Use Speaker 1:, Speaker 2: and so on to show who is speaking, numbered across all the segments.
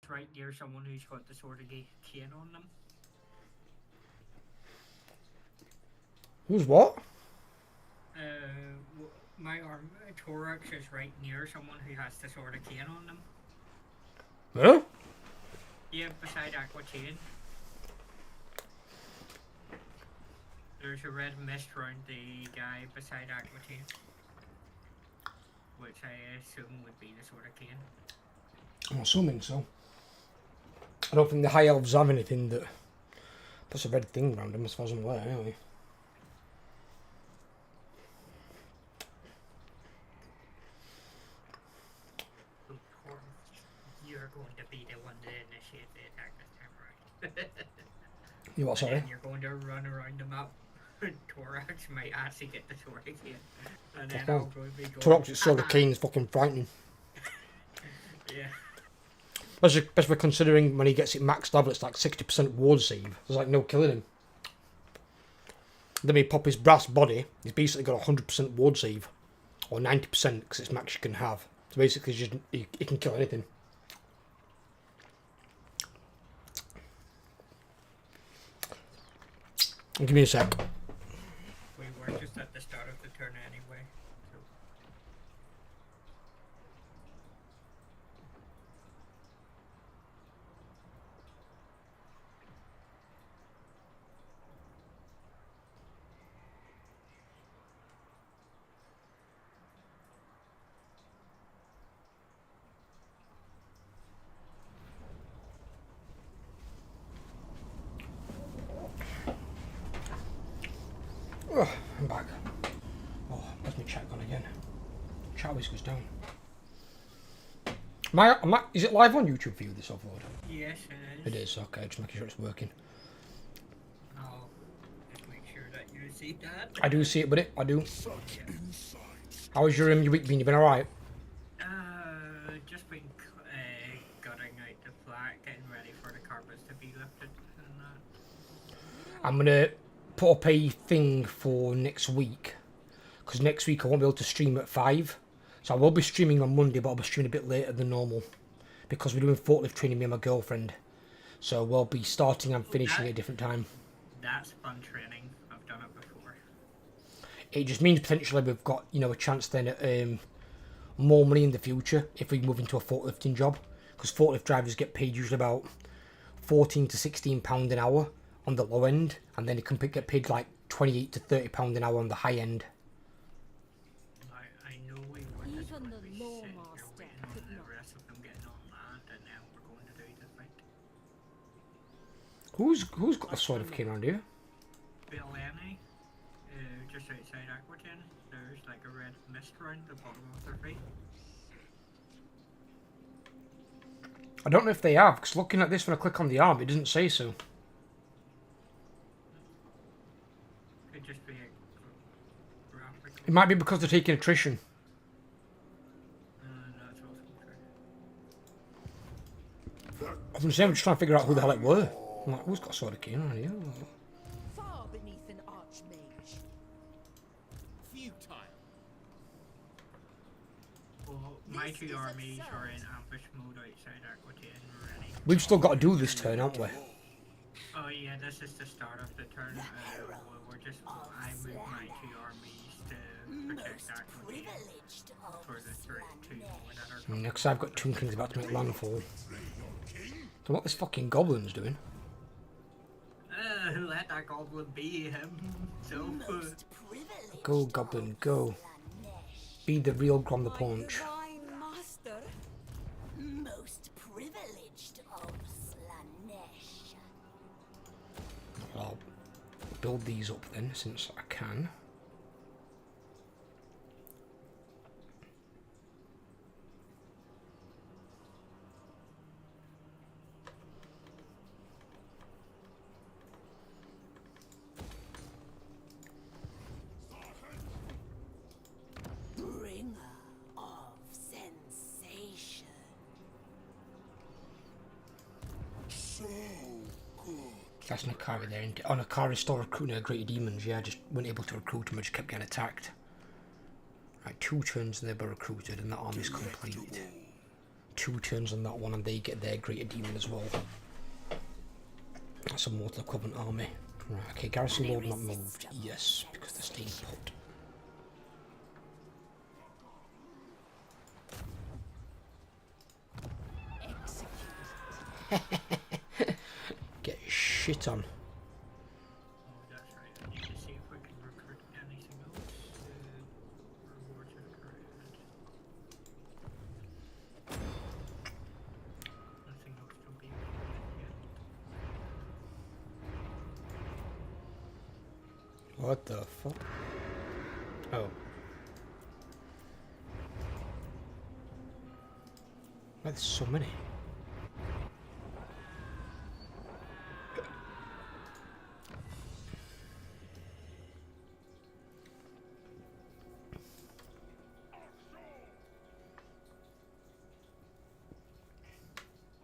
Speaker 1: right near someone who's got the sort of cane on them.
Speaker 2: Who's what?
Speaker 1: My arm thorax is right near someone who has the sort of cane on them.
Speaker 2: Really?
Speaker 1: Yeah, beside Aqua Chain. There's a red mist around the guy beside Aqua Chain, which I assume would be the sort of cane.
Speaker 2: I'm assuming so. I don't think the high elves have anything that puts a red thing around them, as far as I'm aware, anyway.
Speaker 1: You're going to be the one to initiate the attack this time around.
Speaker 2: You what, sorry?
Speaker 1: And you're going to run around the map. Thorax might actually get the sword again. And then I'll go and be going...
Speaker 2: Thorax's sword of cane is fucking frightening.
Speaker 1: Yeah.
Speaker 2: Especially considering when he gets it maxed level, it's like 60% ward save. There's like no killing him. Then he pop his brass body, he's basically got 100% ward save. Or 90% because it's max you can have. So basically just, he can kill anything. Give me a sec.
Speaker 1: We were just at the start of the turn anyway. So.
Speaker 2: Oh, I'm back. Oh, where's my chat gone again? Chat always goes down. Is it live on YouTube for you, this offload?
Speaker 1: Yes, it is.
Speaker 2: It is, okay, just making sure it's working.
Speaker 1: I'll just make sure that you see that.
Speaker 2: I do see it, buddy, I do.
Speaker 1: Yeah.
Speaker 2: How was your week been? You been alright?
Speaker 1: Just been gutting out the flat, getting ready for the carpets to be lifted and that.
Speaker 2: I'm gonna put up a thing for next week. Because next week I won't be able to stream at 5. So I will be streaming on Monday, but I'll be streaming a bit later than normal. Because we're doing forklift training, me and my girlfriend. So we'll be starting and finishing at a different time.
Speaker 1: That's fun training. I've done it before.
Speaker 2: It just means potentially we've got, a chance then at more money in the future if we move into a forklifting job. Because forklift drivers get paid usually about £14 to £16 an hour on the low end. And then you can get paid like £28 to £30 an hour on the high end.
Speaker 1: I know we were just going to be sitting here waiting on the rest of them getting on land, and now we're going to do the fight.
Speaker 2: Who's got the sword of cane around here?
Speaker 1: Bill Lenny, just outside Aquatin, there's like a red mist around the bottom of their feet.
Speaker 2: I don't know if they have, because looking at this when I click on the arm, it doesn't say so.
Speaker 1: Could just be a graphic.
Speaker 2: It might be because they're taking attrition.
Speaker 1: That's also true.
Speaker 2: I was saying, I'm just trying to figure out who the hell it were. I'm like, who's got a sword of cane around here?
Speaker 3: Far beneath an archmage.
Speaker 4: Futile.
Speaker 1: Well, my two armies are in ambush mode outside Aquatin already.
Speaker 2: We've still got to do this turn, haven't we?
Speaker 1: Oh yeah, this is the start of the turn. I moved my two armies to protect Aquatin for the two more that are
Speaker 2: Next, I've got Tomb King's about to make landfall. So what this fucking goblin's doing?
Speaker 1: let that goblin be him. So
Speaker 2: Go, goblin, go. Be the real Grom the Paunch.
Speaker 3: Most privileged of Slanesh.
Speaker 2: I'll build these up then, since I can. That's Nakari there. Oh, Nakari's still recruiting her great demons. Yeah, I just weren't able to recruit them. I just kept getting attacked. Right, 2 turns and they were recruited, and that army's complete. 2 turns on that one, and they get their Greater Demon as well. That's a Mortal Covenant army. Right, okay, Garrison Lord not moved. Yes, because they're staying put. Get shit on.
Speaker 1: Oh, that's right. I need to see if we can recruit anything else. Rewards recruited. Nothing else to be recruited yet.
Speaker 2: What the fuck? Oh. Why there's so many?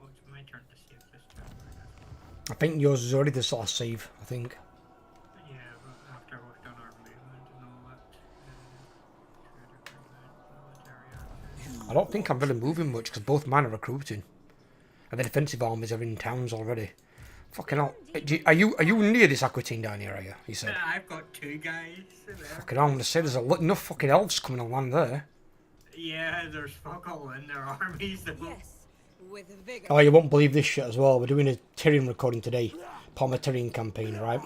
Speaker 1: Oh, it's my turn to see if this turn right as well.
Speaker 2: I think yours is already the last save, I think.
Speaker 1: Yeah, but after we've done our movement and all that. Military
Speaker 2: I don't think I'm really moving much because both mine are recruiting. And the defensive armies are in towns already. Fucking hell. Are you near this Aquitaine down here, are you? He said.
Speaker 1: I've got 2 guys there.
Speaker 2: Fucking hell, I'm gonna say there's enough fucking elves coming on land there.
Speaker 1: Yeah, there's fuck all in their armies though.
Speaker 3: Yes, with vigor.
Speaker 2: Oh, you won't believe this shit as well. We're doing a Tyrion recording today. Palmer Tyrion campaign, right?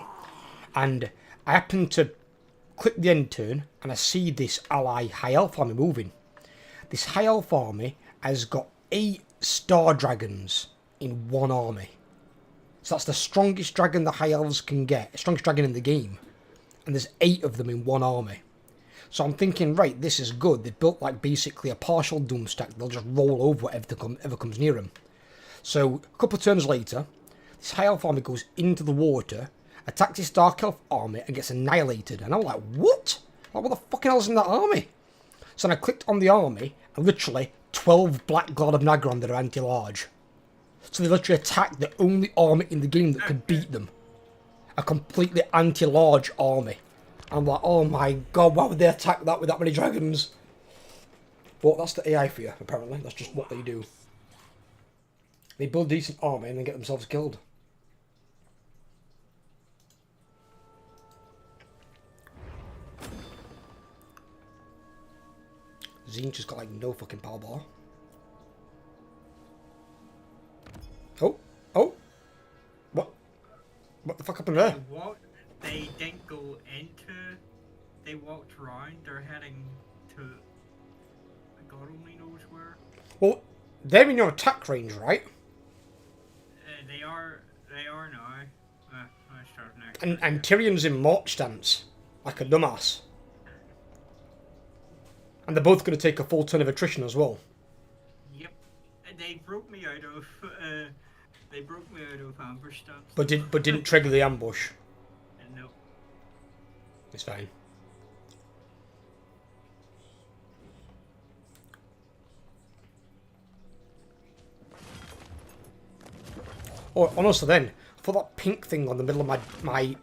Speaker 2: And I happen to click the end turn and I see this ally high elf army moving. This high elf army has got 8 star dragons in one army. So that's the strongest dragon the high elves can get. Strongest dragon in the game. And there's 8 of them in one army. So I'm thinking, right, this is good. They've built like basically a partial doom stack. They'll just roll over whatever comes near them. So a couple of turns later, this high elf army goes into the water, attacks this dark elf army and gets annihilated. And I'm like, what? Like, what the fucking hell's in that army? So then I clicked on the army and literally 12 Black God of Nagron that are anti-large. So they literally attacked the only army in the game that could beat them. A completely anti-large army. I'm like, oh my god, why would they attack that with that many dragons? But that's the AI for you, apparently. That's just what they do. They build a decent army and then get themselves killed. Zine just got like no fucking power bar. Oh, oh, what the fuck happened there?
Speaker 1: They didn't go into. They walked around. They're heading to. God only knows where.
Speaker 2: Well, they're in your attack range, right?
Speaker 1: They are. They are now. I start next.
Speaker 2: And Tyrion's in march stance, like a dumbass. And they're both going to take a full turn of attrition as well.
Speaker 1: Yep. They broke me out of. They broke me out of ambush stance.
Speaker 2: But didn't trigger the ambush.
Speaker 1: No.
Speaker 2: It's fine. Oh, honestly then, for that pink thing on the middle of my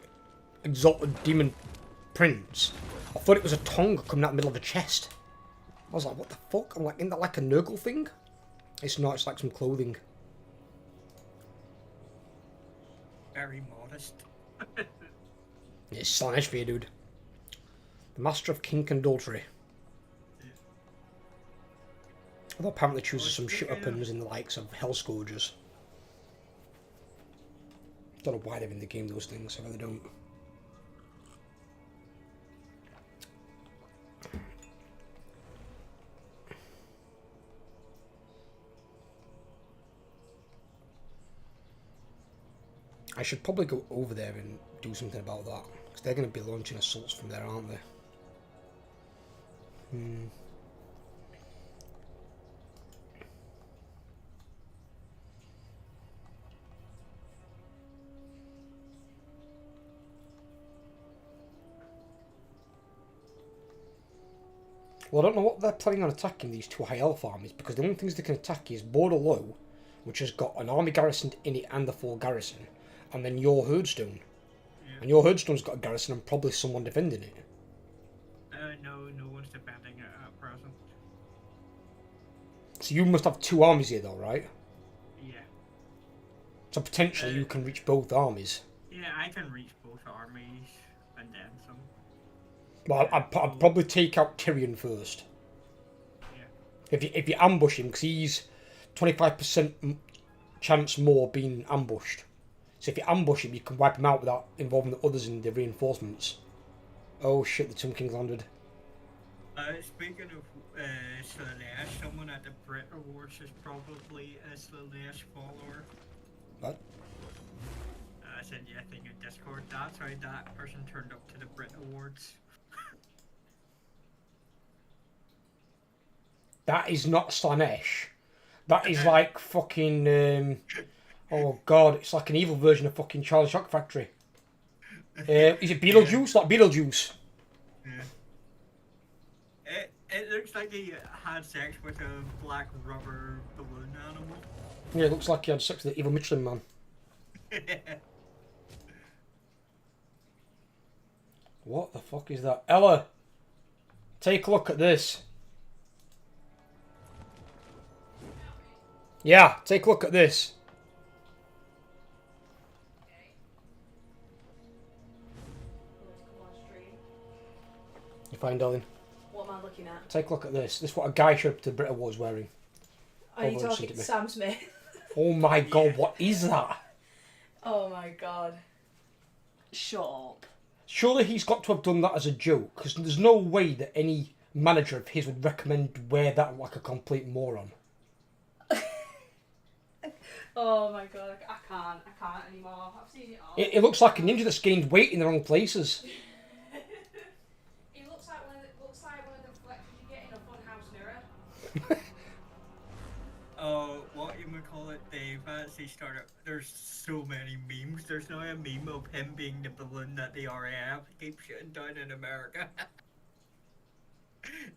Speaker 2: exalted demon prince, I thought it was a tongue coming out the middle of the chest. I was like, what the fuck? I'm like, isn't that like a Nurgle thing? It's not, it's like some clothing.
Speaker 1: Very modest.
Speaker 2: It's Slaanesh for you, dude. The Master of Kink and Adultery. Although apparently chooses some shit weapons in the likes of Hell Scourgers. Don't know why they're in the game, those things, I really don't. I should probably go over there and do something about that. Because they're going to be launching assaults from there, aren't they? Well, I don't know what they're planning on attacking these 2 high elf armies, because the only things they can attack is Border Low, which has got an army garrisoned in it and the full garrison, and then your Herdstone. Yeah. And your Herdstone's got a garrison and probably someone defending it.
Speaker 1: No one's defending it at present.
Speaker 2: So you must have 2 armies here, though, right?
Speaker 1: Yeah.
Speaker 2: So potentially you can reach both armies.
Speaker 1: Yeah, I can reach both armies and then some.
Speaker 2: Well, I'd probably take out Tyrion first.
Speaker 1: Yeah.
Speaker 2: If you ambush him, because he's 25% chance more being ambushed. So if you ambush him, you can wipe him out without involving the others in the reinforcements. Oh shit, the Tomb King's landed.
Speaker 1: Speaking of Slaanesh, someone at the Brit Awards is probably a Slaanesh follower.
Speaker 2: What?
Speaker 1: I said yeah, thing in Discord. That's how that person turned up to the Brit Awards.
Speaker 2: That is not Slaanesh. That is like fucking... oh god, it's like an evil version of fucking Charlie Shock Factory. Is it Beetlejuice? Not Beetlejuice.
Speaker 1: Yeah. It looks like he had sex with a black rubber balloon animal.
Speaker 2: Yeah, it looks like he had sex with the evil Michelin man. What the fuck is that? Ella! Take a look at this. Yeah, take a look at this. You fine, darling?
Speaker 5: What am I looking at?
Speaker 2: Take a look at this. This is what a guy showed up to the Brit Awards wearing.
Speaker 5: Are you
Speaker 2: Over and
Speaker 5: talking
Speaker 2: sent it
Speaker 5: to
Speaker 2: me.
Speaker 5: Sam Smith?
Speaker 2: Oh my god, what is that?
Speaker 5: Oh my god. Shut up.
Speaker 2: Surely he's got to have done that as a joke, because there's no way that any manager of his would recommend to wear that like a complete moron.
Speaker 5: Oh my god, I can't anymore. I've seen it all.
Speaker 2: It looks like a ninja that's gained weight in the wrong places.
Speaker 5: It looks like one of the reflections you get in a funhouse mirror.
Speaker 1: Oh, what you would call it? They've actually started. There's so many memes. There's now a meme of him being the balloon that the RAF keeps shooting down in America.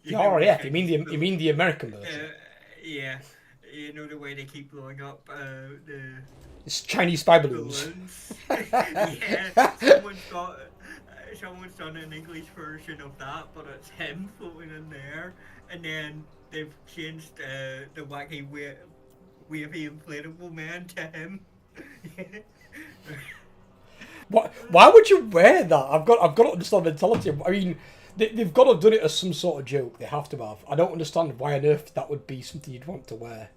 Speaker 2: The RAF? You mean the American version?
Speaker 1: Yeah. You know the way they keep blowing up the
Speaker 2: It's Chinese spy balloons.
Speaker 1: Yeah, someone's done an English version of that, but it's him floating in there, and then they've changed the wacky wavy inflatable man to him.
Speaker 2: What? Why would you wear that? I've got to understand the mentality. I mean, they've got to have done it as some sort of joke. They have to have. I don't understand why on earth that would be something you'd want to wear.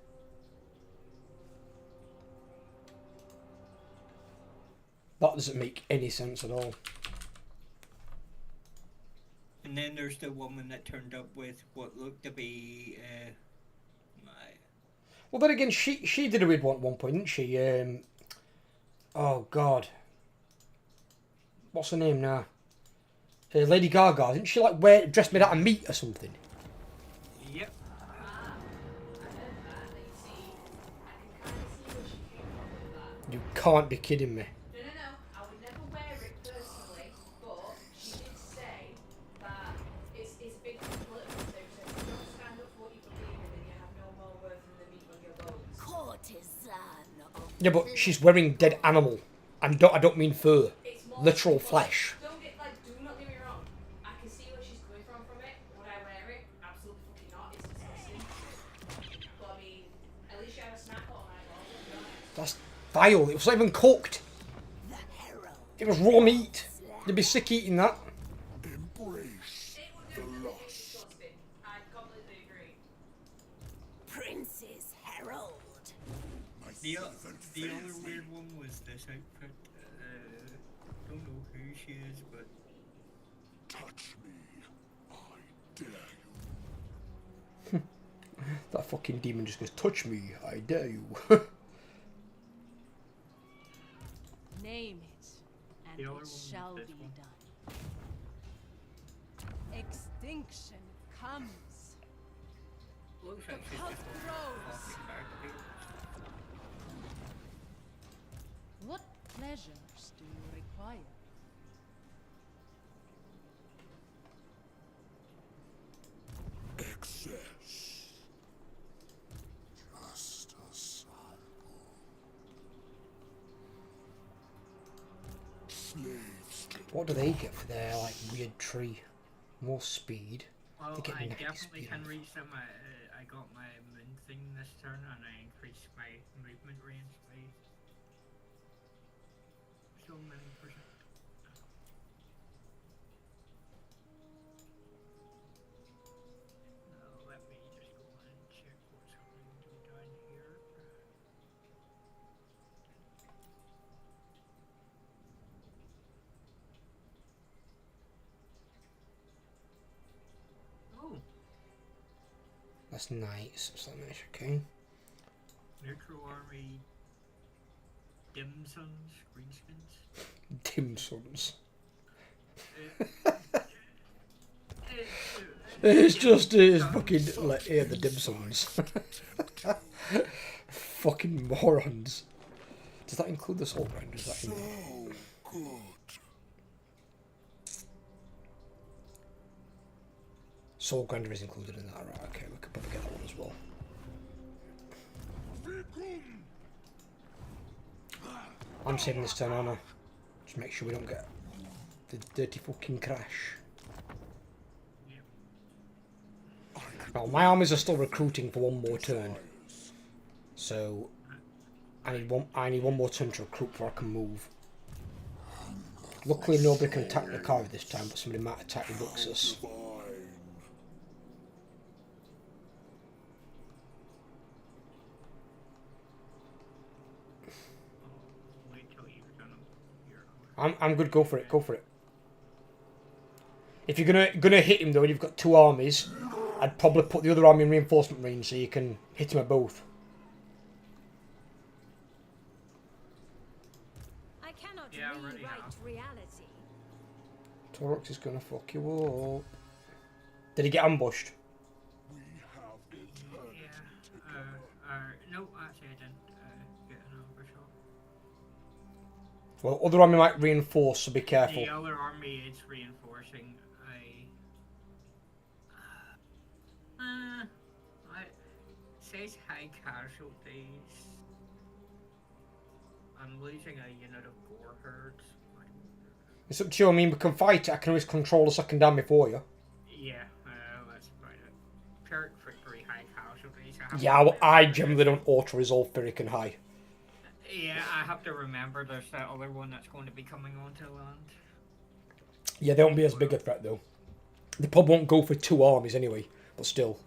Speaker 2: That doesn't make any sense at all.
Speaker 1: And then there's the woman that turned up with what looked to be
Speaker 2: Well, then again, she did a weird one at one point, didn't she? Oh god, what's her name now? Lady Gaga. Didn't she like wear dress made out of meat or something?
Speaker 1: Yep.
Speaker 2: You can't be kidding me.
Speaker 5: No, I would never wear it personally, but she did say that it's a big political thing, so if you don't stand up for what you believe in, then you have no more worth than the meat on your bones.
Speaker 3: Courtesan of
Speaker 2: Yeah, but she's wearing dead animal, and I don't mean fur,
Speaker 5: It's more
Speaker 2: literal
Speaker 5: but
Speaker 2: flesh.
Speaker 5: do not get me wrong. I can see where she's coming from it. Would I wear it? Absolutely fucking not. It's disgusting. But I mean, at least you had a snack all night long, to be honest.
Speaker 2: That's vile. It was not even cooked.
Speaker 3: the herald.
Speaker 2: It was raw meat. You'd be sick eating that.
Speaker 4: Embrace
Speaker 5: It would
Speaker 4: the
Speaker 5: be
Speaker 4: loss.
Speaker 5: disgusting. I completely agree.
Speaker 3: Prince's herald.
Speaker 4: My
Speaker 1: The
Speaker 4: servant
Speaker 1: other
Speaker 4: fails me.
Speaker 1: weird one was this outfit. Don't know who she is, but
Speaker 4: Touch me, I dare you.
Speaker 2: That fucking demon just goes, touch me, I dare you.
Speaker 6: Name it, and
Speaker 1: The other one
Speaker 6: it
Speaker 1: was
Speaker 6: shall
Speaker 1: this
Speaker 6: be
Speaker 1: one.
Speaker 6: done. Extinction comes.
Speaker 1: looks
Speaker 6: The
Speaker 1: like she's
Speaker 6: puff
Speaker 1: just a
Speaker 6: grows.
Speaker 1: fucking character.
Speaker 6: What pleasures do you require?
Speaker 4: Excess. Just a sample. Slaves.
Speaker 2: What do they get for their like weird tree? More speed.
Speaker 1: Well,
Speaker 2: They get
Speaker 1: I
Speaker 2: 90
Speaker 1: definitely
Speaker 2: speed
Speaker 1: can
Speaker 2: on
Speaker 1: reach them. I got my moon thing this turn, and I increased my movement range by so many percent. Let me just go and check what's happening to me down here. Oh,
Speaker 2: That's nice. So okay.
Speaker 1: neutral army dim suns, greenskins.
Speaker 2: Dim sums.
Speaker 1: Uh,
Speaker 2: It's just fucking like the dim sums. Fucking morons. Does that include the soul grinder? Is that in there?
Speaker 4: So good.
Speaker 2: Soul grinder is included in that, right? Okay, we could probably get that one as well. I'm saving this turn, aren't I? Just make sure we don't get the dirty fucking crash. Now, my armies are still recruiting for one more turn, so I need one more turn to recruit before I can move. Luckily, nobody can attack the car this time, but somebody might attack the Buxus.
Speaker 4: Fine.
Speaker 1: wait till you've done your
Speaker 2: I'm good. Go for it. Go for it. If you're gonna hit him though, and you've got two armies, I'd probably put the other army in reinforcement range so you can hit him at both.
Speaker 3: I cannot
Speaker 1: Yeah, I already
Speaker 3: rewrite
Speaker 1: have.
Speaker 3: reality.
Speaker 2: Torox is gonna fuck you up. Did he get ambushed?
Speaker 4: We have eternity.
Speaker 1: Yeah. No, actually I didn't get an ambush off.
Speaker 2: Well, other army might reinforce, so be careful.
Speaker 1: The other army is reinforcing. It says high casualties. I'm losing a unit of gore herds.
Speaker 2: It's up to you. I mean, we can fight it. I can always control the second army for you.
Speaker 1: Yeah, that's about it. Pyrrhic victory, high casualties.
Speaker 2: Yeah, I generally don't auto-resolve Pyrrhic and high.
Speaker 1: Yeah, I have to remember there's that other one that's going to be coming onto land.
Speaker 2: Yeah, they won't be as big a threat though. They probably won't go for two armies anyway, but still.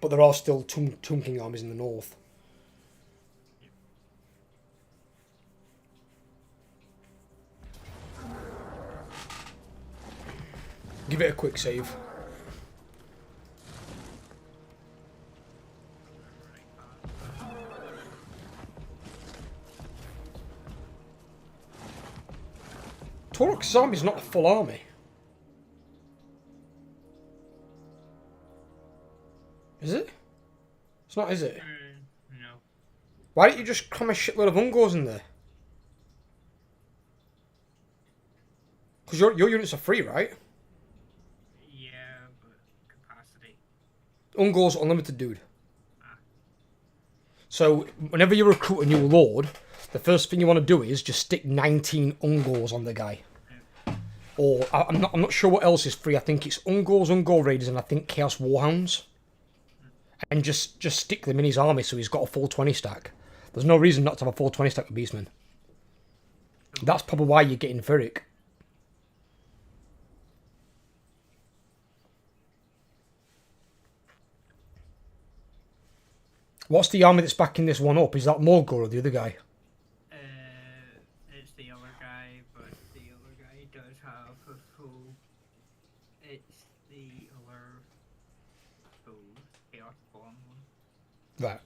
Speaker 2: But there are still Tomb King armies in the north. Give it a quick save. Torox's army is not a full army. Is it? It's not, is it?
Speaker 1: No.
Speaker 2: Why don't you just cram a shitload of Ungors in there? Because your units are free, right?
Speaker 1: Yeah, but capacity.
Speaker 2: Ungors unlimited, dude. So whenever you recruit a new lord, the first thing you want to do is just stick 19 Ungors on the guy. Or I'm not sure what else is free. I think it's Ungors, Ungor Raiders, and I think Chaos Warhounds. And just stick them in his army so he's got a full 20 stack. There's no reason not to have a full 20 stack with Beastmen. That's probably why you're getting Pyrrhic. What's the army that's backing this one up? Is that Morgul or the other guy?
Speaker 1: It's the other guy, but the other guy does have a full. It's the other full Chaos Bomb one.
Speaker 2: Right.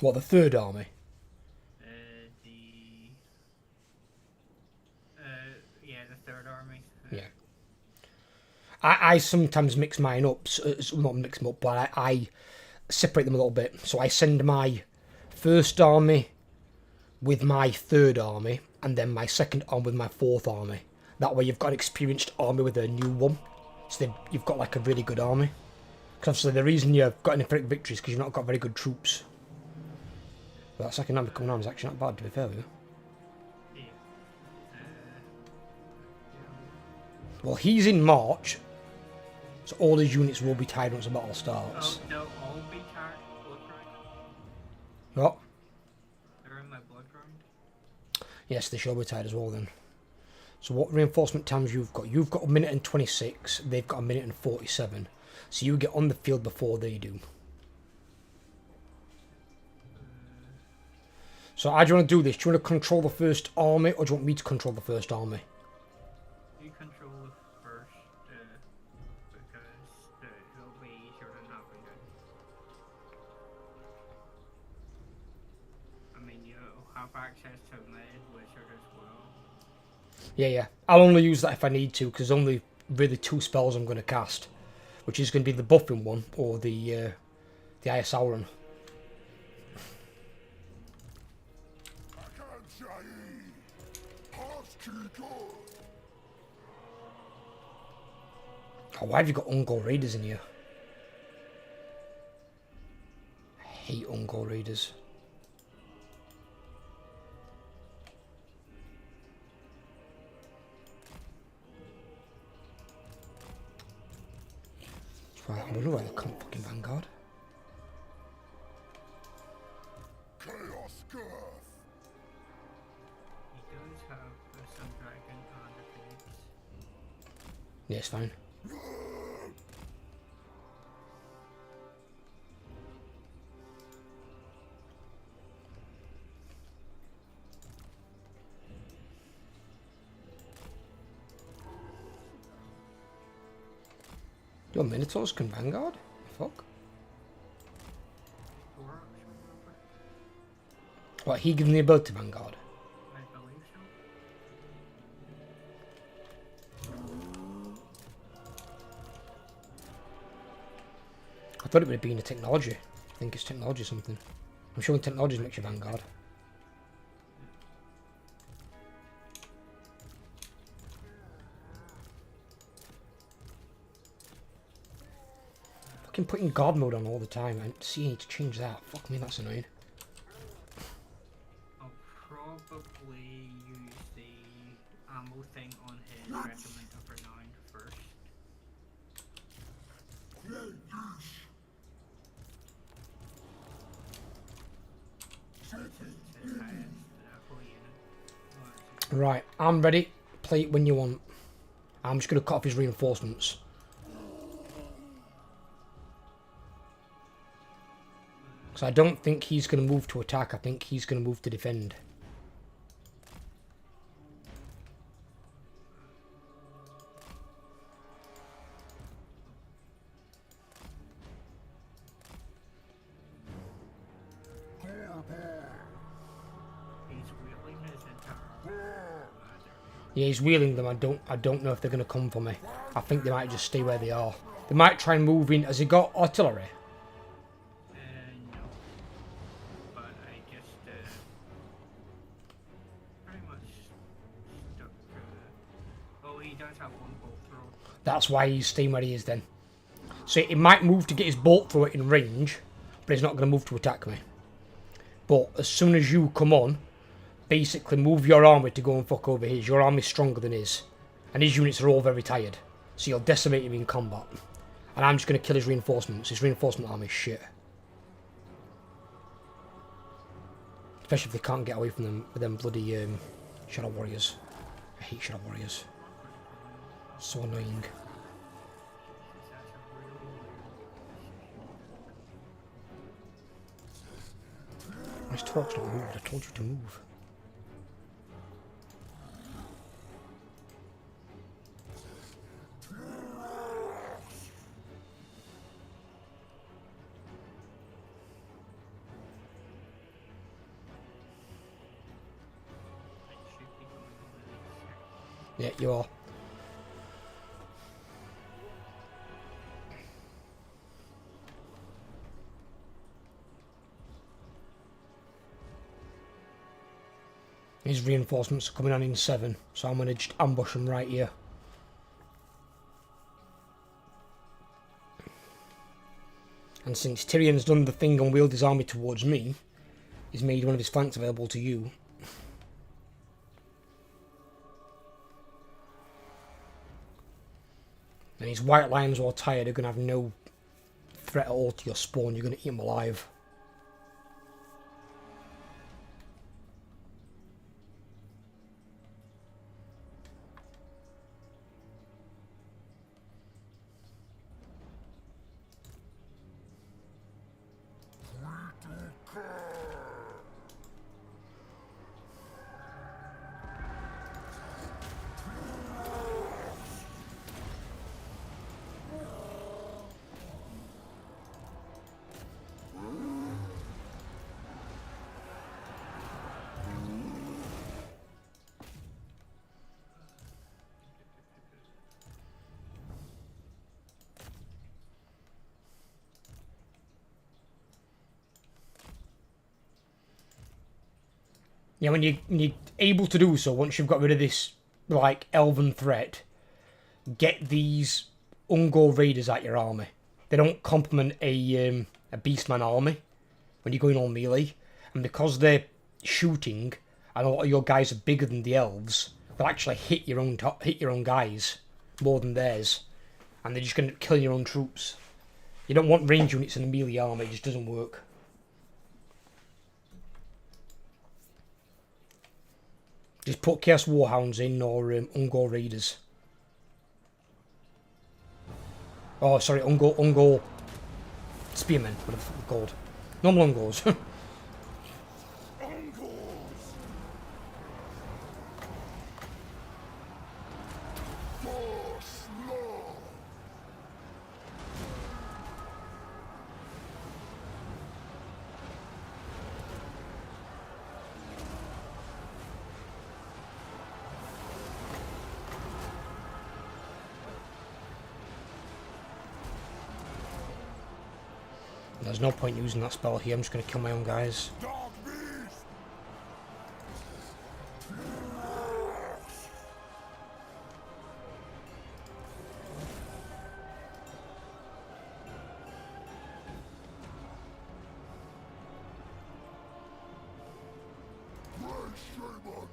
Speaker 2: What, the third army?
Speaker 1: The third army.
Speaker 2: Yeah. I sometimes mix mine up. Not mix them up, but I separate them a little bit. So I send my first army with my third army, and then my second army with my fourth army. That way you've got an experienced army with a new one. So you've got like a really good army. Because obviously the reason you've got any victories is because you've not got very good troops. But that second army coming on is actually not bad, to be fair with you. Well, he's in March. So all his units will be tied once the battle starts.
Speaker 1: Oh, they'll all be tied blood grind.
Speaker 2: What?
Speaker 1: They're in my blood grind.
Speaker 2: Yes, they shall be tied as well then. So what reinforcement times you've got? You've got 1:26. They've got 1:47. So you get on the field before they do. So how do you want to do this? Do you want to control the first army, or do you want me to control the first army?
Speaker 1: You control it first, because it'll be easier than having it. I mean, you'll have access to Med Wizard as well.
Speaker 2: Yeah. I'll only use that if I need to, because only really 2 spells I'm going to cast, which is going to be the buffing one or the Eye of Sauron. Oh, why have you got Ungol Raiders in here? I hate Ungol Raiders. Right, I wonder why they can't fucking Vanguard.
Speaker 4: Chaos Girth.
Speaker 1: He does have the Sun Dragon and the Phoenix.
Speaker 2: Yeah, it's fine. Your Minotaurs can Vanguard? Fuck.
Speaker 1: Dwarves, remember?
Speaker 2: What, he gives them the ability to Vanguard?
Speaker 1: I believe so.
Speaker 2: I thought it would have been a technology. I think it's technology or something. I'm sure technology makes you Vanguard. Fucking putting God mode on all the time and seeing to change that. Fuck me, that's annoying.
Speaker 1: I'll probably use the ammo thing on his regiment of renown first. Since it's his highest level unit.
Speaker 2: Right, I'm ready. Play it when you want. I'm just going to cut off his reinforcements. Because I don't think he's going to move to attack. I think he's going to move to defend.
Speaker 1: He's wheeling his entire
Speaker 2: Yeah, he's wheeling them. I don't know if they're going to come for me. I think they might just stay where they are. They might try and move in. Has he got artillery?
Speaker 1: no. But I just pretty much stuck. Oh, he does have one bolt throw.
Speaker 2: That's why he's staying where he is then. So he might move to get his bolt through it in range, but he's not going to move to attack me. But as soon as you come on, basically move your army to go and fuck over his. Your army's stronger than his. And his units are all very tired. So you'll decimate him in combat. And I'm just going to kill his reinforcements. His reinforcement army is shit. Especially if they can't get away from them with them bloody Shadow Warriors. I hate Shadow Warriors. So annoying. This torque's not moved. I told you to move. Yeah, you are. His reinforcements are coming on in 7, so I'm going to just ambush them right here. And since Tyrion's done the thing and wheeled his army towards me, he's made one of his flanks available to you. And these white lions or tired are going to have no threat at all to your spawn. You're going to eat them alive. Yeah, when you're able to do so, once you've got rid of this, like, elven threat, get these Ungor raiders at your army. They don't complement a beastman army when you're going all melee. And because they're shooting, and a lot of your guys are bigger than the elves, they'll actually hit your own guys more than theirs. And they're just going to kill your own troops. You don't want range units in a melee army, it just doesn't work. Just put Chaos Warhounds in or Ungor Raiders. Oh, sorry, Ungor Spearmen, whatever they're called. Normal Ungors. There's no point using that spell here, I'm just going to kill my own guys.
Speaker 4: Dog beast! Ray Shaman!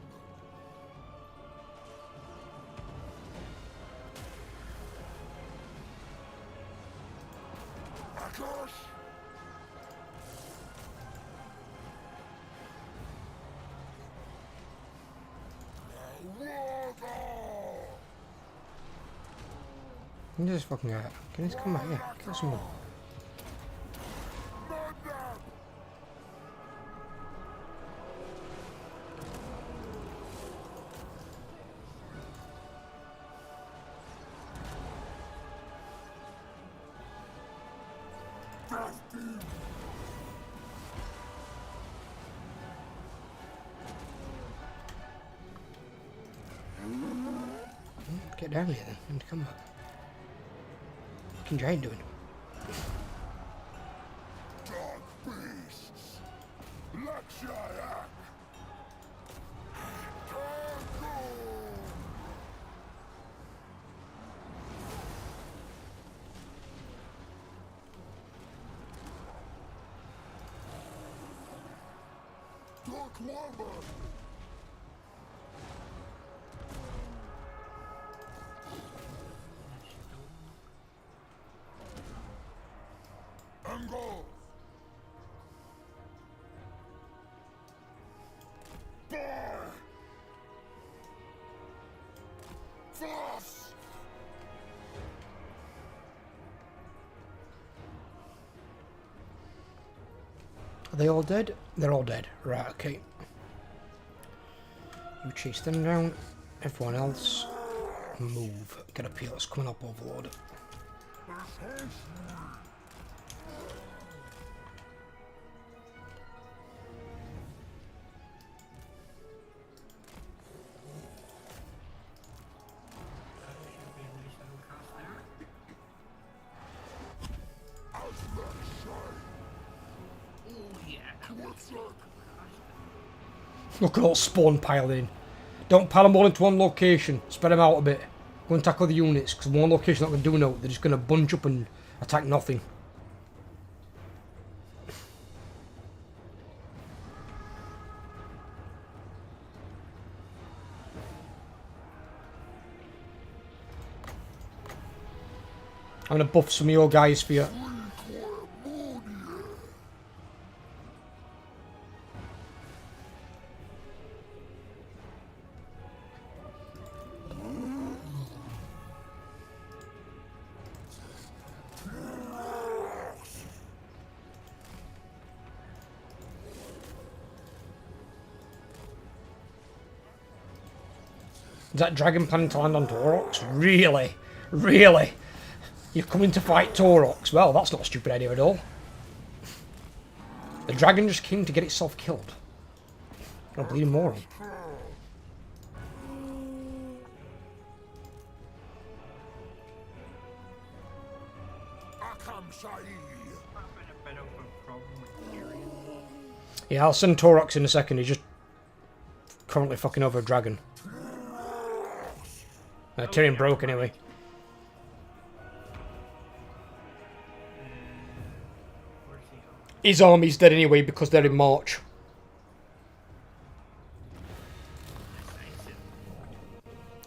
Speaker 4: Akash!
Speaker 2: Look at this fucking guy. Can he come back here? Kill someone. Get down here then, and come back. Fucking giant doing?
Speaker 4: Dog beasts! Lakshayak! Dark Warbird! Angle! Bar! Floss!
Speaker 2: Are they all dead? They're all dead. Right, okay. You chase them down. Everyone else, move. Get up here. Let's come up, Overlord. Look at all spawn piling in. Don't pile them all into one location. Spread them out a bit. Go and tackle the units, because one location's not going to do no. They're just going to bunch up and attack nothing. I'm gonna buff some of your guys for you. Is that dragon planning to land on Taurox? Really? Really? You're coming to fight Taurox? Well, that's not a stupid idea at all. The dragon just came to get itself killed. What a bleeding moron.
Speaker 1: Having a bit of a problem with Tyrion.
Speaker 2: Yeah, I'll send Taurox in a second. He's just currently fucking over a dragon. Tyrion broke anyway.
Speaker 1: Where's he at?
Speaker 2: His army's dead anyway because they're in March.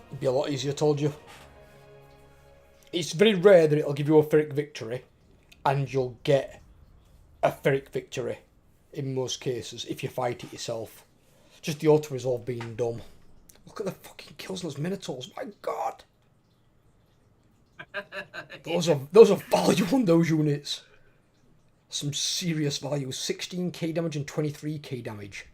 Speaker 2: It'd be a lot easier, told you. It's very rare that it'll give you a Ferric victory, and you'll get a Ferric victory in most cases if you fight it yourself. Just the auto-resolve being dumb. Look at the fucking kills on those Minotaurs, my god! Those are value on those units. Some serious value. 16k damage and 23k damage.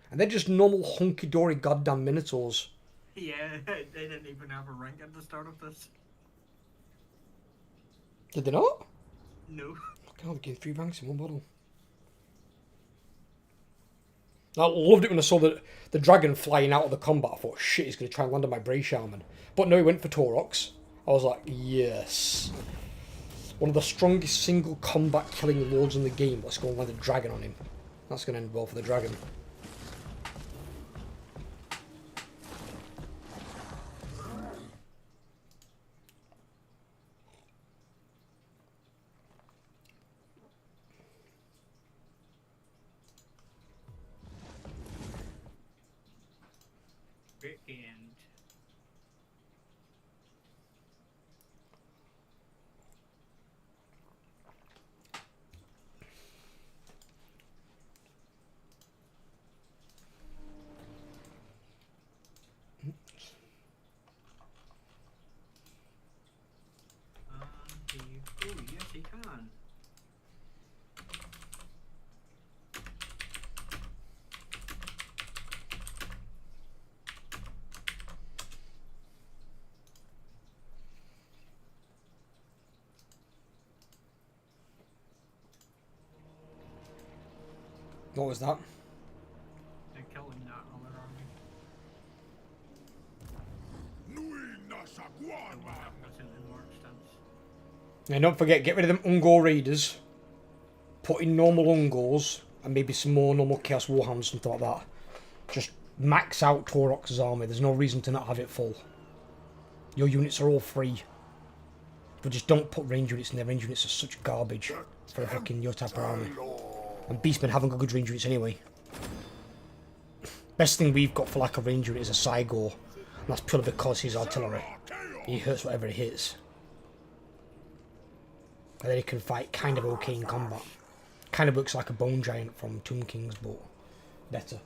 Speaker 2: And they're just normal hunky-dory goddamn Minotaurs.
Speaker 1: Yeah, they didn't even have a rank at the start of this.
Speaker 2: Did they not?
Speaker 1: No.
Speaker 2: Fucking hell, they gained 3 ranks in one battle. I loved it when I saw the dragon flying out of the combat. I thought, shit, he's going to try and land on my Bray Shaman. But no, he went for Taurox. I was like, yes. One of the strongest single combat killing lords in the game. Let's go and land a dragon on him. That's going to end well for the dragon.
Speaker 1: Weekend. Oh, yes, he can.
Speaker 2: What was that?
Speaker 1: They're killing that other army. The one that was in the March stance.
Speaker 2: And don't forget, get rid of them Ungor Raiders. Put in normal Ungors. And maybe some more normal Chaos Warhounds, something like that. Just max out Taurox's army. There's no reason to not have it full. Your units are all free. But just don't put range units in there. Range units are such garbage for a fucking your type of army. And Beastmen haven't got good range units anyway. Best thing we've got for like a range unit is a Cygor. And that's purely because he's artillery. He hurts whatever he hits. And then he can fight kind of okay in combat. Kind of looks like a Bone Giant from Tomb Kings, but better.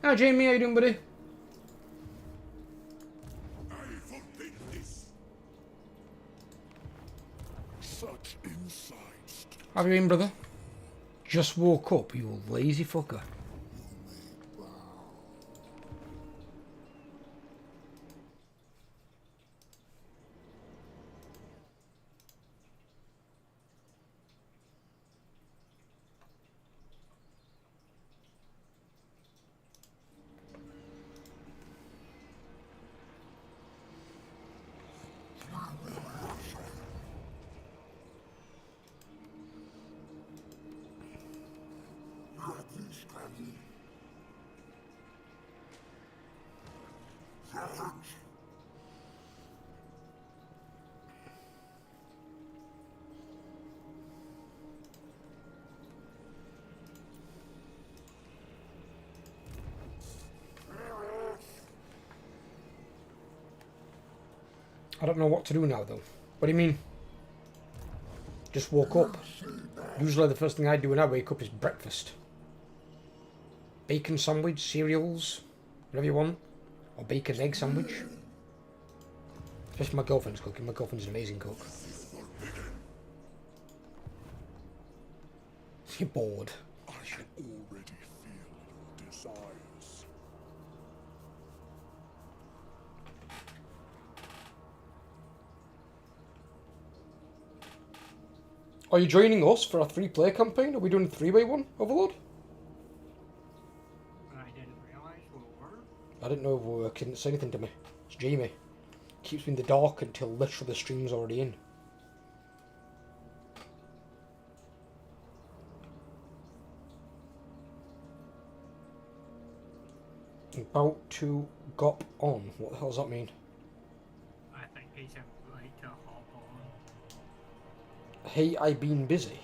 Speaker 2: Hi Jamie, how you doing, buddy?
Speaker 4: Such insights.
Speaker 2: How you been, brother? Just woke up, you lazy fucker. I don't know what to do now, though. What do you mean? Just woke up. Usually the first thing I do when I wake up is breakfast. Bacon sandwich, cereals, whatever you want. Or bacon egg sandwich. Especially my girlfriend's cooking. My girlfriend's an amazing cook. You're bored.
Speaker 4: I can already feel your desires.
Speaker 2: Are you joining us for our 3-player campaign? Are we doing a 3-way-1, Overlord?
Speaker 1: I didn't realize we were.
Speaker 2: I didn't know if we were. Couldn't say anything to me. It's Jamie. Keeps me in the dark until literally the stream's already in. About to gop on. What the hell does that mean?
Speaker 1: I think he's like to hop on.
Speaker 2: Hey, I been busy.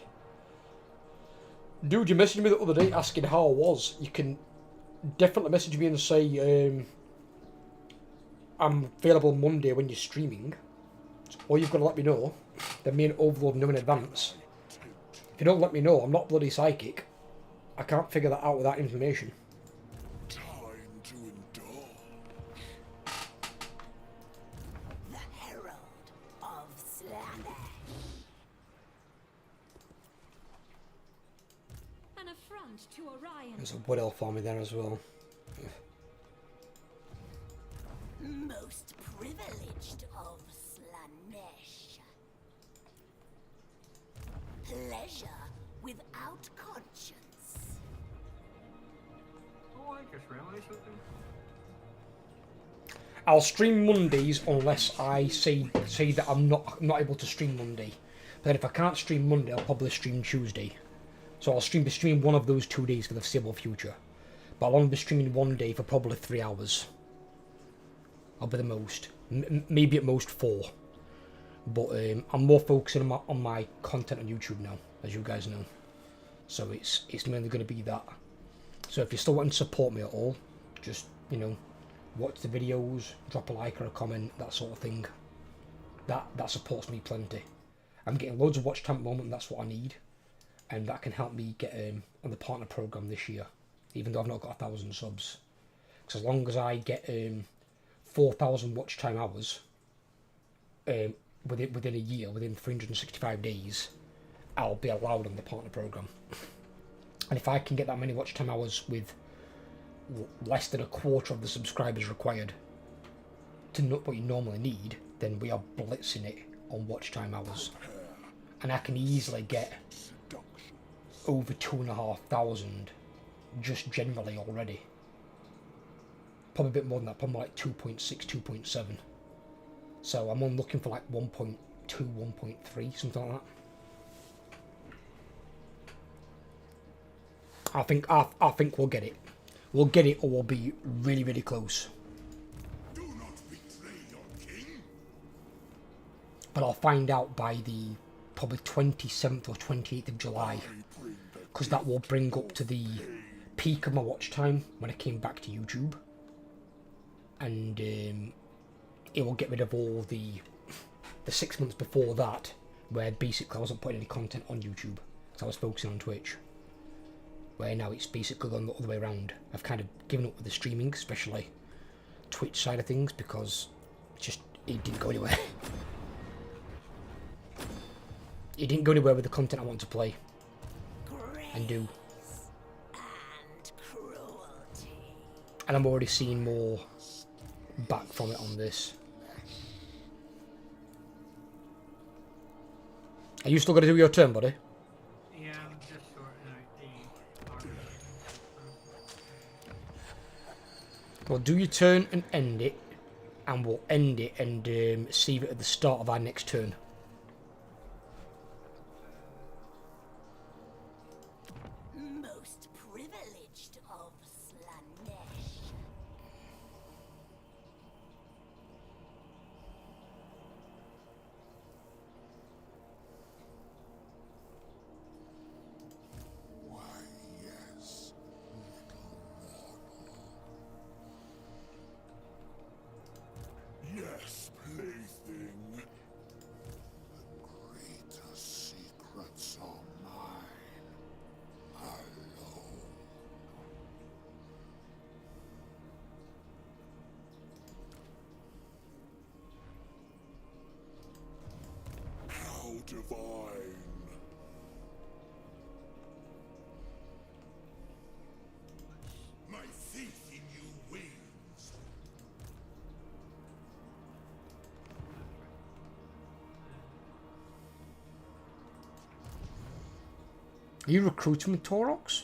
Speaker 2: Dude, you messaged me the other day asking how I was. You can definitely message me and say, I'm available Monday when you're streaming. Or you've got to let me know. Then me and Overlord know in advance. If you don't let me know, I'm not bloody psychic. I can't figure that out without information.
Speaker 4: Time to indulge.
Speaker 3: The herald of Slanesh.
Speaker 7: An affront to Orion.
Speaker 2: There's a wood elf army there as well.
Speaker 3: Most privileged of Slanesh. Pleasure without conscience.
Speaker 1: Oh, I just realized something.
Speaker 2: I'll stream Mondays unless I say that I'm not able to stream Monday. But then if I can't stream Monday, I'll probably stream Tuesday. So I'll be streaming one of those 2 days for the foreseeable future. But I'll only be streaming one day for probably 3 hours. I'll be the most. Maybe at most 4. But I'm more focusing on my content on YouTube now, as you guys know. So it's mainly going to be that. So if you're still wanting to support me at all, just, you know, watch the videos, drop a like or a comment, that sort of thing. That supports me plenty. I'm getting loads of watch time at the moment, and that's what I need. And that can help me get on the partner program this year, even though I've not got 1,000 subs. Because as long as I get 4,000 watch time hours within a year, within 365 days, I'll be allowed on the partner program. And if I can get that many watch time hours with less than a quarter of the subscribers required to what you normally need, then we are blitzing it on watch time hours. And I can easily get over 2,500 just generally already. Probably a bit more than that, probably like 2.6, 2.7. So I'm only looking for like 1.2, 1.3, something like that. I think we'll get it. We'll get it, or we'll be really, really close.
Speaker 4: Do not betray your king.
Speaker 2: But I'll find out by the probably 27th or 28th of July, because that will bring up to the peak of my watch time when I came back to YouTube, and it will get rid of all the 6 months before that, where basically I wasn't putting any content on YouTube because I was focusing on Twitch. Where now it's basically gone the other way around. I've kind of given up with the streaming, especially Twitch side of things, because it didn't go anywhere. It didn't go anywhere with the content I want to play and do.
Speaker 3: And cruelty.
Speaker 2: And I'm already seeing more back from it on this. Are you still going to do your turn, buddy?
Speaker 1: Yeah, I'm just sorting out the art.
Speaker 2: Well, do your turn and end it, and we'll end it and save it at the start of our next turn.
Speaker 3: Most privileged of Slanesh.
Speaker 4: Why, yes, little mortal. Yes, plaything. divine. My faith in you wanes.
Speaker 2: Are you recruiting with Taurox?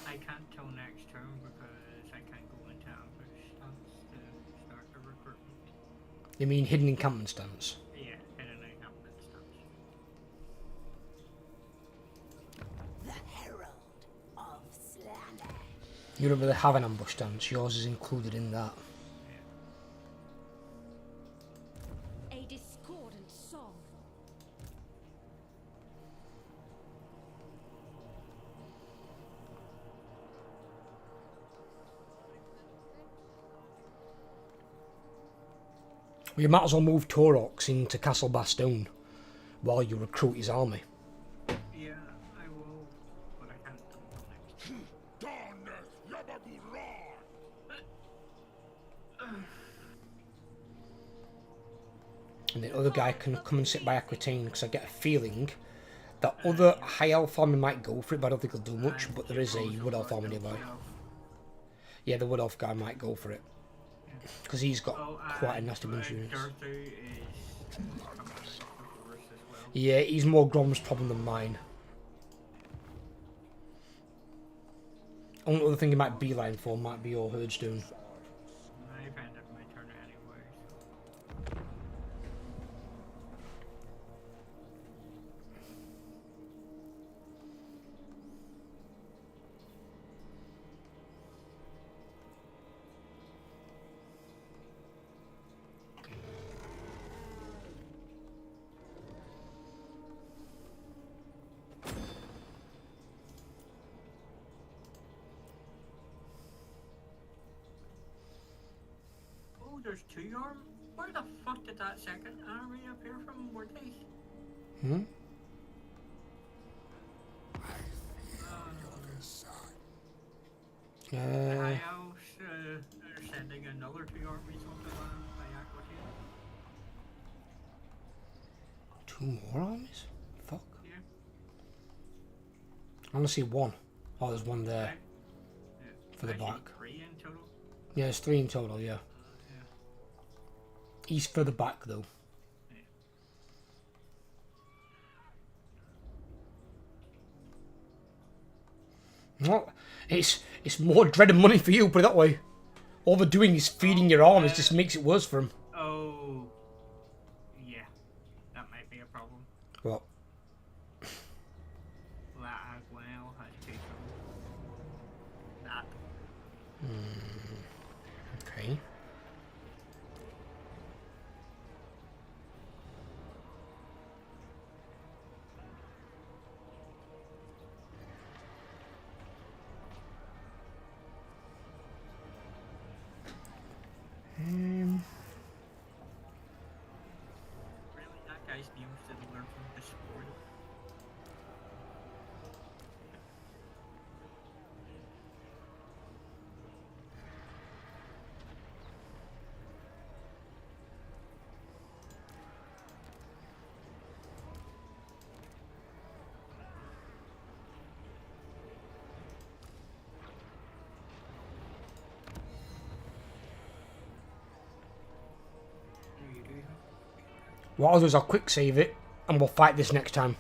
Speaker 1: I can't till next term because I can't go into ambush stance to start the recruitment.
Speaker 2: You mean hidden encampment stance?
Speaker 1: Yeah, hidden encampment stance.
Speaker 3: The Herald of Slanesh.
Speaker 2: You don't really have an ambush stance. Yours is included in that.
Speaker 7: A discordant song.
Speaker 2: Well, you might as well move Taurox into Castle Bastogne while you recruit his army.
Speaker 1: Yeah, I will, but I can't until next term.
Speaker 4: Darkness, Yabagura!
Speaker 2: And the other guy can come and sit by Aquitaine, because I get a feeling that other high elf army might go for it, but I don't think he'll do much. But there is a wood elf army nearby. Yeah, the wood elf guy might go for it, because he's got quite a nasty bunch of units.
Speaker 1: Dorothy is coming with the force as well.
Speaker 2: Yeah, he's more Grom's problem than mine. Only other thing he might beeline for might be your Herdstone.
Speaker 1: I've ended my turn anyway, so. Oh, there's two arm. Where the fuck did that second army appear from? Were they?
Speaker 2: Hmm?
Speaker 1: I also are sending another two armies onto land by Aquitaine.
Speaker 2: Two more armies? Fuck.
Speaker 1: Yeah.
Speaker 2: I want to see one. Oh, there's one there.
Speaker 1: Right. Yeah.
Speaker 2: For the
Speaker 1: Actually,
Speaker 2: back.
Speaker 1: 3 in total.
Speaker 2: Yeah, it's 3 in total, yeah.
Speaker 1: Yeah.
Speaker 2: He's further back, though. Well, it's more dread and money for you, put it that way. All they're doing is feeding your armies, just makes it worse for him.
Speaker 1: Oh. Yeah. That might be a problem.
Speaker 2: What?
Speaker 1: That as well has two trouble. That.
Speaker 2: Okay.
Speaker 1: Really, that guy's names didn't learn from the sport. You do.
Speaker 2: What I'll do is I'll quick save it, and we'll fight this next time.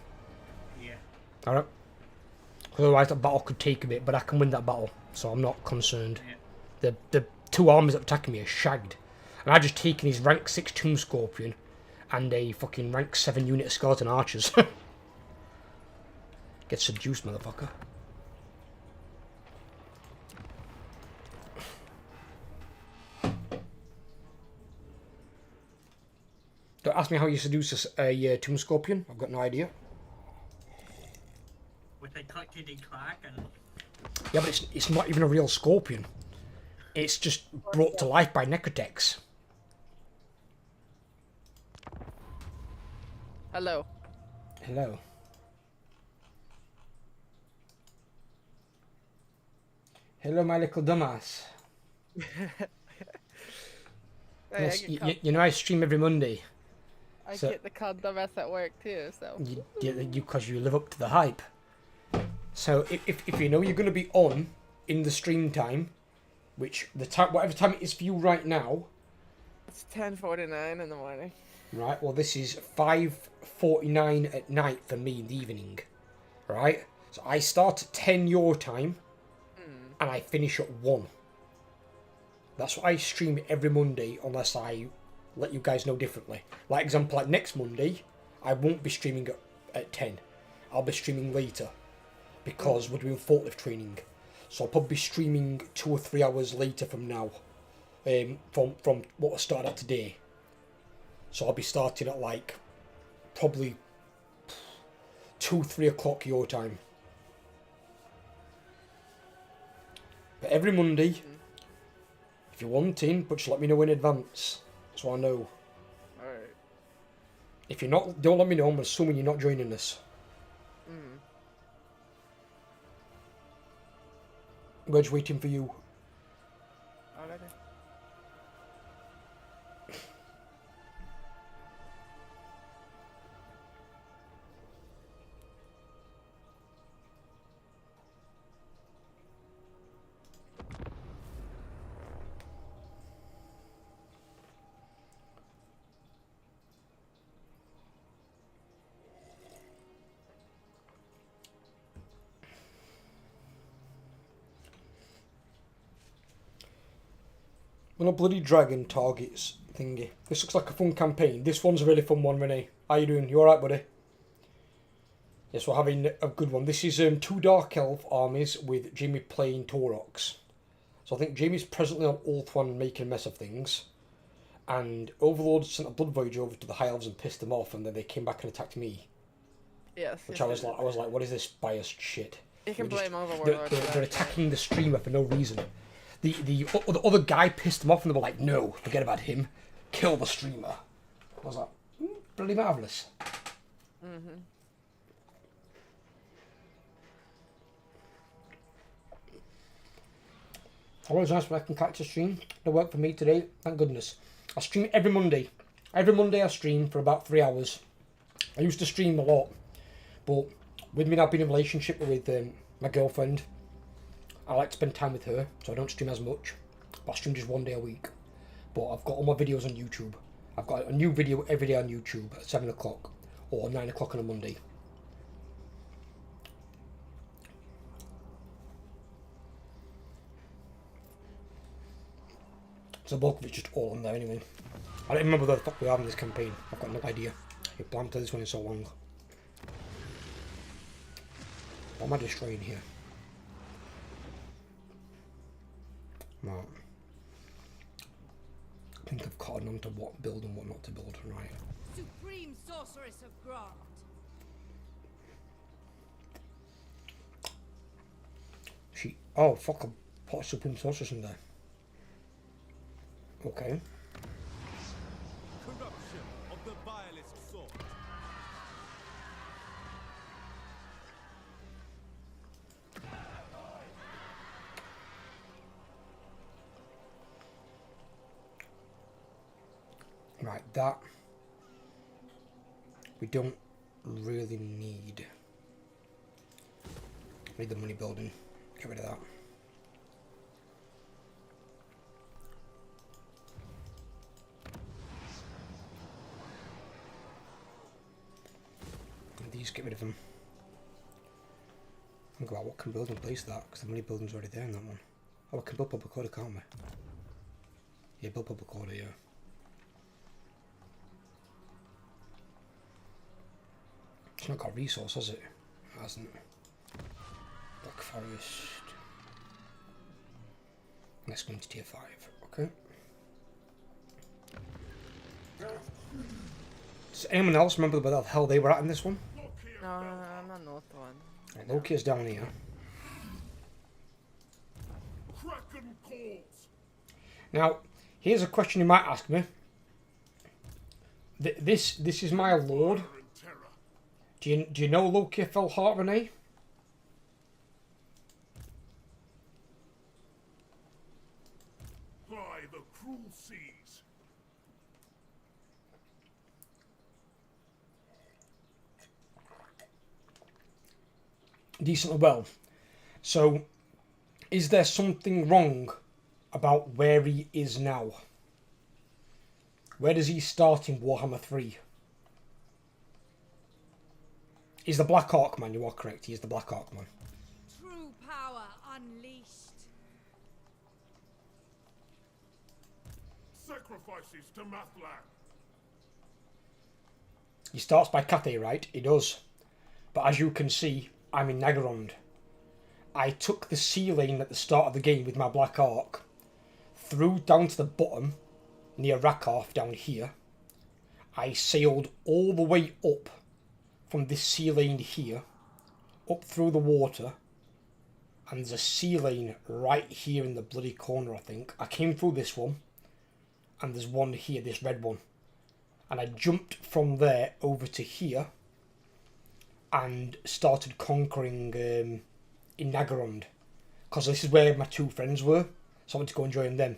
Speaker 1: Yeah.
Speaker 2: Alright? Otherwise that battle could take a bit, but I can win that battle, so I'm not concerned.
Speaker 1: Yeah.
Speaker 2: The two armies that attacking me are shagged. And I just taken his rank 6 Tomb Scorpion and a fucking rank 7 unit of Skeleton Archers. Get seduced, motherfucker. Don't ask me how you seduce a Tomb Scorpion. I've got no idea.
Speaker 1: With a clickety clack and.
Speaker 2: Yeah, but it's not even a real scorpion. It's just brought to life by Necrotex.
Speaker 8: Hello.
Speaker 2: Hello. Hello, my little dumbass.
Speaker 8: Hey,
Speaker 2: Yes, you know I stream every Monday.
Speaker 8: I
Speaker 2: So-
Speaker 8: get the called dumbass at work too, so.
Speaker 2: Because you live up to the hype. So if you know you're going to be on in the stream time, which the time, whatever time it is for you right now,
Speaker 8: It's 10:49 in the morning.
Speaker 2: right? Well, this is 5:49 at night for me in the evening, right? So I start at 10 your time, and I finish at 1. That's what I stream every Monday, unless I let you guys know differently. Like example, like next Monday, I won't be streaming at 10. I'll be streaming later, because we're doing forklift training. So I'll probably be streaming 2 or 3 hours later from now, from what I started at today. So I'll be starting at like probably 2-3 o'clock your time. But every Monday, if you're wanting, but just let me know in advance, so I know.
Speaker 8: Alright.
Speaker 2: If you're not, don't let me know. I'm assuming you're not joining us. We're just waiting for you.
Speaker 8: Alright.
Speaker 2: When a bloody dragon targets thingy. This looks like a fun campaign. This one's a really fun one, Renee. How you doing? You alright, buddy? Yes, we're having a good one. This is 2 Dark Elf armies with Jamie playing Taurox. So I think Jamie's presently on Ulthuan making a mess of things. And Overlord sent a Blood Voyage over to the High Elves and pissed them off, and then they came back and attacked me.
Speaker 8: Yes.
Speaker 2: Which
Speaker 8: yes,
Speaker 2: I was like, what is this biased shit?
Speaker 8: You can
Speaker 2: They're
Speaker 8: blame Overlord.
Speaker 2: they're attacking the streamer for no reason. The other guy pissed them off, and they were like, no, forget about him. Kill the streamer. I was like, bloody marvellous. Always nice when I can catch a stream. It worked for me today, thank goodness. I stream every Monday. Every Monday I stream for about 3 hours. I used to stream a lot, but with me now being in a relationship with my girlfriend, I like to spend time with her, so I don't stream as much. But I stream just 1 day a week. But I've got all my videos on YouTube. I've got a new video every day on YouTube at 7 o'clock or 9 o'clock on a Monday. So the bulk of it's just all on there anyway. I don't remember the fuck we are in this campaign. I've got no idea. I planned to this one in so long. What am I destroying here? Right. I think I've caught on to what build and what not to build, right.
Speaker 3: Supreme Sorceress of Grant.
Speaker 2: Oh fuck, I put a Supreme Sorceress in there. Okay.
Speaker 9: Corruption of the vilest sort.
Speaker 2: Right, that we don't really need. Need the money building. Get rid of that. And these, get rid of them. Think about what can build in place of that, because the money building's already there in that one. Oh, I can build public order, can't we? Yeah, build public order, yeah. It's not got a resource, has it? It hasn't. Black Forest. Let's go into tier 5, okay. Does anyone else remember where the hell they were at in this one?
Speaker 8: No, I'm not north one.
Speaker 2: Right, Loki is down here.
Speaker 4: Kraken calls.
Speaker 2: Now, here's a question you might ask me. This is my lord.
Speaker 4: Fire and terror.
Speaker 2: Do you know Loki Felheart, Renee?
Speaker 4: By the cruel seas.
Speaker 2: decently well. So, is there something wrong about where he is now? Where does he start in Warhammer 3? He's the Black Ark man, you are correct, he is the Black Ark man.
Speaker 3: True power unleashed.
Speaker 4: Sacrifices to Mathlan.
Speaker 2: He starts by Cathay, right? He does. But as you can see, I'm in Nagarond. I took the sea lane at the start of the game with my Black Ark, through down to the bottom, near Rakarth down here. I sailed all the way up from this sea lane here, up through the water, and there's a sea lane right here in the bloody corner, I think. I came through this one, and there's one here, this red one. And I jumped from there over to here, and started conquering in Nagarond, because this is where my two friends were, so I went to go and join them.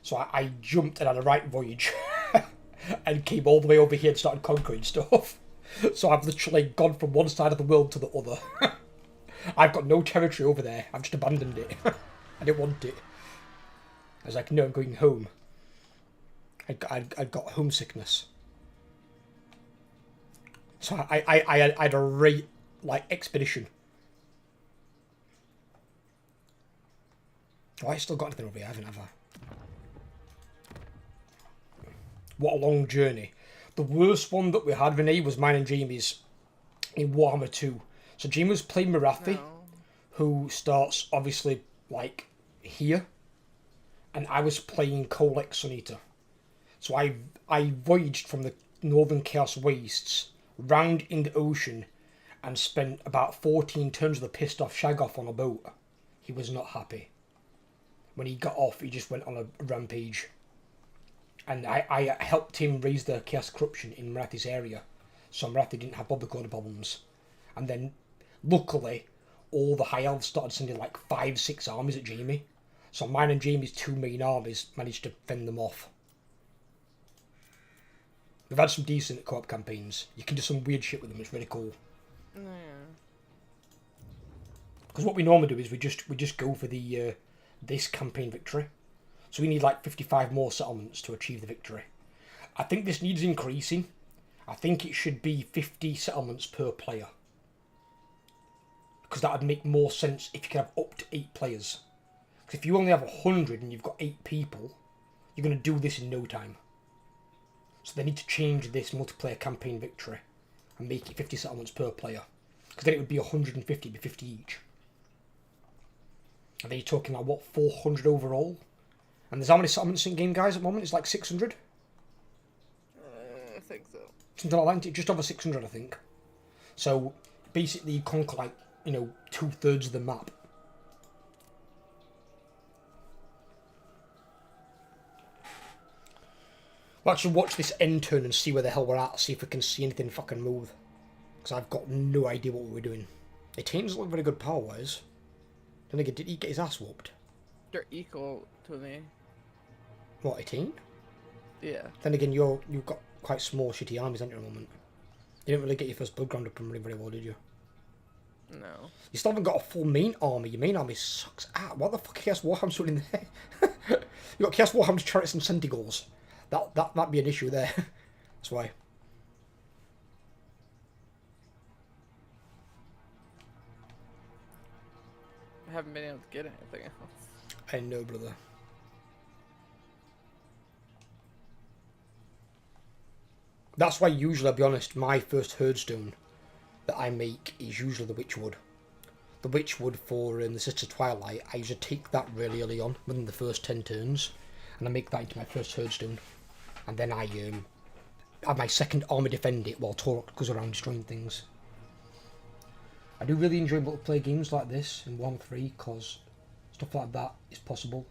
Speaker 2: So I jumped and had a right voyage, and came all the way over here and started conquering stuff. So I've literally gone from one side of the world to the other. I've got no territory over there, I've just abandoned it. I didn't want it. I was like, no, I'm going home. I got homesickness. So I had a right, like, expedition. Oh, I still got anything over here, have I? What a long journey. The worst one that we had, Renee, was mine and Jamie's in Warhammer 2. So Jamie was playing Marathi, who starts, obviously, like, here. And I was playing Kolek Sonita. So I voyaged from the Northern Chaos Wastes, round in the ocean, and spent about 14 turns with a pissed off Shagoff on a boat. He was not happy. When he got off, he just went on a rampage. And I helped him raise the Chaos Corruption in Marathi's area, so Marathi didn't have public order problems. And then, luckily, all the High Elves started sending like 5-6 armies at Jamie. So mine and Jamie's two main armies managed to fend them off. We've had some decent co-op campaigns. You can do some weird shit with them, it's really cool. Because what we normally do is we just go for the this campaign victory. So we need like 55 more settlements to achieve the victory. I think this needs increasing. I think it should be 50 settlements per player. Because that would make more sense if you can have up to 8 players. Because if you only have 100 and you've got 8 people, you're going to do this in no time. So they need to change this multiplayer campaign victory and make it 50 settlements per player. Because then it would be 150, be 50 each. And then you're talking like, what, 400 overall? And there's how many settlements in game, guys, at the moment? It's like 600?
Speaker 8: I think so.
Speaker 2: Something like that, just over 600, I think. So, basically, you conquer, like, 2/3 of the map. We'll actually watch this end turn and see where the hell we're at, see if we can see anything fucking move. Because I've got no idea what we're doing. It doesn't look very good power-wise. Then again, did he get his ass whooped?
Speaker 8: They're equal to me.
Speaker 2: What, 18?
Speaker 8: Yeah.
Speaker 2: Then again, you've got quite small, shitty armies, haven't you, at the moment? You didn't really get your first blood ground up and really very well, did you?
Speaker 8: No. You
Speaker 2: still haven't got a full main army. Your main army sucks. What the fuck are Chaos Warhammer's doing in there? You got Chaos Warhammer's Chariots and Centigals. That'd be an issue there. That's why.
Speaker 8: I haven't been able to get anything else.
Speaker 2: I know, brother. That's why usually, I'll be honest, my first herdstone that I make is usually the Witchwood. The Witchwood for the Sister Twilight, I usually take that really early on, within the first 10 turns, and I make that into my first herdstone. And then I have my second army defend it while Torok goes around destroying things. I do really enjoy multiplayer games like this in 1.3 because stuff like that is possible.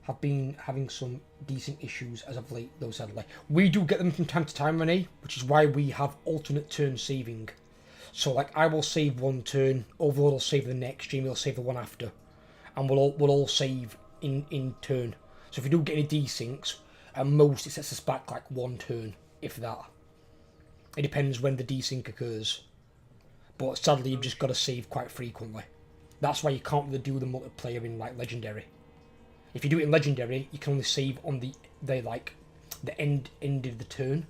Speaker 2: Have been having some decent issues as of late, though, sadly. We do get them from time to time, Renee, which is why we have alternate turn saving. So, like, I will save one turn, Overlord will save the next, Jamie will save the one after, and we'll all save in turn. So if we do get any desyncs, at most it sets us back like one turn, if that. It depends when the desync occurs. but sadly you've just got to save quite frequently. That's why you can't really do the multiplayer in like Legendary. If you do it in Legendary, you can only save on the end of the turn.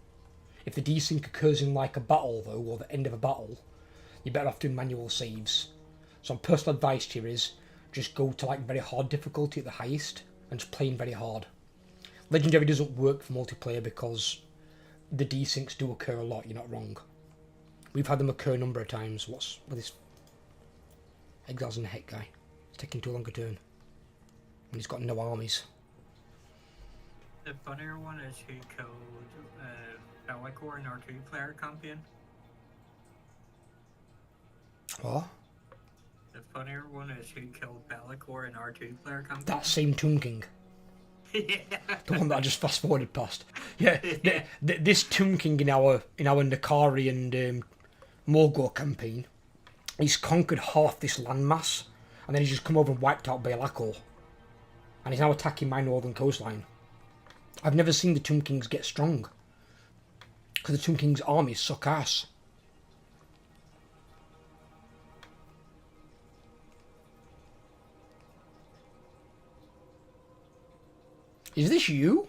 Speaker 2: If the desync occurs in like a battle though, or the end of a battle, you're better off doing manual saves. So my personal advice here is just go to like very hard difficulty at the highest and just playing very hard. Legendary doesn't work for multiplayer because the desyncs do occur a lot, you're not wrong. We've had them occur a number of times. What's with this Exiles in the Heck guy? It's taking too long a turn. And he's got no armies.
Speaker 1: The funnier one is who killed Bellicor in our 2-player campaign.
Speaker 2: What?
Speaker 1: The funnier one is who killed Bellicor in our 2-player campaign.
Speaker 2: That same Tomb King.
Speaker 1: Yeah.
Speaker 2: The one that I just fast forwarded past. Yeah, this Tomb King in our Nakari and Morgor campaign, he's conquered half this landmass, and then he's just come over and wiped out Bellicor. And he's now attacking my northern coastline. I've never seen the Tomb Kings get strong. Because the Tomb King's armies suck ass. Is this you?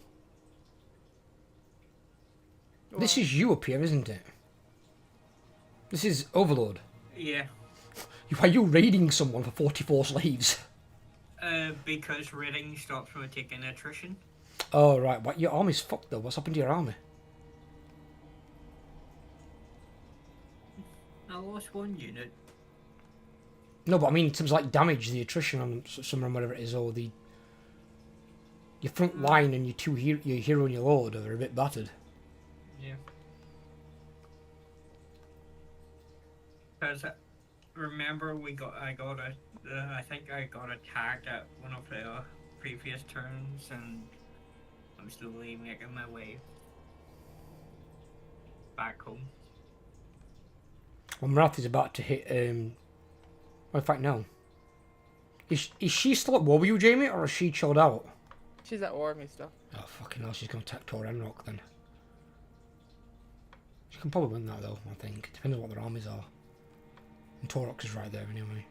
Speaker 8: What?
Speaker 2: This is you up here, isn't it? This is Overlord.
Speaker 1: Yeah.
Speaker 2: Why are you raiding someone for 44 slaves?
Speaker 1: Because raiding stops with taking attrition.
Speaker 2: Oh, right. What? Your army's fucked, though. What's happened to your army?
Speaker 1: I lost one unit.
Speaker 2: No, but I mean, in terms of, like, damage, the attrition on some or whatever it is, or the... Your front line and your hero and your lord are a bit battered.
Speaker 1: Yeah. Because remember I think I got attacked at one of the previous turns, and I'm slowly making my way back home.
Speaker 2: Well, Marath is about to hit, well, in fact, no. Is she still at war with you, Jamie, or has she chilled out?
Speaker 8: She's at war with me still.
Speaker 2: Oh, fucking hell, she's going to attack Tor Enrock then. She can probably win that, though, I think. Depends on what their armies are. And Torok is right there, anyway.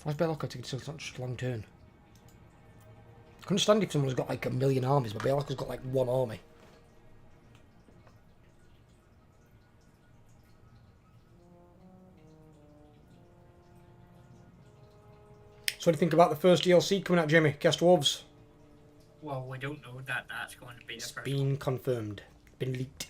Speaker 2: Why's Belloc taking such a long turn? I can understand if someone's got like 1 million armies, but Belloc has got like 1 army. So what do you think about the first DLC coming out, Jamie? Cast Dwarves?
Speaker 1: Well, we don't know that that's going to be the
Speaker 2: It's
Speaker 1: first
Speaker 2: been confirmed. Been leaked.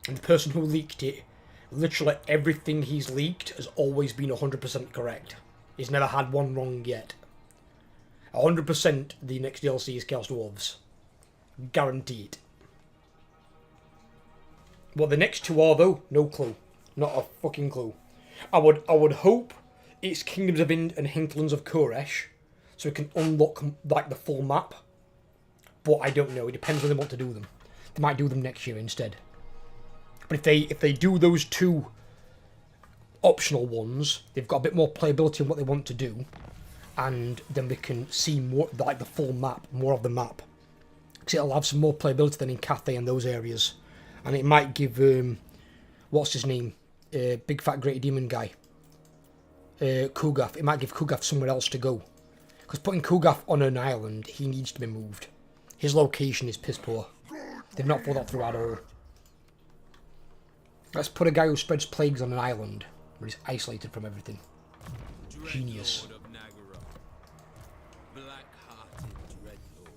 Speaker 2: And the person who leaked it, literally everything he's leaked has always been 100% correct. He's never had one wrong yet. 100% the next DLC is Chaos Dwarves. Guaranteed. What the next 2 are though, no clue. Not a fucking clue. I would hope it's Kingdoms of Ind and Hinterlands of Koresh, so we can unlock like the full map. But I don't know. It depends when they want to do them. They might do them next year instead. But if they do those 2 optional ones, they've got a bit more playability in what they want to do, and then we can see more like the full map, more of the map. Because it'll have some more playability than in Cathay and those areas, and it might give what's his name, big fat great demon guy, Kugath. It might give Kugath somewhere else to go. Because putting Kugath on an island, he needs to be moved. His location is piss poor. They've not thought that through at all. Let's put a guy who spreads plagues on an island where he's isolated from everything. Genius.
Speaker 9: Dreadlord of Nagara. Black-hearted Dreadlord.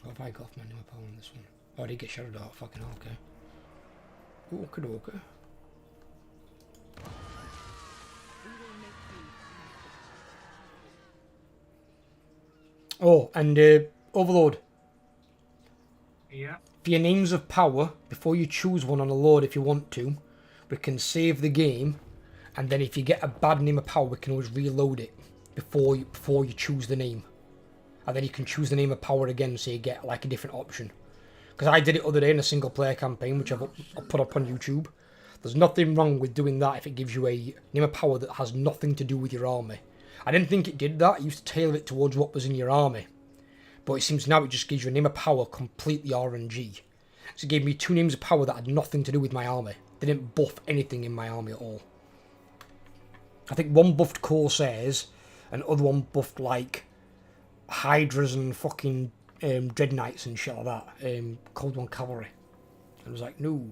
Speaker 2: What have I got for my new opponent on this one? Oh, I did get Shadow Dart. Fucking hell, okay. Ooh, okay. Oh, and Overlord.
Speaker 1: Yeah.
Speaker 2: For your names of power, before you choose one on a lord if you want to, we can save the game, and then if you get a bad name of power, we can always reload it before you choose the name. And then you can choose the name of power again, so you get like a different option. Because I did it the other day in a single player campaign, which I've put up on YouTube. There's nothing wrong with doing that if it gives you a name of power that has nothing to do with your army. I didn't think it did that. It used to tailor it towards what was in your army. But it seems now it just gives you a name of power completely RNG. So it gave me 2 names of power that had nothing to do with my army. They didn't buff anything in my army at all. I think one buffed Corsairs, and the other one buffed like Hydras and fucking Dread Knights and shit like that. Cold One Cavalry. I was like, no.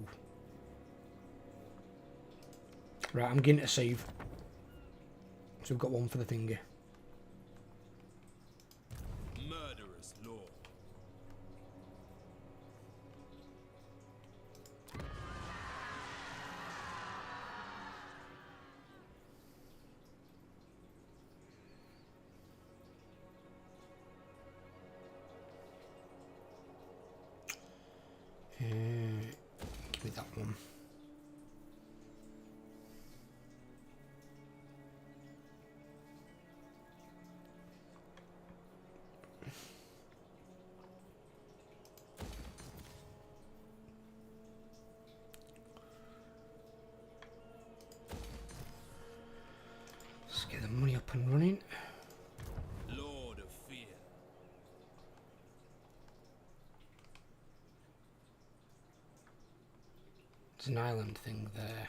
Speaker 2: Right, I'm getting to save. So we've got one for the thingy.
Speaker 9: Murderous law.
Speaker 2: Give me that one. Let's get the money up and running.
Speaker 9: Lord of fear.
Speaker 2: There's an island thing there.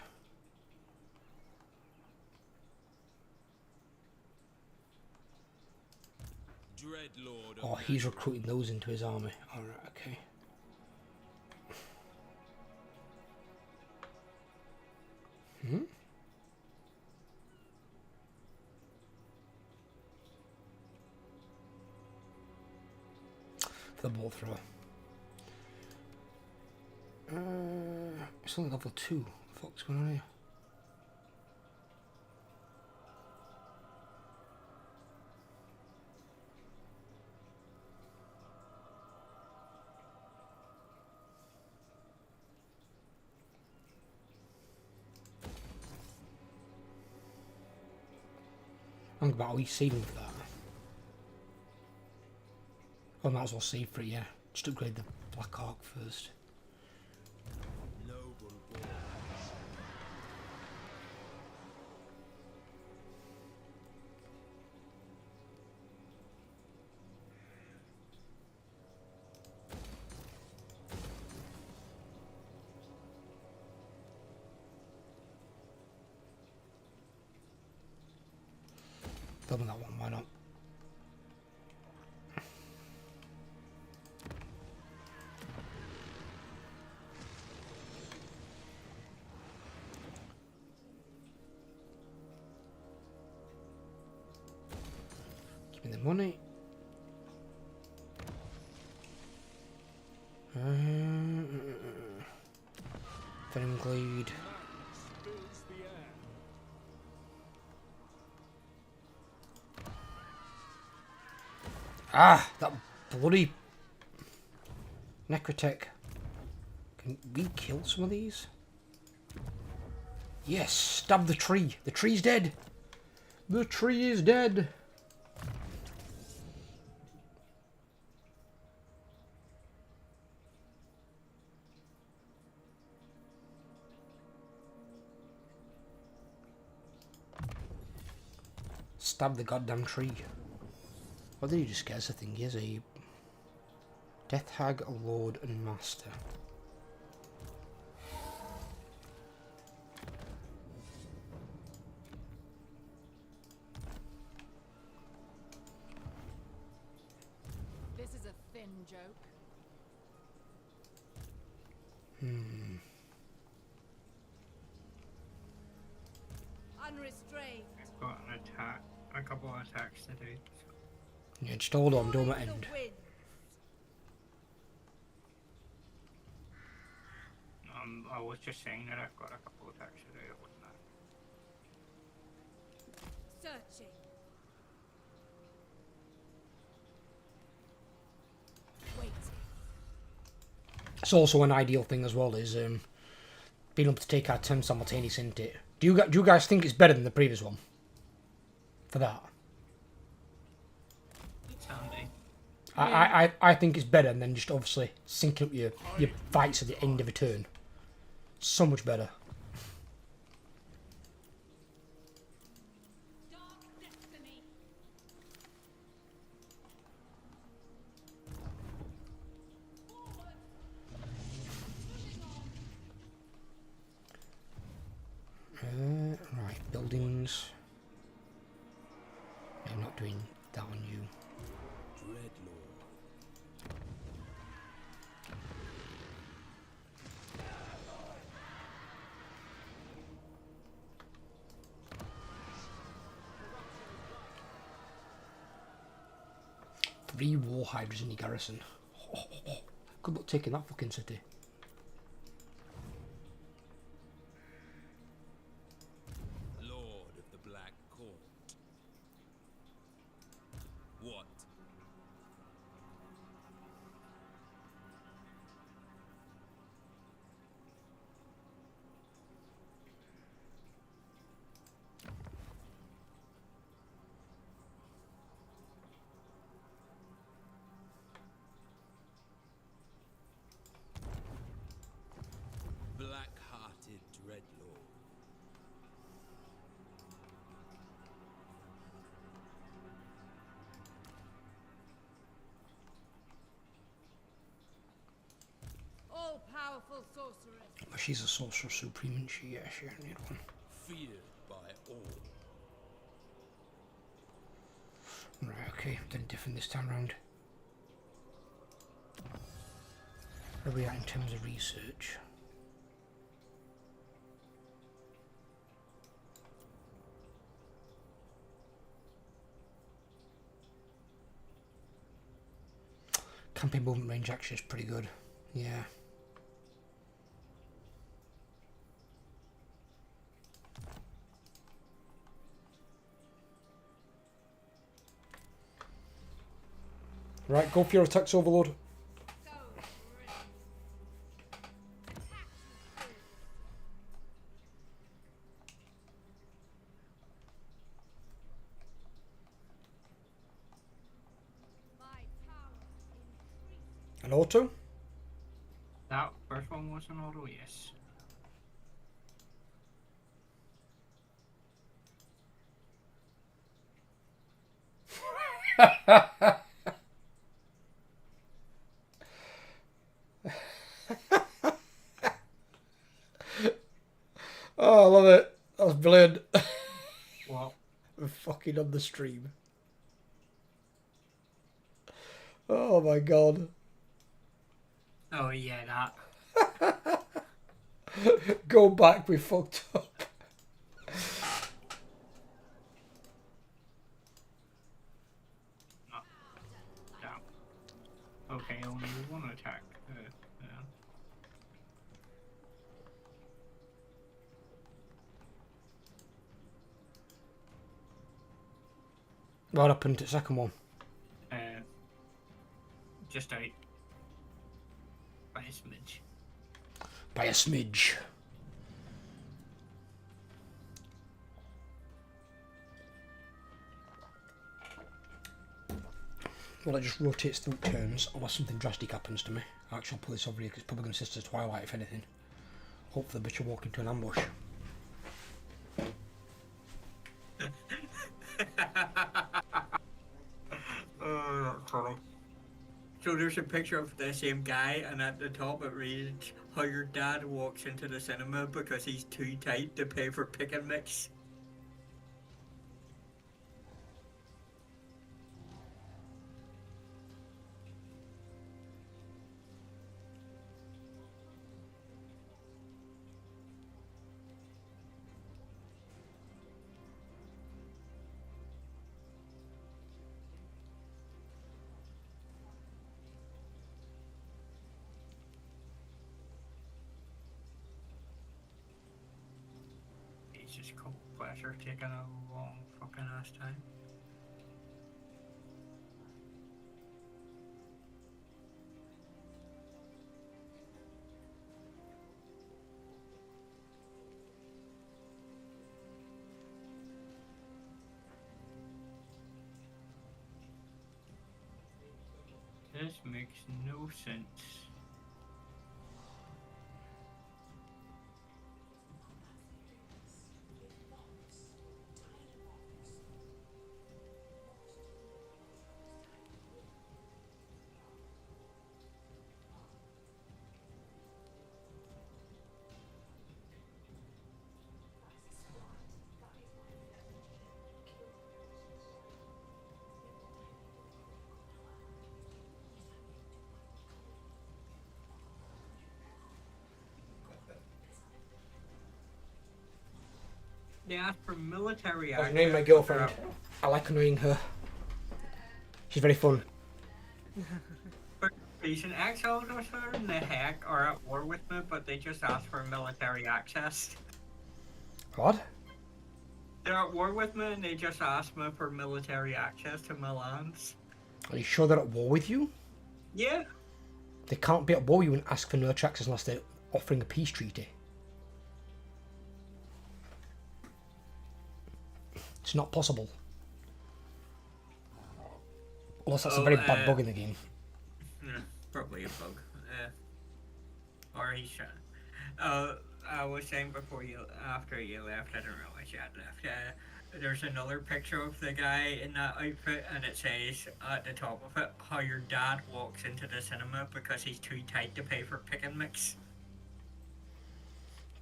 Speaker 9: Dreadlord of
Speaker 2: Oh, he's recruiting those into his army. Alright, okay. Hmm? For the ball thrower. It's only level 2. What the fuck's going on here? I'm about at least saving for that. I might as well save for it, yeah. Just upgrade the Black Ark first.
Speaker 9: noble born.
Speaker 2: Double that one, why not? Give me the money. Venom Glade.
Speaker 9: Fills the air.
Speaker 2: Ah, that bloody Necrotech. Can we kill some of these? Yes, stab the tree. The tree's dead. The tree is dead. Stab the goddamn tree. What did he just get as a thing? He has a Death Hag, a Lord, and Master.
Speaker 6: This is a thin joke.
Speaker 3: Unrestrained.
Speaker 1: I've got an attack, a couple of attacks to do. So.
Speaker 2: Yeah, just hold on, don't
Speaker 3: Join
Speaker 2: end.
Speaker 3: the wind.
Speaker 1: I was just saying that I've got a couple of attacks to do, wasn't I?
Speaker 3: Searching. Waiting.
Speaker 2: It's also an ideal thing as well, is being able to take our turn simultaneous, isn't it? Do you guys think it's better than the previous one? For that?
Speaker 1: It's handy.
Speaker 2: I think it's better than just obviously syncing up your fights at the end of a turn. So much better.
Speaker 7: Dark destiny.
Speaker 2: Right, buildings. I'm not doing that on you.
Speaker 9: Dreadlord.
Speaker 2: Three war hydras in your garrison. Good luck taking that fucking city.
Speaker 9: Lord of the Black Court. What? Black-hearted Dreadlord.
Speaker 3: All powerful sorceress.
Speaker 2: Oh, she's a sorcerer supreme, isn't she? Yeah, she I need one.
Speaker 9: Feared by all.
Speaker 2: Right, okay, done different this time round. Where are we at in terms of research? Campaign movement range actually is pretty good. Yeah. Right, go for your attacks, Overlord.
Speaker 3: So brave. My power increases.
Speaker 2: An auto?
Speaker 1: That first one was an auto, yes.
Speaker 2: Oh, I love it. That was brilliant.
Speaker 1: What?
Speaker 2: We're fucking on the stream. Oh my god.
Speaker 1: Oh yeah, that.
Speaker 2: Go back, we fucked up.
Speaker 1: No. Down. Okay, only one attack.
Speaker 2: What happened to the second one?
Speaker 1: Just out. By a smidge.
Speaker 2: By a smidge. Well, it just rotates through turns unless something drastic happens to me. Actually, I'll pull this over here because it's probably going to assist as Twilight if anything. Hopefully the bitch will walk into an ambush.
Speaker 1: Oh, that's funny. So there's a picture of the same guy, and at the top it reads, "How your dad walks into the cinema because he's too tight to pay for pick and mix." It's just cold pleasure taking a long fucking ass time. This makes no sense. They ask for military
Speaker 2: I was
Speaker 1: access.
Speaker 2: annoying my girlfriend. I like annoying her. She's very fun.
Speaker 1: Decent ex-soldiers in the heck are at war with me, but they just ask for military access.
Speaker 2: What?
Speaker 1: They're at war with me and they just ask me for military access to my lands.
Speaker 2: Are you sure they're at war with you?
Speaker 1: Yeah.
Speaker 2: They can't be at war with you and ask for no access unless they're offering a peace treaty. It's not possible. Unless that's a very bad bug in the game.
Speaker 1: Probably a bug. Or he's I was saying before after you left, I don't realize you had left. There's another picture of the guy in that outfit, and it says at the top of it, how your dad walks into the cinema because he's too tight to pay for pick and mix.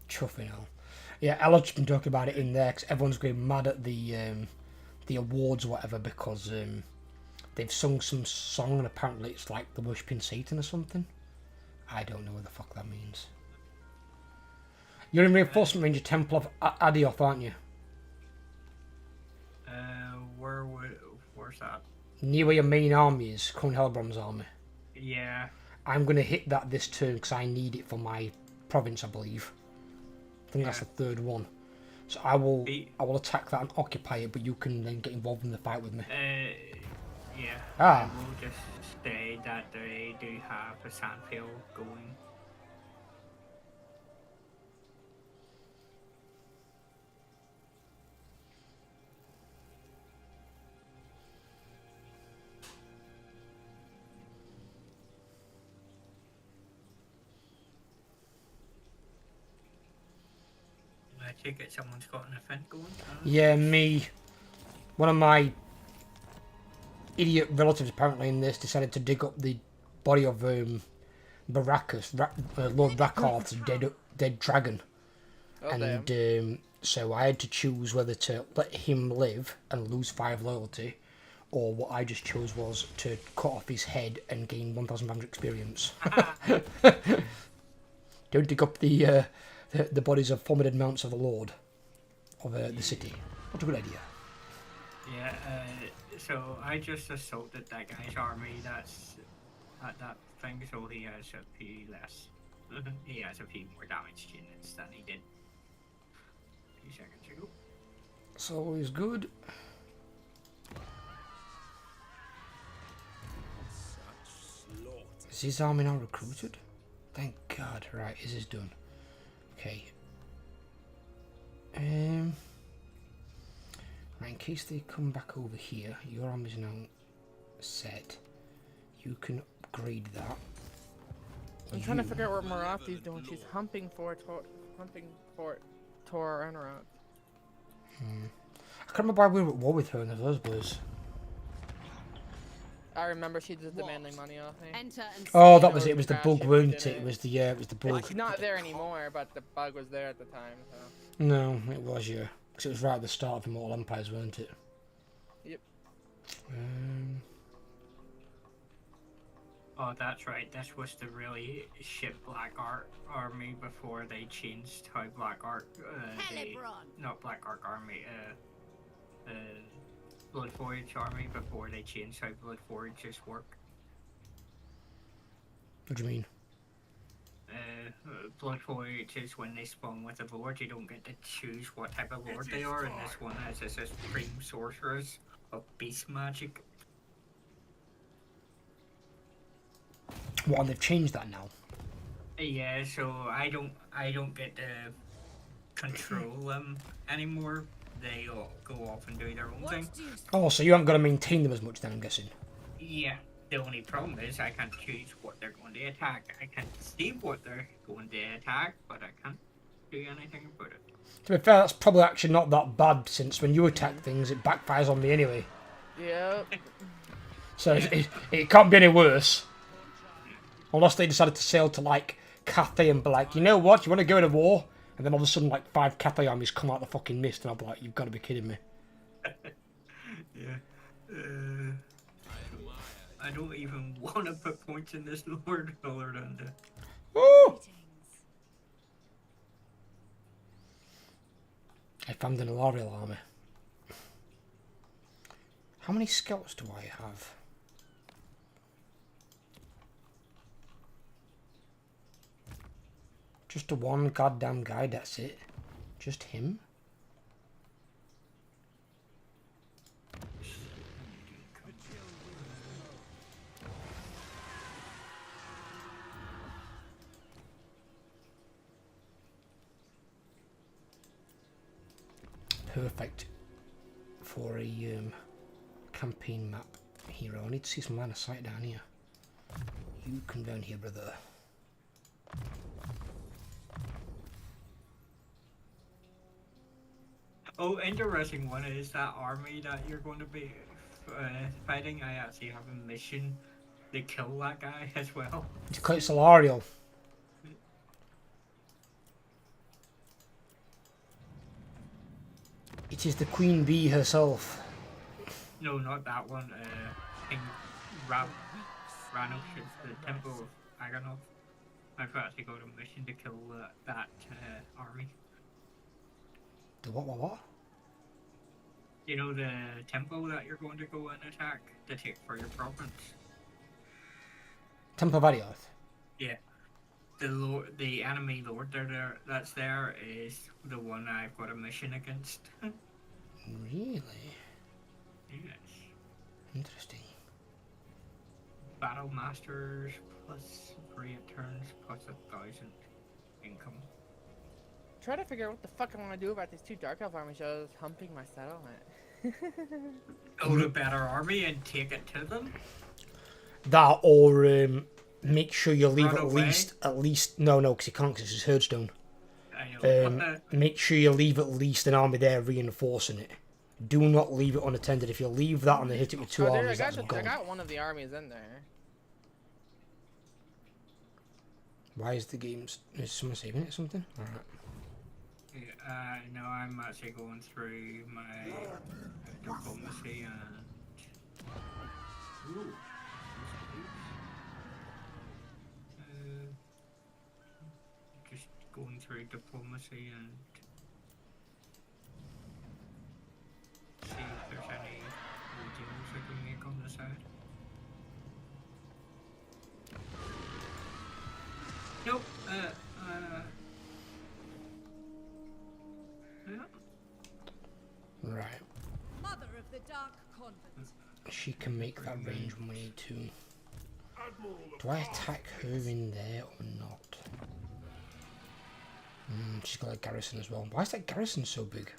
Speaker 2: Chuffing hell. Yeah, Ella's been talking about it in there because everyone's going mad at the awards or whatever because they've sung some song and apparently it's like the worshipping Satan or something. I don't know what the fuck that means. You're in Reinforcement Ranger Temple of Adioth, aren't you?
Speaker 1: Where's that?
Speaker 2: Near where your main army is, Colonel Hellbrom's army.
Speaker 1: Yeah.
Speaker 2: I'm going to hit that this turn because I need it for my province, I believe. I think that's the third one. So I will attack that and occupy it, but you can then get involved in the fight with me.
Speaker 1: Yeah.
Speaker 2: Ah.
Speaker 1: I will just say that they do have a sandfield going. I take it someone's got an event going?
Speaker 2: Yeah, me. One of my idiot relatives apparently in this decided to dig up the body of Baracus, Lord Rakarth's dead dragon.
Speaker 8: Oh,
Speaker 2: and so I had to choose whether to let him live and lose 5 loyalty, or what I just chose was to cut off his head and gain 1,500 experience. Don't dig up the bodies of formidable mounts of the Lord of the city. What a good idea.
Speaker 1: Yeah, so I just assaulted that guy's army that's at that thing, so he has a few less. He has a few more damage units than he did a few seconds ago.
Speaker 2: It's always good. Is his army now recruited? Thank God. Right, is this done? Okay. Right, in case they come back over here, your army's now set. You can upgrade that.
Speaker 8: I'm trying to figure out what Marathi's doing. She's humping for Tor Anorak.
Speaker 2: I can't remember why we were at war with her in the first place.
Speaker 8: I remember she was demanding money off me.
Speaker 6: Enter and
Speaker 2: Oh,
Speaker 6: see
Speaker 2: that was it. It was the bug,
Speaker 8: Crash
Speaker 2: weren't
Speaker 8: did
Speaker 2: it? It was the bug.
Speaker 8: She's not there anymore, but the bug was there at the time. So.
Speaker 2: No, it was, yeah. Because it was right at the start of Immortal Empires, weren't it?
Speaker 8: Yep.
Speaker 1: Oh, that's right. This was the really shit Black Art army before they changed how Black Art. Not Black Art army. Blood Voyage army before they changed how Blood Voyages work.
Speaker 2: What do you mean?
Speaker 1: Blood Voyage is when they spawn with a lord. You don't get to choose what type of lord they are, and this one has a supreme sorceress of beast magic.
Speaker 2: What, and they've changed that now?
Speaker 1: Yeah, so I don't get to control them anymore. They all go off and do their own thing.
Speaker 2: Oh, so you haven't got to maintain them as much then, I'm guessing.
Speaker 1: Yeah, the only problem is I can't choose what they're going to attack. I can see what they're going to attack, but I can't do anything about it.
Speaker 2: To be fair, that's probably actually not that bad, since when you attack things, it backfires on me anyway.
Speaker 8: Yep.
Speaker 2: So it can't be any worse. Unless they decided to sail to, like, Cathay and be like, you know what, you want to go to war? And then all of a sudden, like, 5 Cathay armies come out of the fucking mist, and I'll be like, you've got to be kidding me.
Speaker 1: Yeah. I don't even want to put points in this Lord other than the...
Speaker 2: Woo! I if I'm doing a L'Oreal army. How many scouts do I have? Just the one goddamn guy, that's it. Just him? Perfect for a campaign map hero. I need to see some line of sight down here. You come down here, brother.
Speaker 1: Oh, interesting one is that army that you're going to be fighting. I actually have a mission to kill that guy as well.
Speaker 2: It's Solarial. It is the Queen Bee herself.
Speaker 1: No, not that one. King Ranos is the Temple of Aganov. I've actually got a mission to kill that army.
Speaker 2: The what?
Speaker 1: You know the temple that you're going to go and attack to take for your province?
Speaker 2: Temple of Arioth.
Speaker 1: Yeah. The enemy lord that's there is the one I've got a mission against.
Speaker 2: Really?
Speaker 1: Yes.
Speaker 2: Interesting.
Speaker 1: Battle Masters plus 3 turns plus 1,000 income.
Speaker 8: Try to figure out what the fuck I want to do about these 2 Dark Elf army shows humping my settlement.
Speaker 1: Build a better army and take it to them?
Speaker 2: That or make sure you leave
Speaker 1: Run
Speaker 2: at
Speaker 1: away?
Speaker 2: least no, because you can't because it's Herdstone.
Speaker 1: I know.
Speaker 2: Make sure you leave at least an army there reinforcing it. Do not leave it unattended. If you leave that and they hit it with 2
Speaker 8: Oh,
Speaker 2: armies,
Speaker 8: I
Speaker 2: that's gone.
Speaker 8: got one of the armies in there.
Speaker 2: Why is the game... Is someone saving it or something? Alright.
Speaker 1: No, I'm actually going through my diplomacy and... just going through diplomacy and see if there's any deals I can make on the side. Nope. Yeah.
Speaker 2: Right.
Speaker 3: Mother of the Dark Convent.
Speaker 2: She can make that range when we need to.
Speaker 4: Admiral of
Speaker 2: Do I attack her in there or not? She's got a garrison as well. Why is that garrison so big? Did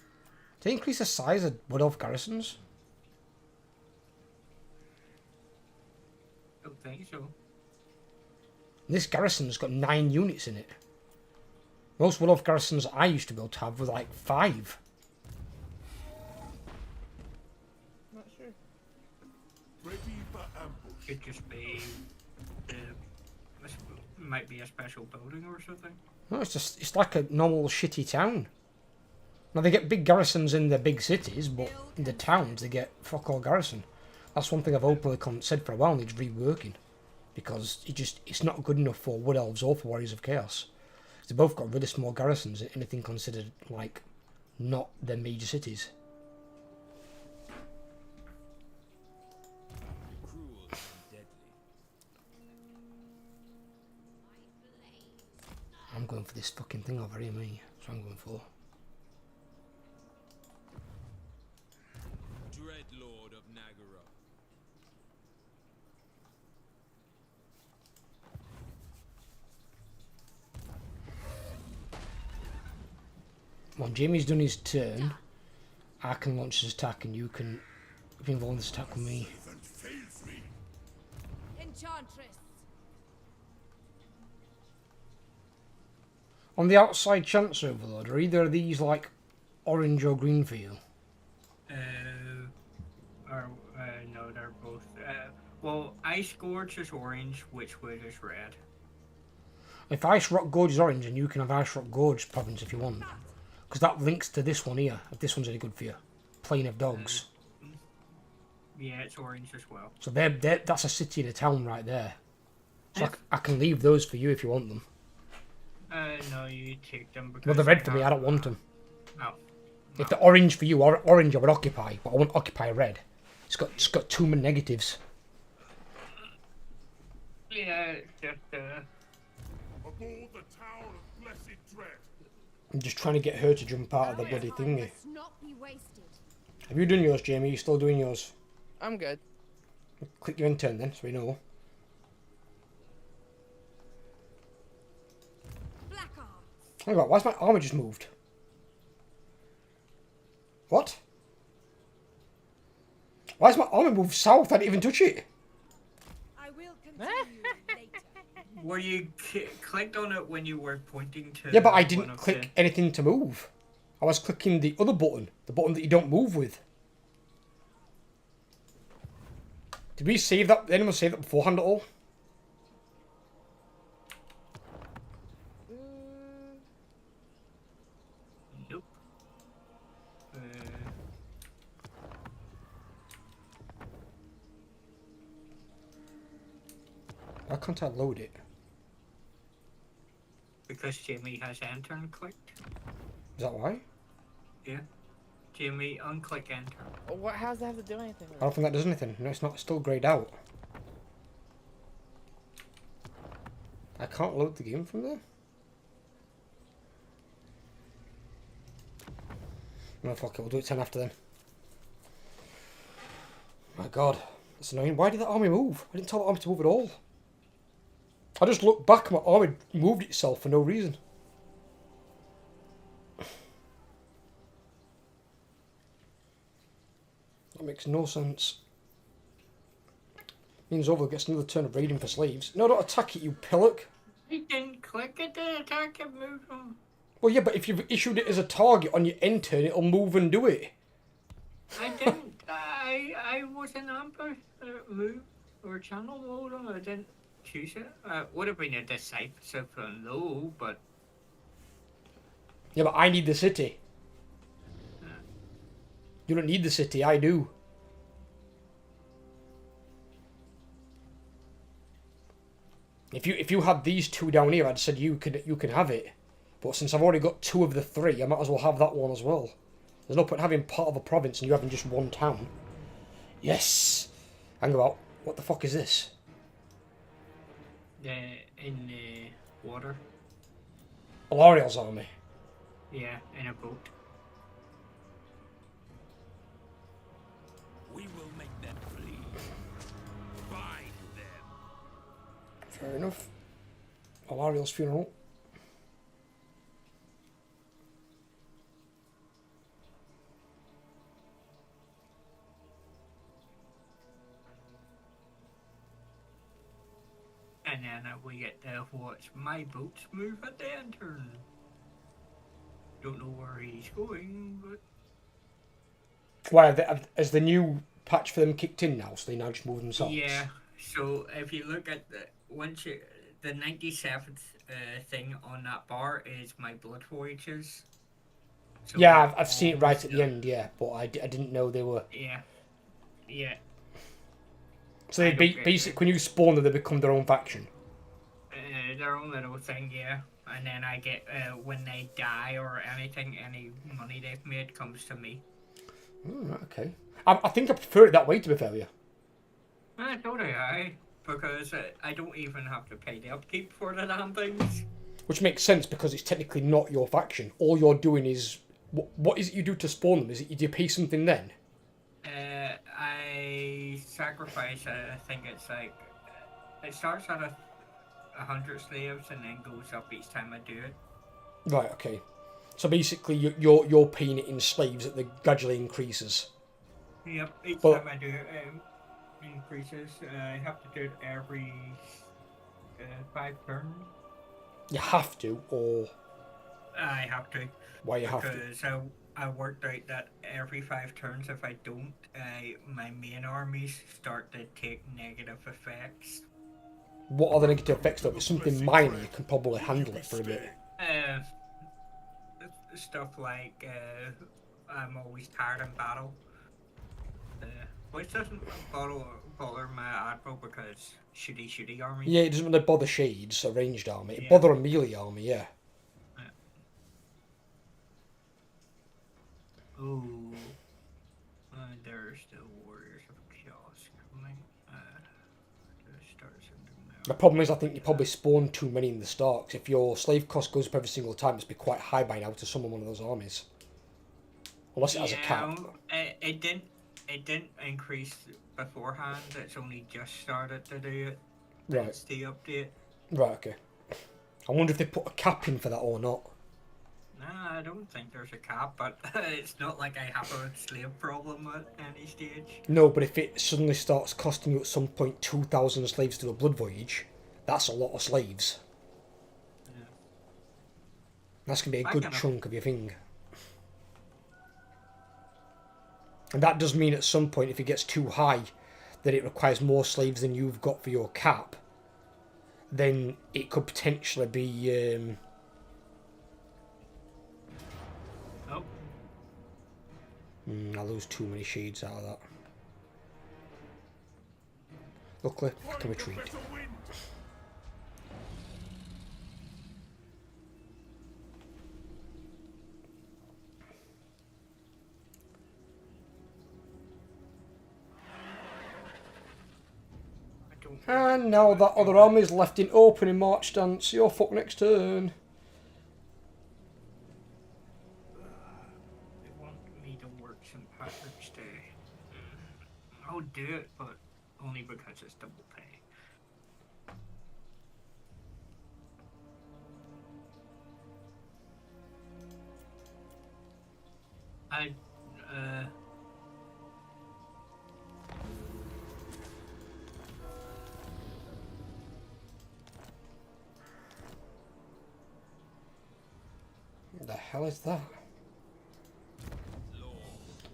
Speaker 2: they increase the size of Wood Elf garrisons?
Speaker 1: Don't think so.
Speaker 2: This garrison's got 9 units in it. Most Wood Elf garrisons I used to be able to have were like 5.
Speaker 8: Not sure.
Speaker 4: ready for ambush.
Speaker 1: Could just be might be a special building or something.
Speaker 2: No, it's like a normal shitty town. Now they get big garrisons in the big cities, but in the towns they get fuck all garrison. That's one thing I've openly said for a while, and it's reworking. Because it's not good enough for Wood Elves or for Warriors of Chaos. They both got really small garrisons, anything considered like not their major cities.
Speaker 9: Cruel and deadly.
Speaker 2: I'm going for this fucking thing over here, me. That's what I'm going for.
Speaker 9: Dread Lord of Nagara.
Speaker 2: When Jamie's done his turn, I can launch his attack and you can be involved in this attack with me.
Speaker 4: And fails me.
Speaker 3: Enchantress.
Speaker 2: On the outside Chance Overlord, are either of these like orange or green for you?
Speaker 1: No, they're both. Well, Ice Gorge is orange, Witchwood is red.
Speaker 2: If Ice Rock Gorge is orange, and you can have Ice Rock Gorge province if you want. Because that links to this one here, if this one's any good for you. Plain of Dogs.
Speaker 1: Yeah, it's orange as well.
Speaker 2: So that's a city and a town right there. So I can leave those for you if you want them.
Speaker 1: No, you take them because...
Speaker 2: Well, they're red for me, I don't want them.
Speaker 1: Oh.
Speaker 2: If the orange for you, orange I would occupy, but I won't occupy red. It's got too many negatives.
Speaker 1: Yeah, it's just
Speaker 4: Aboard the Tower of Blessed Dread.
Speaker 2: I'm just trying to get her to jump out of the bloody
Speaker 3: Time
Speaker 2: thingy.
Speaker 3: must not be wasted.
Speaker 2: Have you done yours, Jamie? Are you still doing yours?
Speaker 8: I'm good.
Speaker 2: Click your intern then, so we know.
Speaker 3: Black arts.
Speaker 2: Hang on, why's my armour just moved? What? Why's my armour moved south? I didn't even touch it.
Speaker 3: I will continue later.
Speaker 1: were you clicked on it when you were pointing to?
Speaker 2: Yeah, but I
Speaker 1: one
Speaker 2: didn't
Speaker 1: of
Speaker 2: click anything to move. I was clicking the other button, the button that you don't move with. Did we save that? Did anyone save that beforehand at all?
Speaker 1: Nope.
Speaker 2: Why can't I load it?
Speaker 1: Because Jamie has enter clicked.
Speaker 2: Is that why?
Speaker 1: Yeah. Jamie, unclick enter.
Speaker 8: What? How does that have to do anything?
Speaker 2: I don't think that does anything. No, it's not. It's still greyed out. I can't load the game from there. No, fuck it. We'll do it 10 after then. My God. That's annoying. Why did that army move? I didn't tell the army to move at all. I just looked back and my army moved itself for no reason. That makes no sense. Means Overlord gets another turn of raiding for slaves. No, don't attack it, you pillock.
Speaker 1: You didn't click it to attack it, move on.
Speaker 2: Well, yeah, but if you've issued it as a target on your end turn, it'll move and do it.
Speaker 1: I didn't. I was in ambush move or channel mode. I didn't choose it. Would have been a decisive no, but
Speaker 2: Yeah, but I need the city. You don't need the city, I do. If you had these two down here, I'd said you can have it. But since I've already got 2 of the 3, I might as well have that one as well. There's no point in having part of a province and you having just 1 town. Yes! Hang about. What the fuck is this?
Speaker 1: in the water.
Speaker 2: Alariel's army.
Speaker 1: Yeah, in a boat.
Speaker 9: We will make them flee. Bind them.
Speaker 2: Fair enough. Alariel's funeral.
Speaker 1: And then we get to watch my boats move at the end turn. Don't know where he's going, but
Speaker 2: Why, has the new patch for them kicked in now, so they now just move themselves?
Speaker 1: yeah. So if you look at the the 97th thing on that bar is my blood voyages. So
Speaker 2: Yeah, I've seen it right at the end, yeah, but I didn't know they were...
Speaker 1: Yeah. Yeah.
Speaker 2: So they
Speaker 1: I don't get
Speaker 2: basically, when you spawn them, they become their own faction.
Speaker 1: Their own little thing, yeah. And then I get, when they die or anything, any money they've made comes to me.
Speaker 2: Right, okay. I think I prefer it that way, to be fair with you.
Speaker 1: So do I. Because I don't even have to pay the upkeep for the damn things.
Speaker 2: Which makes sense, because it's technically not your faction. All you're doing is... What is it you do to spawn them? Do you pay something then?
Speaker 1: I sacrifice, I think it's like... It starts at 100 slaves and then goes up each time I do it.
Speaker 2: Right, okay. So basically, you're paying it in slaves that gradually increases.
Speaker 1: Yep, each
Speaker 2: Well-
Speaker 1: time I do it, increases. I have to do it every 5 turns.
Speaker 2: You have to, or
Speaker 1: I have to.
Speaker 2: why you have to?
Speaker 1: Because I worked out that every 5 turns, if I don't, my main armies start to take negative effects.
Speaker 2: What are the negative effects though? If it's something minor, you can probably handle it for a bit.
Speaker 1: Stuff like I'm always tired in battle. Which doesn't bother my admiral because shooty army.
Speaker 2: Yeah, it doesn't really bother Shades, a ranged army. It
Speaker 1: Yeah.
Speaker 2: bother a melee army, yeah.
Speaker 1: Oh, there's the Warriors of Chaos coming. To start something now.
Speaker 2: The problem is, I think you probably spawn too many in the start. 'Cause if your slave cost goes up every single time, it's be quite high by now to summon one of those armies. Unless it has a cap.
Speaker 1: It didn't increase beforehand. It's only just started to do it.
Speaker 2: Right.
Speaker 1: It's the update.
Speaker 2: Right, okay. I wonder if they put a cap in for that or not.
Speaker 1: Nah, I don't think there's a cap, but it's not like I have a slave problem at any stage.
Speaker 2: No, but if it suddenly starts costing you at some point 2,000 slaves to a blood voyage, that's a lot of slaves.
Speaker 1: Yeah.
Speaker 2: That's going to be a
Speaker 1: I
Speaker 2: good
Speaker 1: kinda-
Speaker 2: chunk of your thing. And that does mean at some point, if it gets too high, that it requires more slaves than you've got for your cap, then it could potentially be...
Speaker 1: Oh,
Speaker 2: I lose too many shades out of that. Luckily, I can retreat.
Speaker 1: I don't.
Speaker 2: And now that other army's left in opening march stance, your fuck next turn.
Speaker 1: They want me to work St. Patrick's Day. I'll do it, but only because it's double pay. I,
Speaker 2: What the hell is that?
Speaker 9: Lord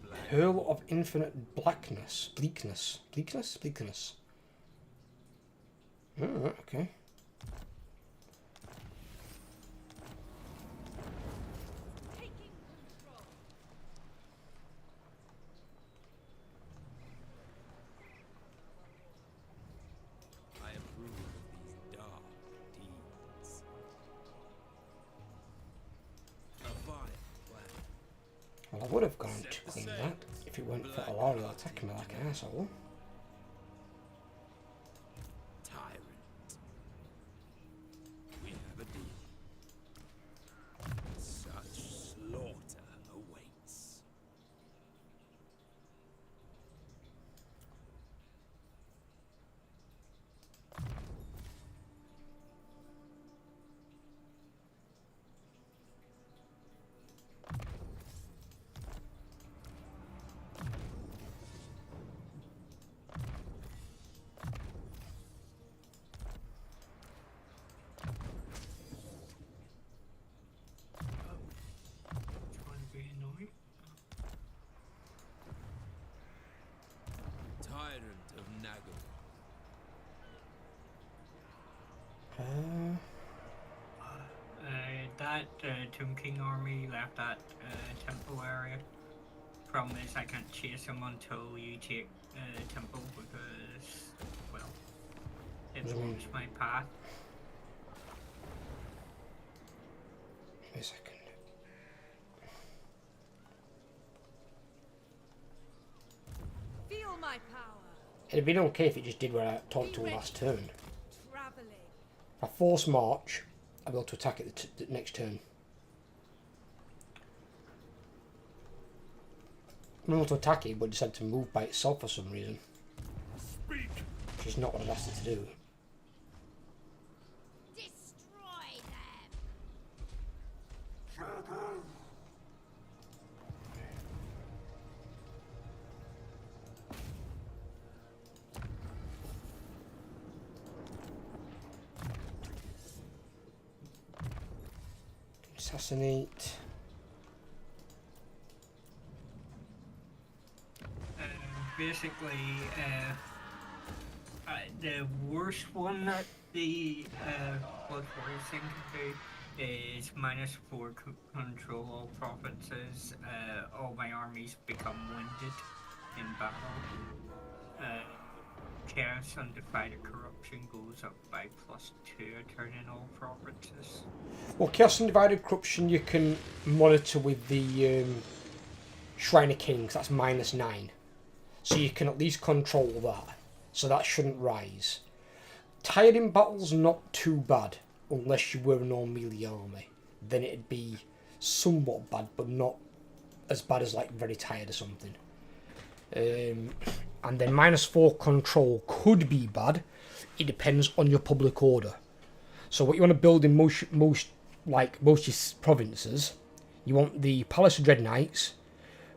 Speaker 9: Black.
Speaker 2: Pearl of infinite blackness. Bleakness. Bleakness? Bleakness. Oh, okay.
Speaker 9: I approve of these dark deeds. A vile plan.
Speaker 2: Well, I would have gone to clean that if it weren't for Alario attacking me like an asshole.
Speaker 9: Tyrant. We have a deal. Such slaughter awaits.
Speaker 1: trying to be annoying.
Speaker 9: Tyrant of Nagel.
Speaker 1: That Tomb King army left that temple area. Problem is I can't chase them until you take the temple because, well, it
Speaker 2: What do you mean?
Speaker 1: blocks my path.
Speaker 2: Wait a second.
Speaker 3: Feel my power.
Speaker 2: It'd have been okay if it just did what I talked to last turn.
Speaker 3: Traveling.
Speaker 2: If I force march, I'll be able to attack it the next turn. I'm able to attack it, but it decided to move by itself for some reason.
Speaker 4: Speak!
Speaker 2: Which is not what I'd asked it to do.
Speaker 7: Destroy them.
Speaker 2: Assassinate.
Speaker 1: Basically, the worst one that the Blood Warriors thing can do is -4 control all provinces. All my armies become winded in battle. Chaos Undivided Corruption goes up by +2 a turn in all provinces.
Speaker 2: Well, Chaos and Divided Corruption you can monitor with the Shrine of Kings, that's -9. So you can at least control that. So that shouldn't rise. Tired in battle's not too bad, unless you were an all-melee army. Then it'd be somewhat bad, but not as bad as like very tired or something. And then -4 control could be bad. It depends on your public order. So what you want to build in most provinces, you want the Palace of Dread Knights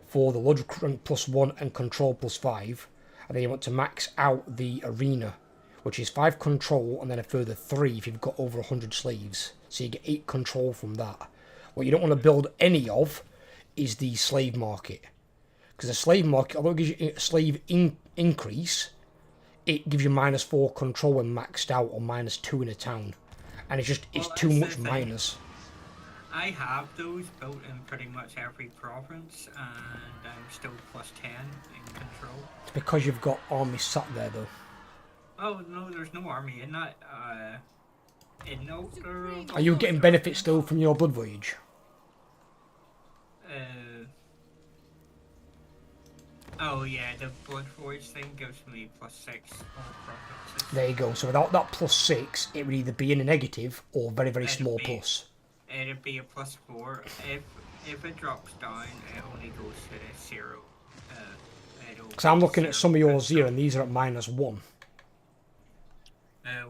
Speaker 2: for the Lodge rank +1 and control +5, and then you want to max out the arena, which is 5 control and then a further 3 if you've got over 100 slaves. So you get 8 control from that. What you don't want to build any of is the slave market, because the slave market, although it gives you a slave increase, it gives you -4 control when maxed out, or -2 in a town, and it's too
Speaker 1: that's
Speaker 2: much
Speaker 1: the thing.
Speaker 2: minus.
Speaker 1: I have those built in pretty much every province, and I'm still +10 in control.
Speaker 2: It's because you've got armies sat there though.
Speaker 1: Oh no, there's no army in that. Immortal.
Speaker 2: Are you getting benefits still from your blood voyage?
Speaker 1: Oh yeah, the blood voyage thing gives me +6 all provinces.
Speaker 2: There you go. So without that +6, it would either be in a negative or very, very small plus.
Speaker 1: It'd be a +4. If it drops down, it only goes to 0.
Speaker 2: Because I'm looking at some of yours here, and these are at -1.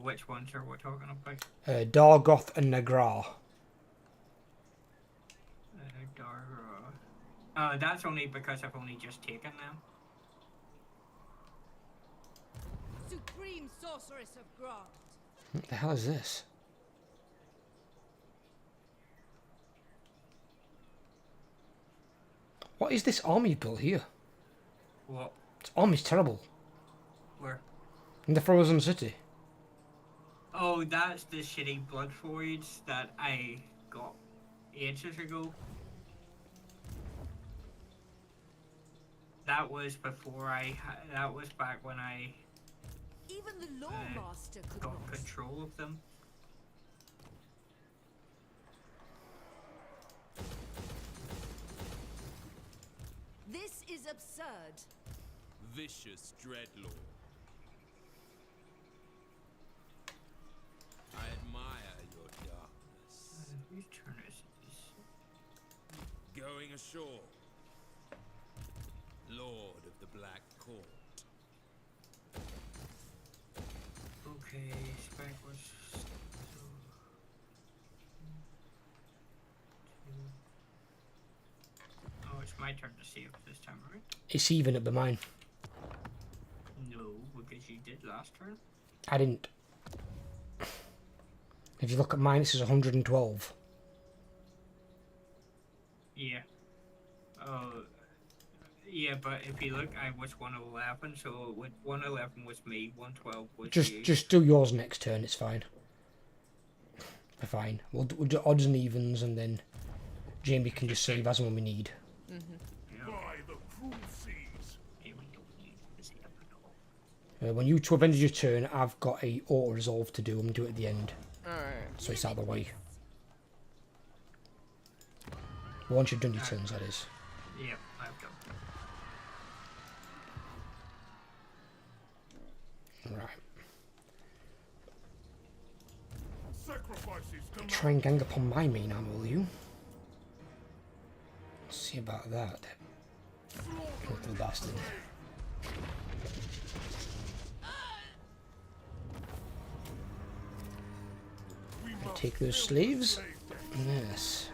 Speaker 1: Which ones are we talking about?
Speaker 2: Dargoth and Nagra.
Speaker 1: That's only because I've only just taken them.
Speaker 3: Supreme Sorceress of Grant.
Speaker 2: What the hell is this? What is this army you built here?
Speaker 1: What?
Speaker 2: This army's terrible.
Speaker 1: Where?
Speaker 2: In the Frozen City.
Speaker 1: Oh, that's the shitty blood voids that I got ages ago. That was before that was back when I
Speaker 3: Even the Lawmaster could
Speaker 1: got
Speaker 3: not.
Speaker 1: control of them.
Speaker 3: This is absurd.
Speaker 9: Vicious dreadlord. I admire your darkness.
Speaker 1: Whose turn is this?
Speaker 9: Going ashore. Lord of the Black Court.
Speaker 1: Okay, Spec was. Oh, it's my turn to save this time, right?
Speaker 2: It's even at the mine.
Speaker 1: No, because you did last turn.
Speaker 2: I didn't. If you look at mine, this is 112.
Speaker 1: Yeah. Oh. Yeah, but if you look, I was 111, so 111 was me, 112 was you.
Speaker 2: Just do yours next turn. It's fine. We're fine. We'll do odds and evens, and then Jamie can just save as and when we need.
Speaker 1: Yeah.
Speaker 4: By the cruel seas.
Speaker 1: Yeah, we don't need to save at all.
Speaker 2: When you two have ended your turn, I've got a auto resolve to do. I'm do it at the end,
Speaker 8: Alright.
Speaker 2: so it's out of the way. Once you've done your turns, that is.
Speaker 1: Yep, I've done.
Speaker 2: Right.
Speaker 4: Sacrifices to
Speaker 2: Try and gang upon my main arm, will you? Let's see about that. Little bastard. Take those slaves. Yes.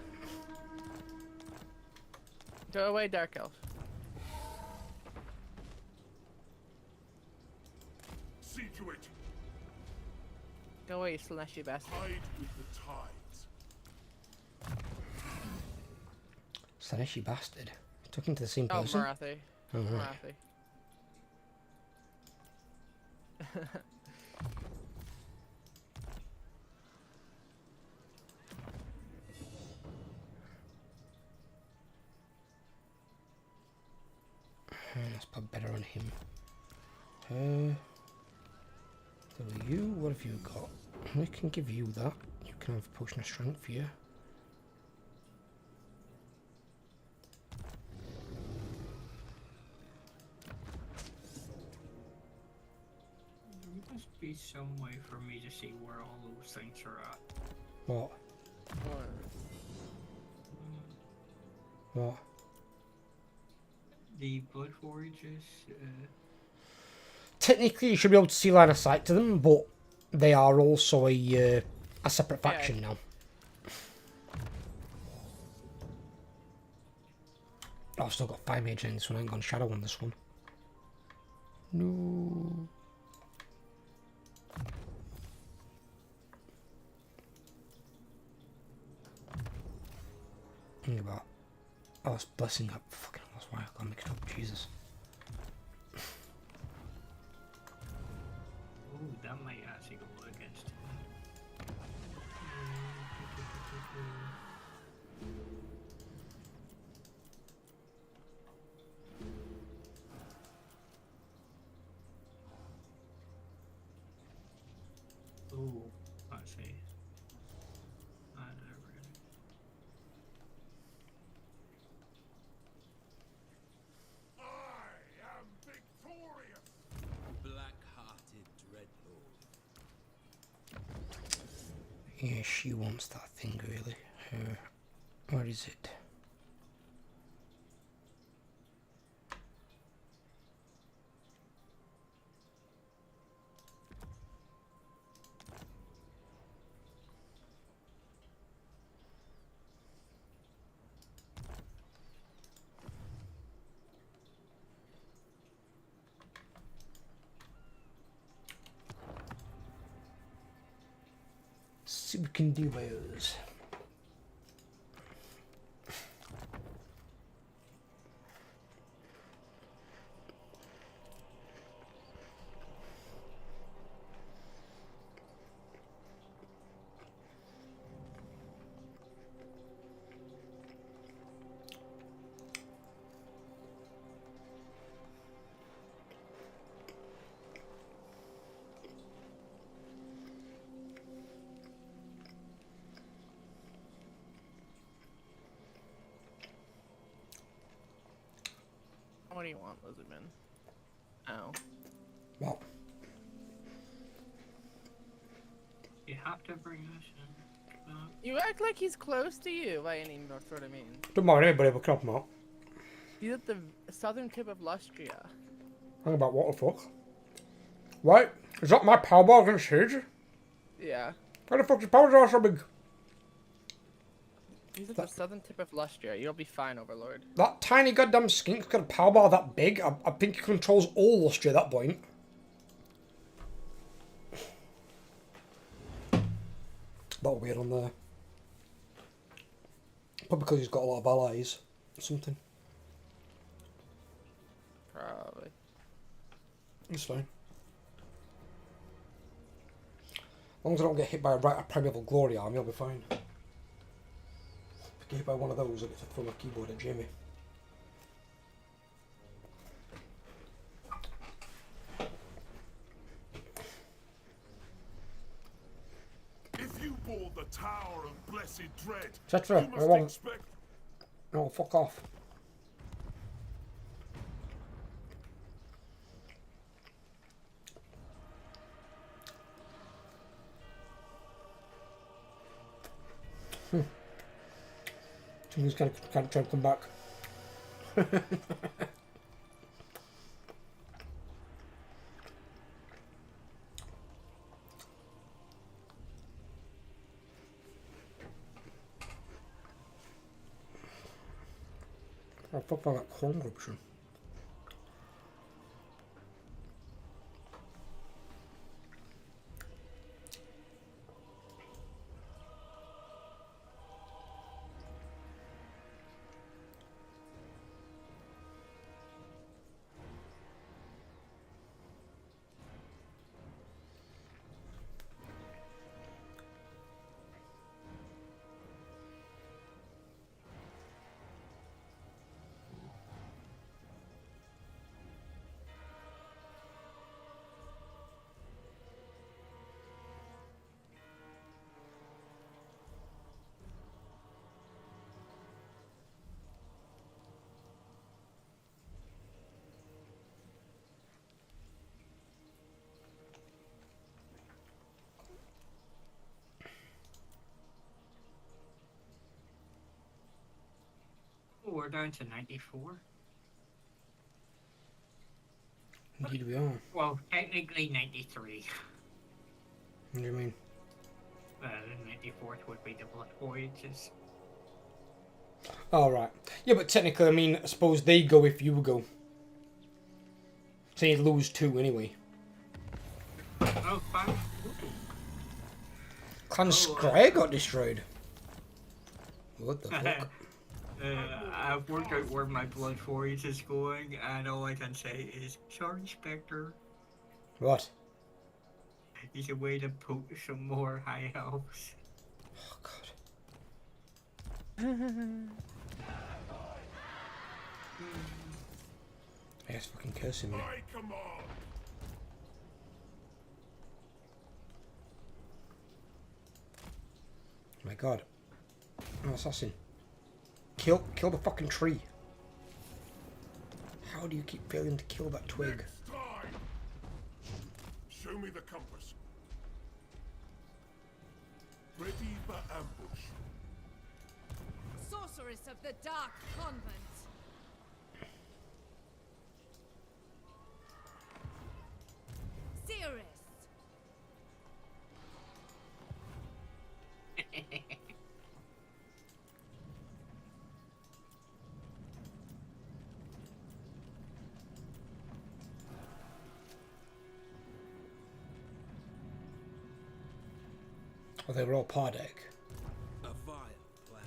Speaker 8: Go away, Dark Elf.
Speaker 4: see to it.
Speaker 8: Go away, you slashy bastard.
Speaker 4: Tide with the tides.
Speaker 2: Slaneshi bastard. Talking to the same
Speaker 8: Oh,
Speaker 2: person?
Speaker 8: Marathi.
Speaker 2: Oh, right.
Speaker 8: Marathi.
Speaker 2: That's probably better on him. So you, what have you got? We can give you that. You can have a potion of strength for you.
Speaker 1: be some way for me to see where all those things are at.
Speaker 2: What? What?
Speaker 1: The blood forages.
Speaker 2: Technically, you should be able to see line of sight to them, but they are also a separate faction now. Oh, I've still got 5 mage in this one. I ain't gone shadow on this one. No. Think about. Oh, it's blessing up. Fucking, that's why I got mixed up. Jesus.
Speaker 1: Ooh, that might actually go against him. Ooh, let's see. Not really.
Speaker 4: I am victorious.
Speaker 9: Black-hearted dreadlord.
Speaker 2: Yeah, she wants that thing, really. Where is it? See what we can do by others.
Speaker 8: What do you want, Lizardman? Oh.
Speaker 2: Well,
Speaker 1: You have to bring us in.
Speaker 8: You act like he's close to you by any sort of means.
Speaker 2: don't mind anybody but help him out.
Speaker 8: He's at the southern tip of Lustria.
Speaker 2: Hang about what the fuck? Right? Is that my power bar against his?
Speaker 8: Yeah.
Speaker 2: Why the fuck is power bar so big?
Speaker 8: He's at the southern tip of Lustria. You'll be fine, Overlord.
Speaker 2: That tiny goddamn skink's got a power bar that big. I think he controls all Lustria at that point. That weird on there. Probably because he's got a lot of allies or something.
Speaker 8: Probably.
Speaker 2: It's fine. As long as I don't get hit by a primeval glory army, I'll be fine. If I get hit by one of those, I get to throw my keyboard at Jamie.
Speaker 4: If you board the Tower of Blessed Dread,
Speaker 2: Etc.
Speaker 4: you
Speaker 2: I
Speaker 4: must
Speaker 2: won't.
Speaker 4: expect
Speaker 2: No, fuck off. He's gonna try to come back. Oh fuck, I got clone corruption.
Speaker 1: we're down to 94.
Speaker 2: Indeed we are.
Speaker 1: Well, technically 93.
Speaker 2: What do you mean?
Speaker 1: The 94th would be the Blood Voyages.
Speaker 2: Oh, right. Yeah, but technically, I mean, I suppose they go if you go. So you'd lose 2 anyway.
Speaker 1: Oh, fine.
Speaker 2: Clan Scryer got destroyed. What the fuck?
Speaker 1: I've worked out where my Blood Voyage is going, and all I can say is, sorry, Spectre.
Speaker 2: What?
Speaker 1: It's a way to poke some more high elves.
Speaker 2: Oh, God. I guess fucking cursing me.
Speaker 4: My command.
Speaker 2: My God. An assassin. Kill the fucking tree. How do you keep failing to kill that twig?
Speaker 4: Next time. Show me the compass. Ready for ambush.
Speaker 3: Sorceress of the Dark Convent. Seeress.
Speaker 2: Oh, they were all Pardek.
Speaker 9: A vile plan.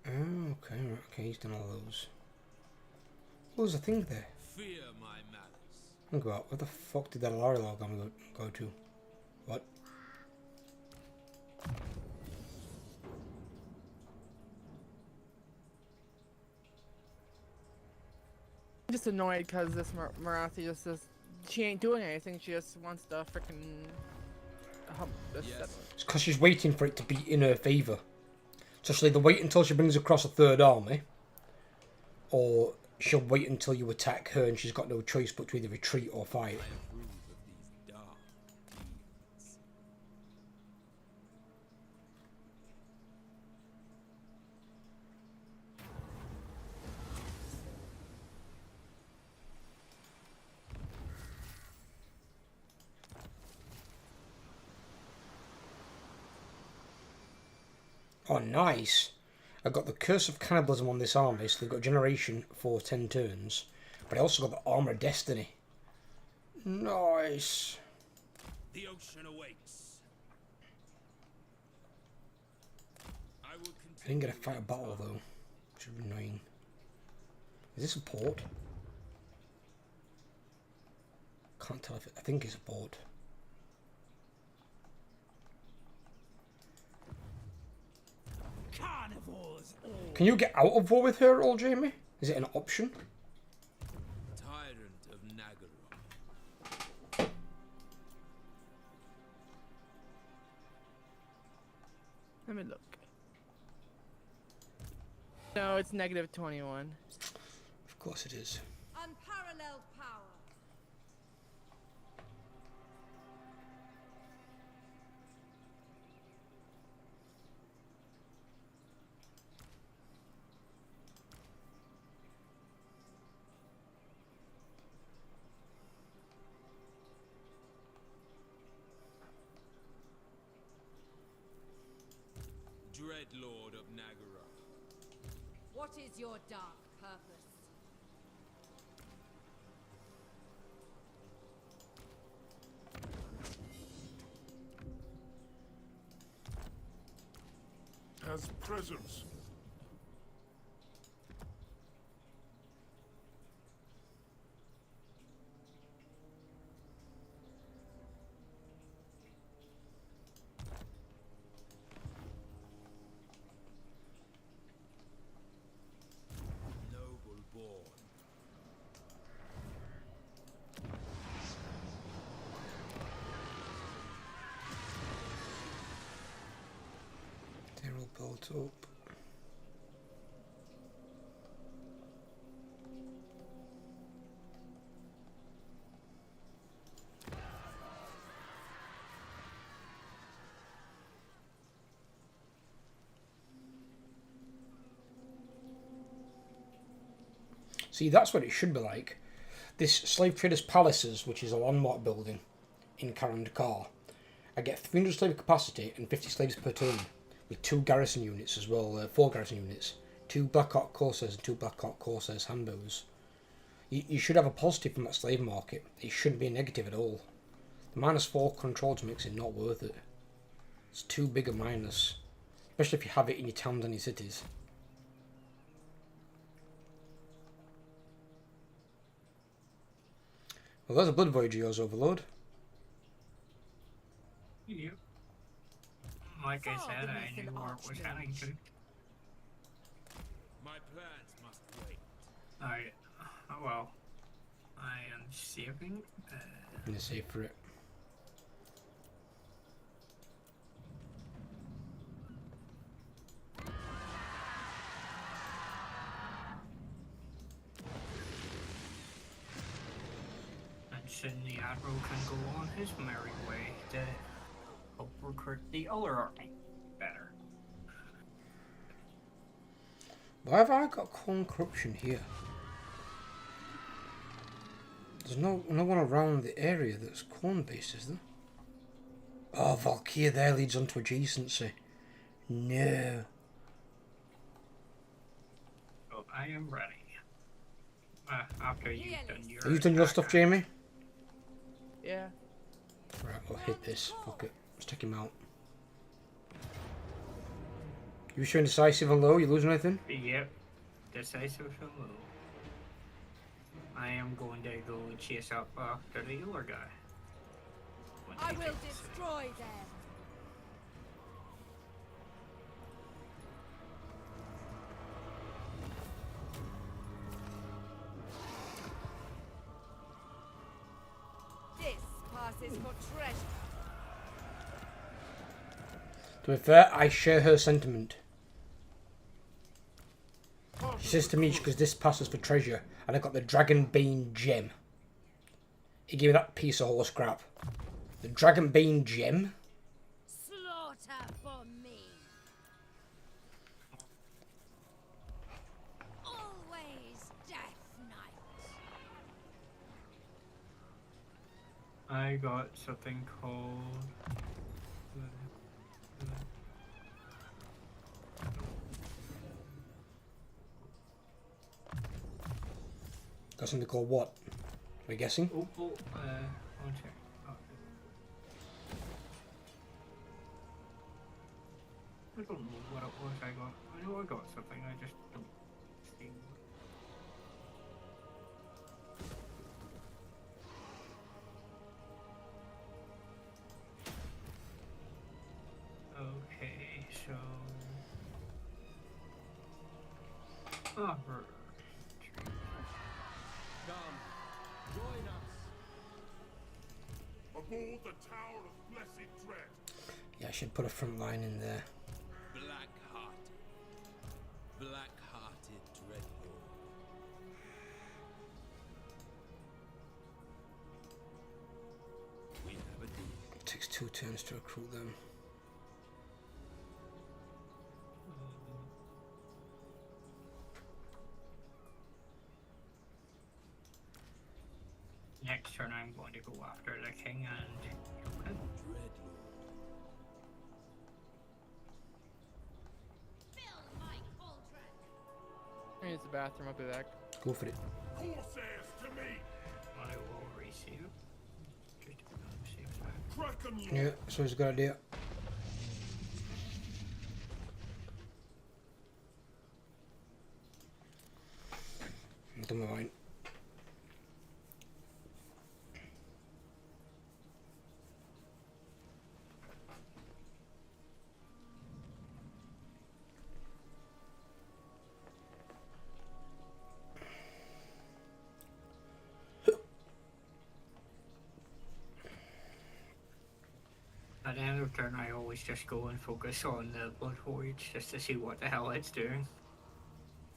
Speaker 2: Oh, okay, right, okay, he's done all those. What was the thing there?
Speaker 9: Fear my malice.
Speaker 2: Think about where the fuck did that lorry log go to? What?
Speaker 8: I'm just annoyed because this Marathi just says she ain't doing anything. She just wants to freaking hump this.
Speaker 9: Yes.
Speaker 2: It's because she's waiting for it to be in her favour. So she'll either wait until she brings across a third army, or she'll wait until you attack her and she's got no choice but to either retreat or fight.
Speaker 9: I approve of these dark deeds.
Speaker 2: Oh, nice. I've got the Curse of Cannibalism on this army, so they've got generation for 10 turns. But I also got the Armour of Destiny. Nice.
Speaker 9: The ocean awaits. I will
Speaker 2: I didn't get a fight a battle though, which would be annoying. Is this a port? Can't tell if I think it's a port.
Speaker 9: Carnivores all.
Speaker 2: Can you get out of war with her at all, Jamie? Is it an option?
Speaker 9: Tyrant of Nagaroth.
Speaker 8: Let me look. No, it's negative 21.
Speaker 2: Of course it is.
Speaker 3: Unparalleled power.
Speaker 9: Dread Lord of Nagaroth.
Speaker 3: What is your dark purpose?
Speaker 4: Has presence.
Speaker 9: Noble born.
Speaker 2: They're all built up. See, that's what it should be like. This Slave Traders Palaces, which is a landmark building in Karandakar, I get 300 slave capacity and 50 slaves per turn, with 2 garrison units as well, 4 garrison units, 2 Black Hawk Corsairs and 2 Black Hawk Corsairs handbows. You should have a positive from that slave market. It shouldn't be a negative at all. The -4 controls makes it not worth it. It's too big a minus, especially if you have it in your towns and your cities. Well, there's a Blood Voyage yours, Overlord.
Speaker 1: Yep. Like I said, I knew where it was heading to.
Speaker 9: My plans must wait.
Speaker 1: Well, I am saving.
Speaker 2: I'm gonna save for it.
Speaker 1: And soon the Admiral can go on his merry way to help recruit the other army better.
Speaker 2: Why have I got Corn Corruption here? There's no one around the area that's corn based, is there? Oh, Valkyria there leads on to adjacency. No.
Speaker 1: So I am ready. After you've done your
Speaker 2: Have you done your stuff, Jamie?
Speaker 8: Yeah.
Speaker 2: Right, we'll hit this. Fuck it. Let's take him out. You showing decisive or low? You losing anything?
Speaker 1: Yep. Decisive hello. I am going to go chase up after the other guy. When
Speaker 3: I
Speaker 1: he
Speaker 3: will
Speaker 1: thinks it.
Speaker 3: destroy them. This passes for treasure.
Speaker 2: To be fair, I share her sentiment. She says to me, because this passes for treasure, and I got the Dragon Bane gem. He gave me that piece of horse crap. The Dragon Bane gem?
Speaker 7: Slaughter for me. Always Death Knight.
Speaker 1: I got something called.
Speaker 2: Got something called what? Are we guessing?
Speaker 1: One sec. I don't know what it was I got. I know I got something, I just don't see what. Okay, so.
Speaker 9: Join us.
Speaker 4: Aboard the Tower of Blessed Dread.
Speaker 2: Yeah, I should put a front line in there.
Speaker 9: Black-hearted dreadlord. We have a deal.
Speaker 2: It takes 2 turns to recruit them.
Speaker 1: Next turn I'm going to go after the king and
Speaker 7: Fill my cauldron.
Speaker 8: I use the bathroom. I'll be back.
Speaker 2: Go for it.
Speaker 4: Corsairs to me.
Speaker 1: I will receive. Just to save that.
Speaker 4: Kraken Lord.
Speaker 2: Yeah, so it's a good idea. I'm done with mine.
Speaker 1: At the end of the turn I always just go and focus on the Blood Voyage just to see what the hell it's doing.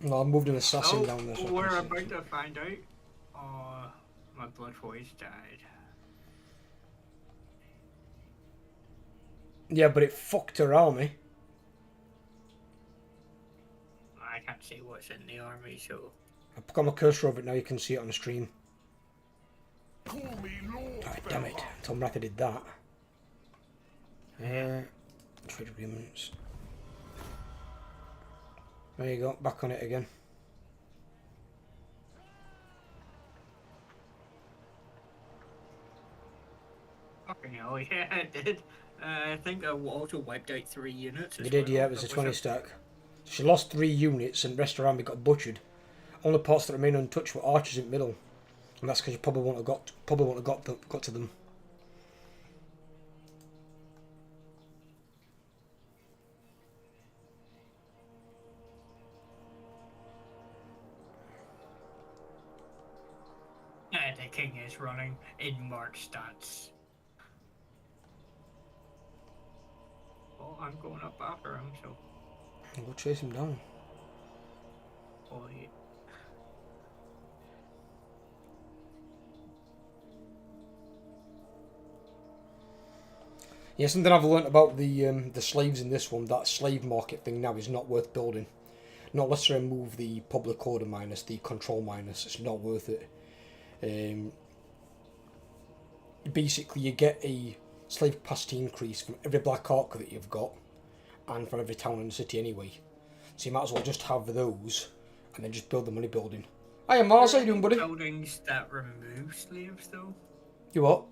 Speaker 2: Well, I moved an assassin down there. So I
Speaker 1: We're
Speaker 2: can
Speaker 1: about
Speaker 2: see.
Speaker 1: to find out. Oh, my Blood Voyage died.
Speaker 2: Yeah, but it fucked her army.
Speaker 1: I can't see what's in the army, so
Speaker 2: I've got my cursor over it now, you can see it on the stream.
Speaker 4: Call me Lord.
Speaker 2: Oh, damn it. Tom Rather did that. Trade agreements. There you go, back on it again.
Speaker 1: Fucking hell, yeah, it did. I think I also wiped out 3 units.
Speaker 2: They did, yeah, it was a 20 stack. She lost 3 units and the rest of her army got butchered. Only parts that remain untouched were archers in the middle. And that's because you probably won't have got to them.
Speaker 1: The king is running in March stats. Oh, I'm going up after him, so.
Speaker 2: I'll go chase him down.
Speaker 1: Oh, yeah.
Speaker 2: Yeah, something I've learnt about the slaves in this one, that slave market thing now is not worth building. Not unless you remove the public order minus, the control minus, it's not worth it. Basically, you get a slave capacity increase from every black arc that you've got, and from every town in the city anyway. So you might as well just have those, and then just build the money building. Hiya Mars, how you doing, buddy?
Speaker 1: Buildings that remove slaves, though?
Speaker 2: You what?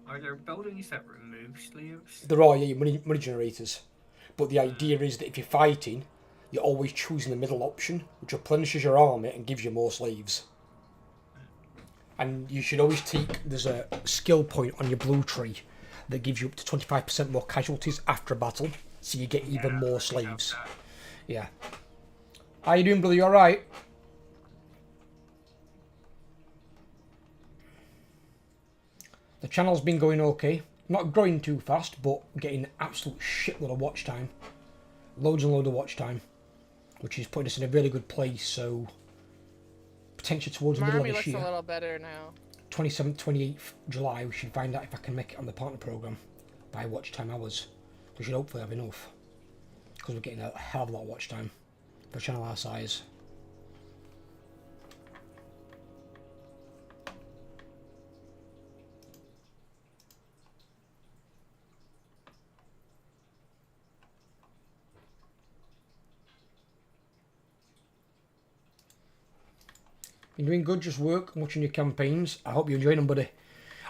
Speaker 1: Are there buildings that remove slaves?
Speaker 2: There are, yeah, money generators. But the idea is that if you're fighting, you're always choosing the middle option, which replenishes your army and gives you more slaves. And you should always take, there's a skill point on your blue tree that gives you up to 25% more casualties after a battle, so you get even more slaves. Yeah. How you doing, brother? You alright? The channel's been going okay. Not growing too fast, but getting an absolute shitload of watch time. Loads and loads of watch time. Which is putting us in a really good place, so potentially towards the middle of this year.
Speaker 8: Looks a little better now.
Speaker 2: 27th, 28th July, we should find out if I can make it on the partner program by watch time hours. We should hopefully have enough, because we're getting a hell of a lot of watch time for a channel our size. Been doing good, just work, watching your campaigns. I hope you're enjoying them, buddy.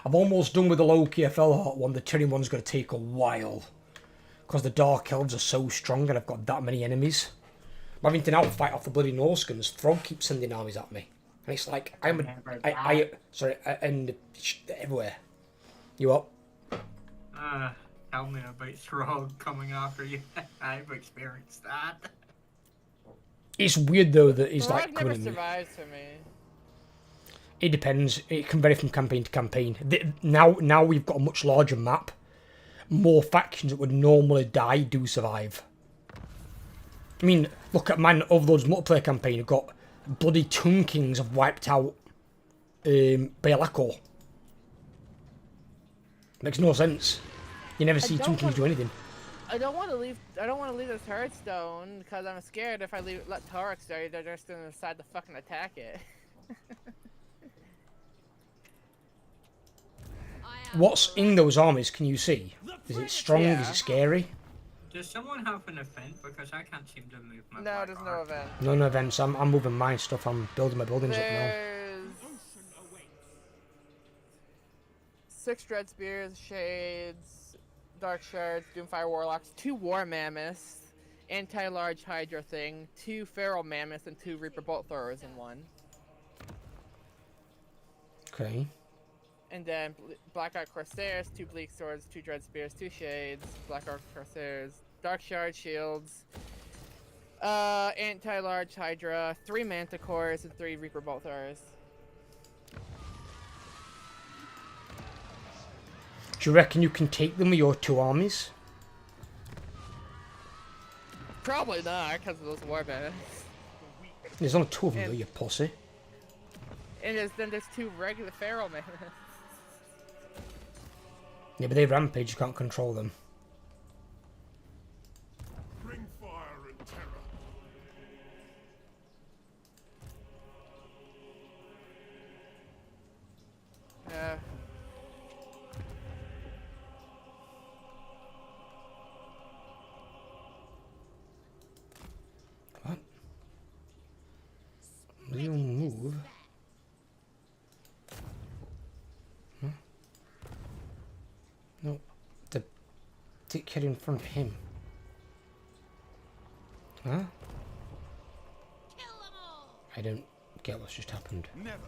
Speaker 2: I'm almost done with the low KFL Heart one. The Tyrion one's going to take a while, because the Dark Elves are so strong and I've got that many enemies. I'm having to now fight off the bloody Norscans. Throg keeps sending armies at me. And it's like, and everywhere. You up?
Speaker 1: Tell me about Throg coming after you. I've experienced that.
Speaker 2: It's weird though that he's
Speaker 8: Throg
Speaker 2: like
Speaker 8: never
Speaker 2: coming in.
Speaker 8: survives for me.
Speaker 2: It depends. It can vary from campaign to campaign. Now we've got a much larger map. More factions that would normally die do survive. I mean, look at Man Overlord's multiplayer campaign. You've got bloody Tomb Kings have wiped out Baelakor. Makes no sense. You never see Tomb Kings do anything.
Speaker 8: I don't want to leave this Hearthstone because I'm scared if I let Taurex die, they're just gonna decide to fucking attack it.
Speaker 2: What's in those armies? Can you see? Is it strong?
Speaker 8: Yeah.
Speaker 2: Is it scary?
Speaker 1: Does someone have an event? Because I can't seem to move my
Speaker 8: No,
Speaker 1: black
Speaker 8: there's no
Speaker 1: arc.
Speaker 8: event.
Speaker 2: No events. I'm moving my stuff. I'm building my buildings up now.
Speaker 8: There's 6 Dread Spears, Shades, Dark Shards, Doomfire Warlocks, 2 War Mammoths, Anti-Large Hydra thing, 2 Feral Mammoths, and 2 Reaper Bolt Throwers in one.
Speaker 2: Okay.
Speaker 8: And then Black-Arc Corsairs, 2 Bleak Swords, 2 Dread Spears, 2 Shades, Black-Arc Corsairs, Dark Shard Shields, Anti-Large Hydra, 3 Manticores, and 3 Reaper Bolt Throwers.
Speaker 2: Do you reckon you can take them with your 2 armies?
Speaker 8: Probably not, because of those War Mammoths.
Speaker 2: There's only 2 of them though, you pussy.
Speaker 8: And then there's 2 regular Feral Mammoths.
Speaker 2: Yeah, but they rampage, you can't control them.
Speaker 4: Bring fire and terror.
Speaker 2: stick kid in front of him? Huh?
Speaker 7: Kill them all.
Speaker 2: I don't get what's just happened.
Speaker 4: Never.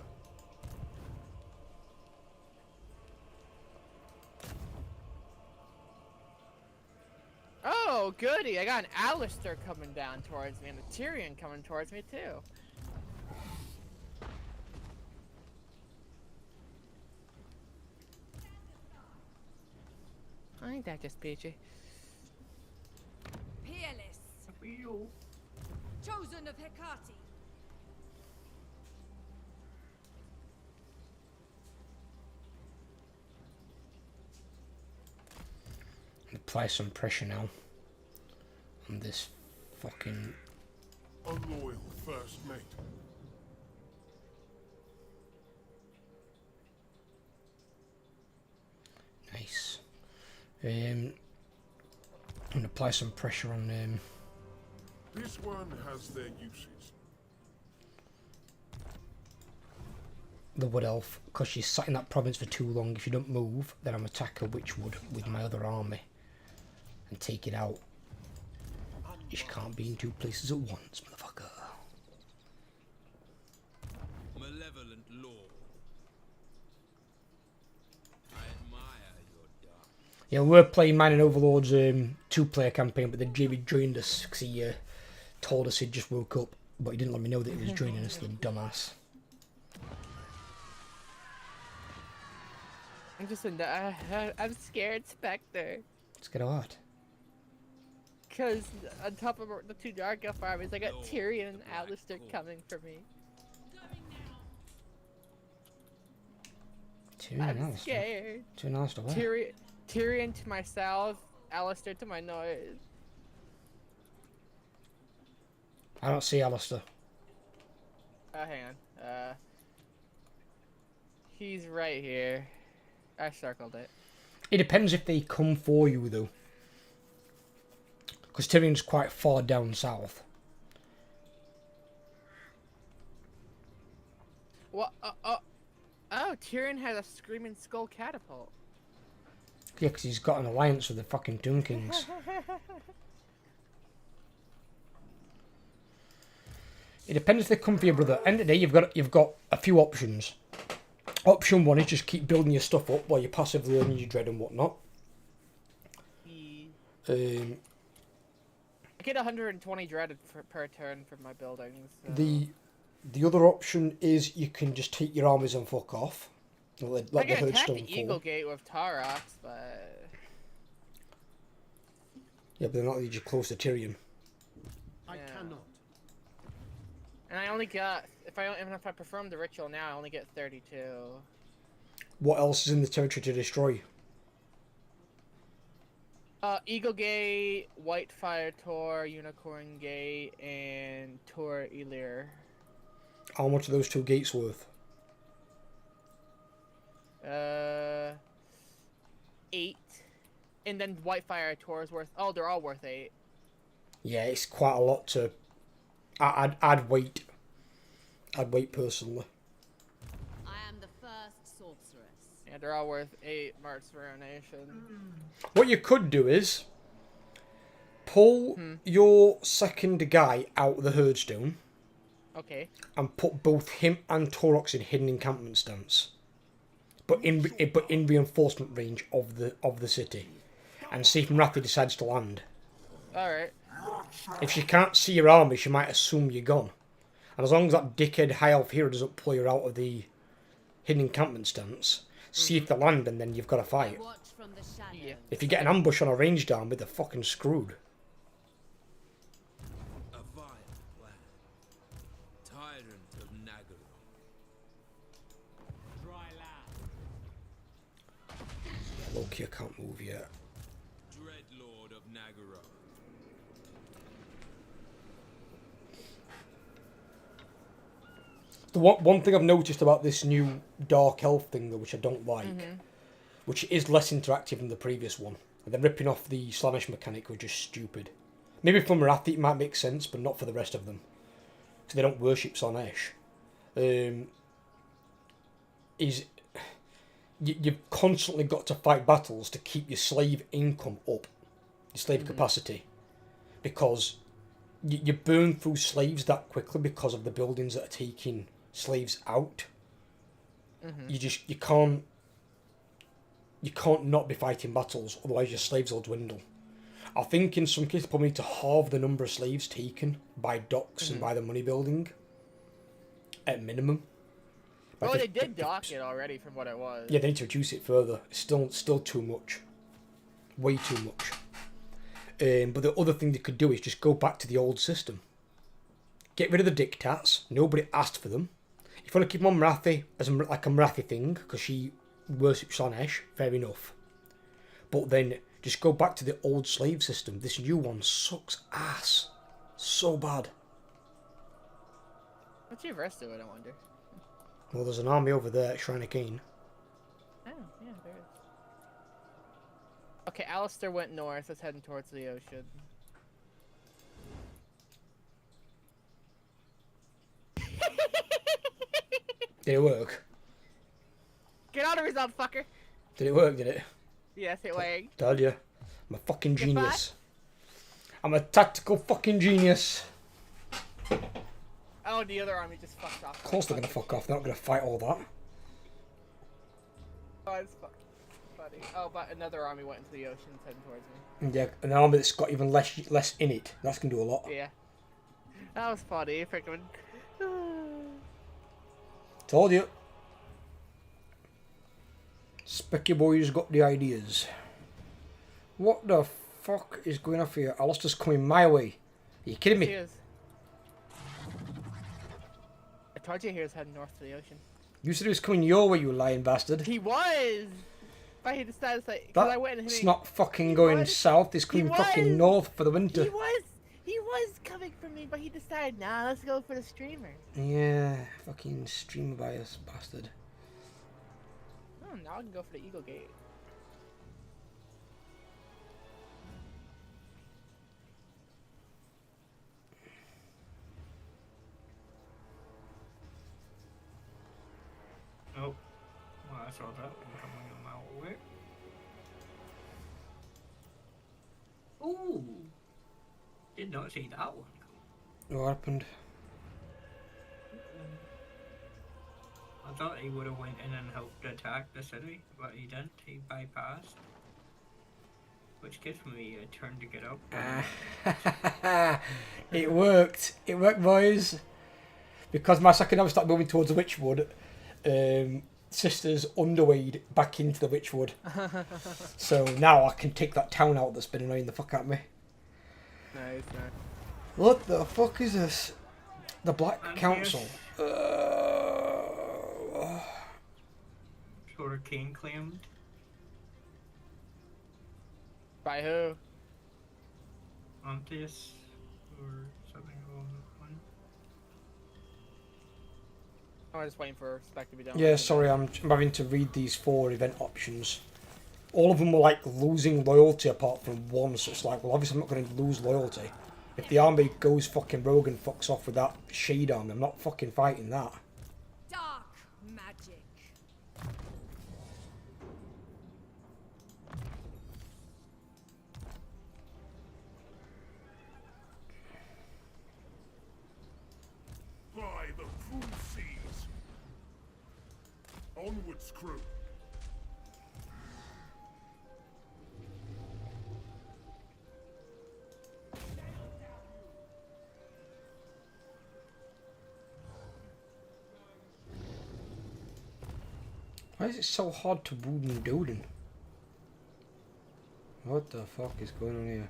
Speaker 8: Oh, goody! I got an Alistair coming down towards me and a Tyrion coming towards me too. I think that just peachy.
Speaker 3: Peerless. Chosen of Hecate.
Speaker 2: Apply some pressure now on this fucking...
Speaker 4: A loyal first mate.
Speaker 2: Nice. And apply some pressure on
Speaker 4: This one has their uses.
Speaker 2: the Wood Elf, because she's sat in that province for too long. If you don't move, then I'm attack her Witchwood with my other army and take it out. You can't be in two places at once, motherfucker.
Speaker 9: Malevolent lord. I admire your dark.
Speaker 2: Yeah, we're playing Mine and Overlord's 2-player campaign, but then Jamie joined us because he told us he'd just woke up, but he didn't let me know that he was joining us, the dumbass.
Speaker 8: I'm just I'm scared, Spectre.
Speaker 2: Let's get out.
Speaker 8: Cause on top of the two Dark Elf armies, I got Tyrion and Alistair coming for me.
Speaker 2: Tyrion
Speaker 8: I'm
Speaker 2: and Alistair.
Speaker 8: scared.
Speaker 2: Tyrion and Alistair, where?
Speaker 8: Tyrion to my south, Alistair to my north.
Speaker 2: I don't see Alistair.
Speaker 8: Hang on. He's right here. I circled it.
Speaker 2: It depends if they come for you, though. Because Tyrion's quite far down south.
Speaker 8: What? Oh, Tyrion has a Screaming Skull catapult.
Speaker 2: Yeah, because he's got an alliance with the fucking Tomb Kings. It depends if they come for you, brother. End of the day, you've got a few options. Option one is just keep building your stuff up while you're passively learning your dread and whatnot.
Speaker 8: I get 120 dread per turn for my buildings. So.
Speaker 2: The other option is you can just take your armies and fuck off. Let
Speaker 8: I can
Speaker 2: the
Speaker 8: attack
Speaker 2: Heardstone
Speaker 8: the Eagle
Speaker 2: fall.
Speaker 8: Gate with Tarox, but
Speaker 2: Yeah, but they're not lead you close to Tyrion.
Speaker 8: I cannot. And I only got even if I perform the ritual now, I only get 32.
Speaker 2: What else is in the territory to destroy?
Speaker 8: Eagle Gate, Whitefire Tor, Unicorn Gate, and Tor Elir.
Speaker 2: How much are those two gates worth?
Speaker 8: 8. And then Whitefire Tor is worth... Oh, they're all worth 8.
Speaker 2: Yeah, it's quite a lot to... I'd wait. I'd wait personally.
Speaker 7: I am the first sorceress.
Speaker 8: Yeah, they're all worth 8 marks for our nation.
Speaker 2: What you could do is... pull your second guy out of the Heardstone.
Speaker 8: Okay.
Speaker 2: And put both him and Torox in hidden encampment stance. But in reinforcement range of the city. And see if Marathi decides to land.
Speaker 8: Alright.
Speaker 2: If she can't see your army, she might assume you're gone. And as long as that dickhead high elf hero doesn't pull you out of the hidden encampment stance, see if they land and then you've got to fight.
Speaker 7: Watch from the shadows.
Speaker 8: Yeah.
Speaker 2: If you get an ambush on a ranged army, they're fucking screwed.
Speaker 9: A vile plan. Tyrant of Nagaro. Dry land.
Speaker 2: Loki, I can't move yet.
Speaker 9: Dreadlord of Nagaro.
Speaker 2: The one thing I've noticed about this new Dark Elf thing, though, which I don't like, which is less interactive than the previous one, and then ripping off the Slaanesh mechanic was just stupid. Maybe for Marathi it might make sense, but not for the rest of them. Because they don't worship Slaanesh. You've constantly got to fight battles to keep your slave income up. your slave capacity, because you burn through slaves that quickly because of the buildings that are taking slaves out. You can't not be fighting battles, otherwise your slaves will dwindle. I think in some cases probably need to halve the number of slaves taken by docks and by the money building at minimum.
Speaker 8: Well, they did dock it already from what it was.
Speaker 2: Yeah, they need to reduce it further. It's still too much. Way too much. But the other thing they could do is just go back to the old system. Get rid of the diktats. Nobody asked for them. If you want to keep them on Marathi as like a Marathi thing, because she worships Slanesh, fair enough. But then just go back to the old slave system. This new one sucks ass. So bad.
Speaker 8: What's your verse do it, I wonder?
Speaker 2: Well, there's an army over there at Shrine of Cain.
Speaker 8: Oh, yeah, there is. Okay, Alistair went north. Let's heading towards the ocean.
Speaker 2: Did it work?
Speaker 8: Get out of result, fucker!
Speaker 2: Did it work, did it?
Speaker 8: Yes, it worked.
Speaker 2: Tell you. I'm a fucking
Speaker 8: Get
Speaker 2: genius. I'm a tactical fucking genius.
Speaker 8: Oh, the other army just fucked off.
Speaker 2: Of course they're gonna fuck off. They're not gonna fight all that.
Speaker 8: Oh, it's fucking funny. Oh, but another army went into the ocean and heading towards me.
Speaker 2: Yeah, an army that's got even less in it. That's gonna do a lot.
Speaker 8: Yeah. That was funny. Freaking.
Speaker 2: Told you. Specky boy's got the ideas. What the fuck is going off here? Alistair's coming my way. Are you kidding
Speaker 8: He
Speaker 2: me?
Speaker 8: is. I told you he was heading north to the ocean.
Speaker 2: You said he was coming your way, you lying bastard.
Speaker 8: He was! But he decided to, because I went and
Speaker 2: It's
Speaker 8: hit
Speaker 2: not fucking going south, it's coming fucking north for the winter.
Speaker 8: He was coming for me, but he decided, nah, let's go for the streamer.
Speaker 2: Yeah, fucking streamer bias bastard.
Speaker 8: Oh, now I can go for the Eagle Gate.
Speaker 1: Oh, well, I saw that one coming a mile away. Ooh, did not see that one come.
Speaker 2: What happened?
Speaker 1: I thought he would have went in and helped attack the city, but he didn't. He bypassed. Which gives me a turn to get up.
Speaker 2: It worked. It worked, boys. Because my second army started moving towards the Witchwood, sisters underwayed back into the Witchwood. So now I can take that town out that's been annoying the fuck out of me.
Speaker 8: Nice, nice.
Speaker 2: What the fuck is this? The Black
Speaker 1: And
Speaker 2: Council.
Speaker 1: Sort of King claimed.
Speaker 8: By who?
Speaker 1: Antis or something along that line.
Speaker 8: I'm just waiting for Spectre to be done.
Speaker 2: Yeah, sorry, I'm having to read these 4 event options. All of them were like losing loyalty apart from one, so it's like, well, obviously I'm not going to lose loyalty. If the army goes fucking rogue and fucks off with that shade army, I'm not fucking fighting that.
Speaker 3: Dark magic.
Speaker 4: By the cruel seas. Onwards, crew.
Speaker 2: Why is it so hard to wound and Doden? What the fuck is going on here?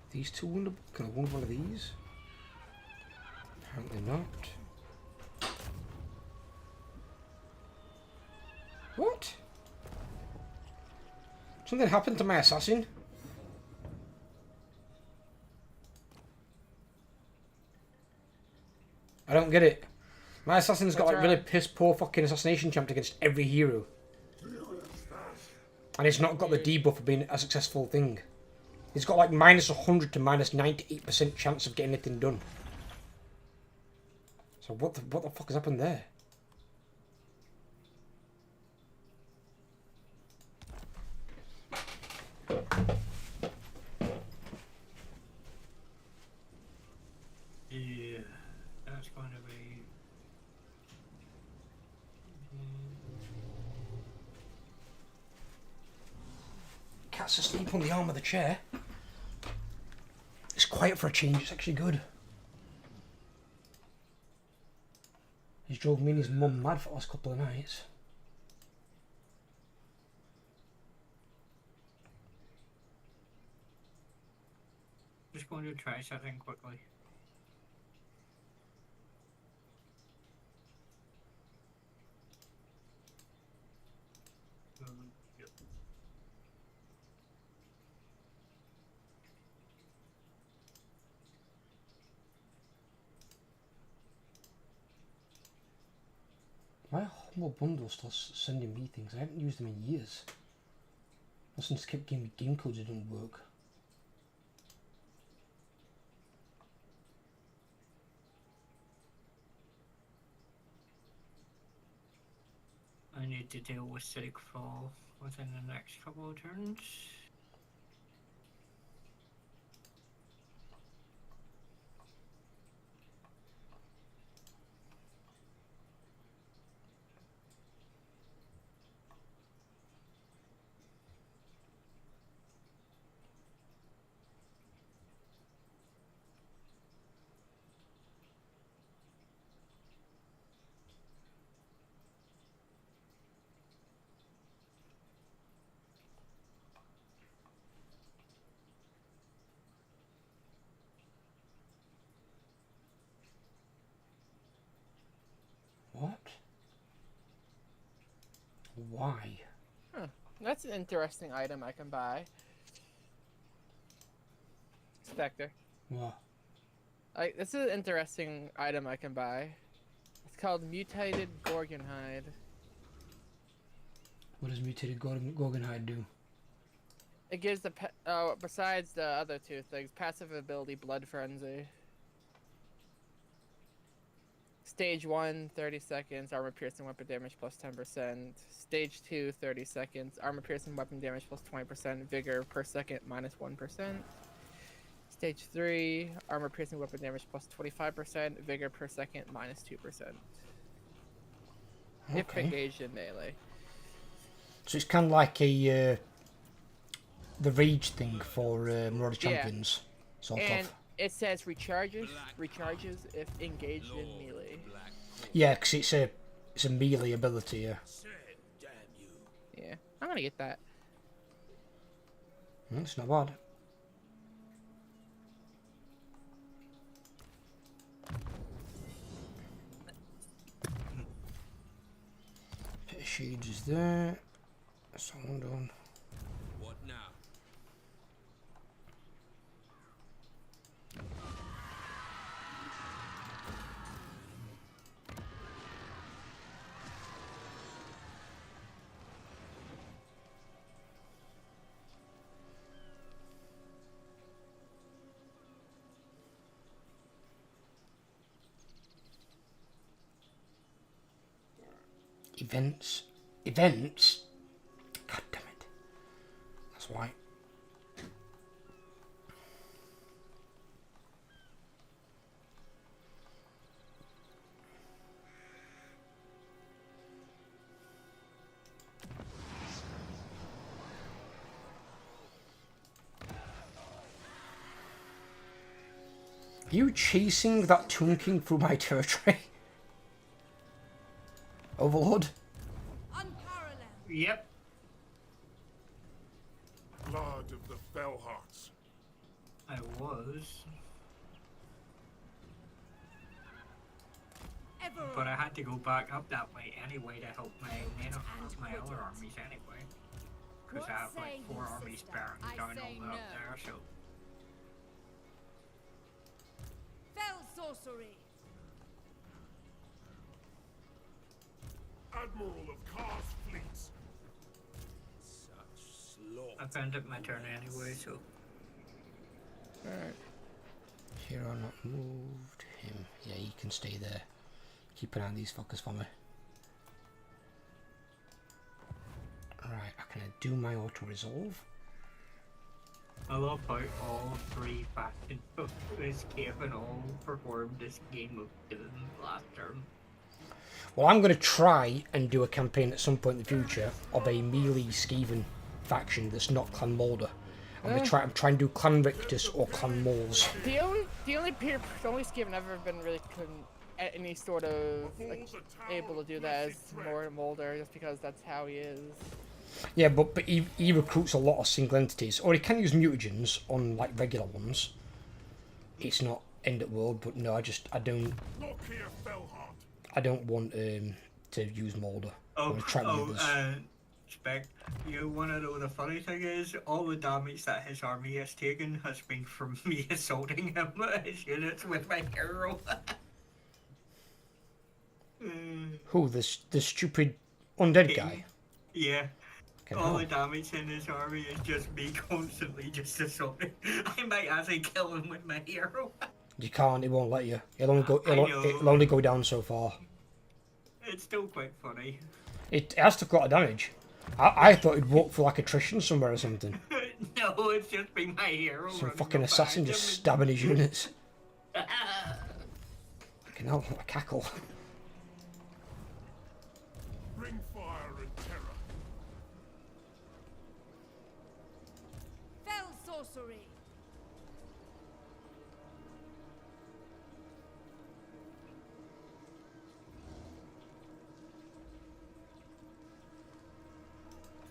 Speaker 2: These two woundable? Can I wound one of these? Apparently not. What? Something happened to my assassin? I don't get it. My assassin's got like really piss poor fucking assassination champ against every hero. And it's not got the debuff of being a successful thing. It's got like minus 100 to minus 98% chance of getting anything done. So what the fuck has happened there?
Speaker 1: Yeah, that's going to be.
Speaker 2: Cat's asleep on the arm of the chair. It's quiet for a change, it's actually good. He's drove me and his mum mad for the last couple of nights.
Speaker 1: Just going to try something quickly. Yep.
Speaker 2: Why are Humble Bundle still sending me things? I haven't used them in years. Must have kept giving me game codes that don't work.
Speaker 1: I need to deal with Sigfall within the next couple of turns.
Speaker 2: What? Why?
Speaker 8: That's an interesting item I can buy. Spectre.
Speaker 2: What?
Speaker 8: This is an interesting item I can buy. It's called Mutated Gorgon Hide.
Speaker 2: What does mutated Gorgon Hide do?
Speaker 8: It gives the besides the other two things, passive ability Blood Frenzy. Stage 1, 30 seconds, armor piercing weapon damage plus 10%. Stage 2, 30 seconds, armor piercing weapon damage plus 20%, vigor per second minus 1%. Stage 3, armor piercing weapon damage plus 25%, vigor per second minus 2%. If
Speaker 2: Okay.
Speaker 8: engaged in melee.
Speaker 2: So it's kind of like a the rage thing for Marauder Champions, sort
Speaker 8: And
Speaker 2: of.
Speaker 8: it says recharges if engaged in melee.
Speaker 2: Yeah, because it's a melee ability. Yeah.
Speaker 8: Yeah, I'm gonna get that.
Speaker 2: It's not bad. Bit of shades is there. That's all done.
Speaker 9: What now?
Speaker 2: Events? God damn it. That's why. Are you chasing that Toon King through my territory? Overlord?
Speaker 3: Unparalleled.
Speaker 1: Yep.
Speaker 4: Blood of the Fellhearts.
Speaker 1: I was.
Speaker 3: Ever.
Speaker 1: But I had to go back up that way anyway to help my other armies anyway. Because I have
Speaker 3: What say
Speaker 1: like 4
Speaker 3: you,
Speaker 1: armies
Speaker 3: sister?
Speaker 1: bearing
Speaker 7: I
Speaker 1: down
Speaker 7: say
Speaker 1: all
Speaker 7: no.
Speaker 1: up there, so.
Speaker 3: Fell sorcery.
Speaker 4: Admiral of Kar's fleets.
Speaker 9: Such slaughter.
Speaker 1: I've ended my turn anyway, so.
Speaker 8: Alright.
Speaker 2: Hero not moved. Him. Yeah, he can stay there. Keep an eye on these fuckers for me. Alright, I can do my auto resolve.
Speaker 1: I love how all three factions of Skaven all performed this game of Doom last term.
Speaker 2: Well, I'm going to try and do a campaign at some point in the future of a melee Skaven faction that's not Clan Mulder. I'm going to try and do Clan Rictus or Clan Moles.
Speaker 8: The only Skaven I've ever been really any sort of like, able to do that is more Mulder, just because that's how he is.
Speaker 2: Yeah, but he recruits a lot of single entities, or he can use mutagens on like regular ones. It's not end at world, but no, I don't want to use Mulder.
Speaker 1: Spec, you wanna know the funny thing is, all the damage that his army has taken has been from me assaulting him, his units with my hero.
Speaker 2: Who, the stupid undead guy?
Speaker 1: Yeah. All the damage in his army is just me constantly just assaulting. I might actually kill him with my hero.
Speaker 2: You can't, it won't let you. It'll only go down so far.
Speaker 1: It's still quite funny.
Speaker 2: It has took a lot of damage. I thought it'd work for like attrition somewhere or something.
Speaker 1: No, it's just been my hero.
Speaker 2: Some fucking assassin just stabbing his units. Fucking hell, what a cackle.
Speaker 4: Bring fire and terror.
Speaker 3: Fell sorcery.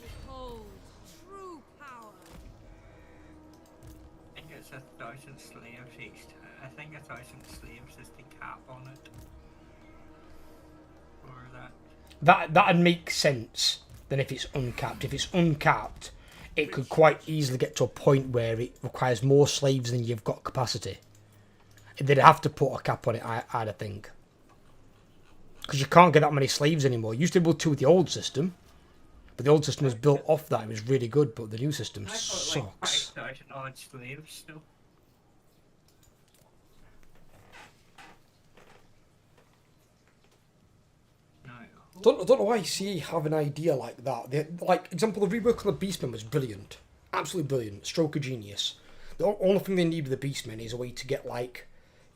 Speaker 3: Behold true power.
Speaker 1: I think it's 1,000 slaves each. I think 1,000 slaves is the cap on it. Or that.
Speaker 2: That'd make sense than if it's uncapped. If it's uncapped, it could quite easily get to a point where it requires more slaves than you've got capacity. They'd have to put a cap on it, I'd think. Because you can't get that many slaves anymore. You used to be able to with the old system. But the old system was built off that. It was really good, but the new system sucks.
Speaker 1: Like 5,000 odd slaves still.
Speaker 2: I don't know why CE have an idea like that. Like, example, the rework on the Beastmen was brilliant. Absolutely brilliant. Stroke of genius. The only thing they need with the Beastmen is a way to get, like,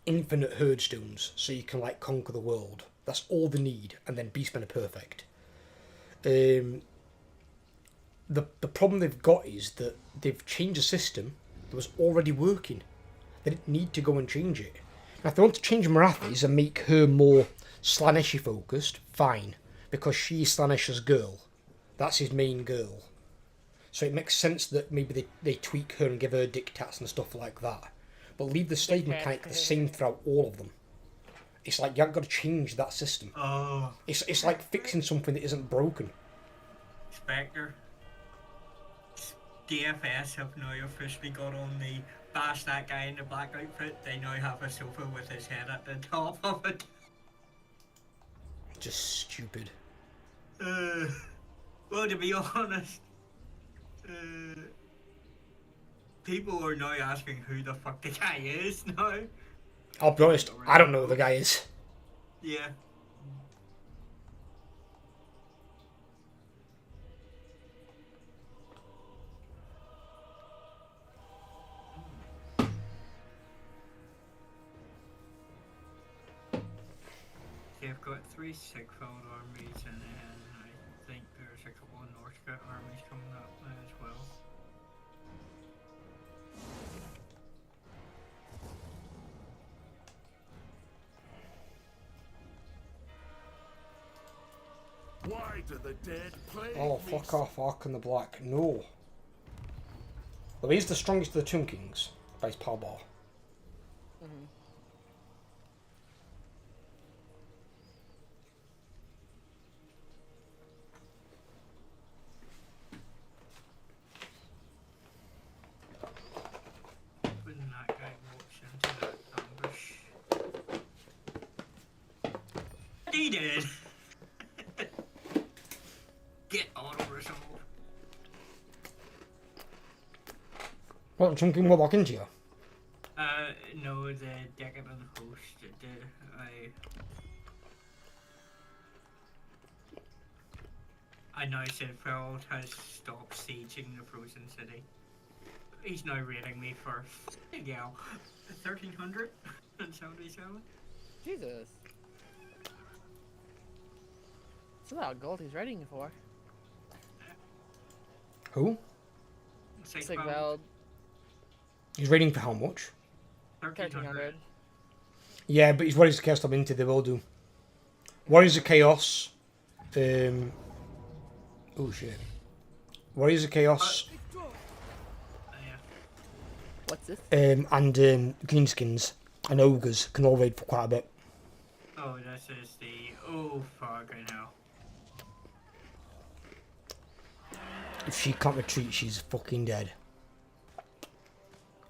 Speaker 2: infinite herd stones so you can, like, conquer the world. That's all they need, and then Beastmen are perfect. The problem they've got is that they've changed a system that was already working. They didn't need to go and change it. Now, if they want to change Marathi's and make her more Slaaneshi focused, fine. Because she's Slaanesh's girl. That's his main girl. So it makes sense that maybe they tweak her and give her diktats and stuff like that. But leave the slave mechanic the same throughout all of them. It's like you haven't got to change that system.
Speaker 1: Oh.
Speaker 2: It's like fixing something that isn't broken.
Speaker 1: Spectre. DFS have now officially got on the bash that guy in the black outfit. They now have a sofa with his head at the top of it.
Speaker 2: Just stupid.
Speaker 1: Well, to be honest, people are now asking who the fuck the guy is now.
Speaker 2: I'll be honest, I don't know who the guy is.
Speaker 1: Yeah. They've got 3 Sigfold armies, and then I think there's a couple of Northcote armies coming up as well.
Speaker 4: Why do the dead plague
Speaker 2: Oh,
Speaker 4: me
Speaker 2: fuck off, Ark and the Black. No. Well, he's the strongest of the Tomb Kings, by his power bar.
Speaker 1: When that guy walks into that ambush. He did! Get on over some more.
Speaker 2: What, Tomb King will walk into you?
Speaker 1: No, the Decadent host did. I know Sidfeld has stopped sieging the Frozen City. He's now rating me for, yeah, 1,377.
Speaker 8: Jesus. That's a lot of gold he's rating for.
Speaker 2: Who?
Speaker 8: Sigveld,
Speaker 2: He's rating for how much?
Speaker 8: 1300.
Speaker 2: Yeah, but he's Warriors of Chaos into, they will do. Warriors of Chaos. Oh shit. Warriors of Chaos.
Speaker 8: What's this?
Speaker 2: And Greenskins and Ogres can all raid for quite a bit.
Speaker 1: Oh, this is the... Oh, fuck, I know.
Speaker 2: If she can't retreat, she's fucking dead.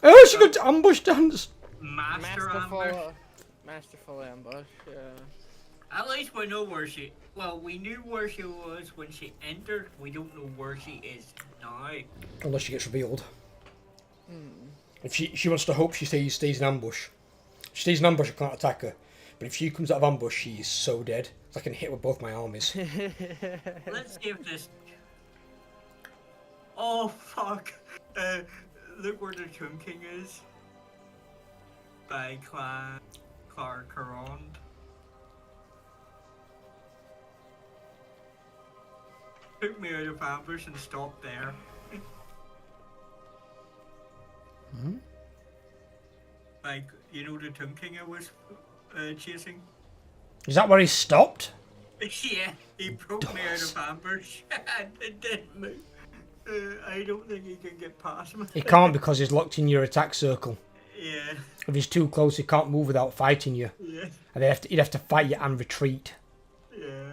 Speaker 2: Oh, she got ambush dance!
Speaker 8: Masterful ambush, yeah.
Speaker 1: At least we know where she... Well, we knew where she was when she entered. We don't know where she is now.
Speaker 2: Unless she gets revealed. If she wants to hope she stays in ambush. If she stays in ambush, I can't attack her. But if she comes out of ambush, she's so dead. It's like I can hit with both my armies.
Speaker 1: Let's give this... Oh, fuck. Look where the Tomb King is. By Clark Carond. Took me out of ambush and stopped there. Like, you know the Tomb King I was chasing?
Speaker 2: Is that where he stopped?
Speaker 1: Yeah, he broke me out of ambush and it didn't move. I don't think he can get past me.
Speaker 2: He can't because he's locked in your attack circle.
Speaker 1: Yeah.
Speaker 2: If he's too close, he can't move without fighting you.
Speaker 1: Yeah.
Speaker 2: And he'd have to fight you and retreat.
Speaker 1: Yeah.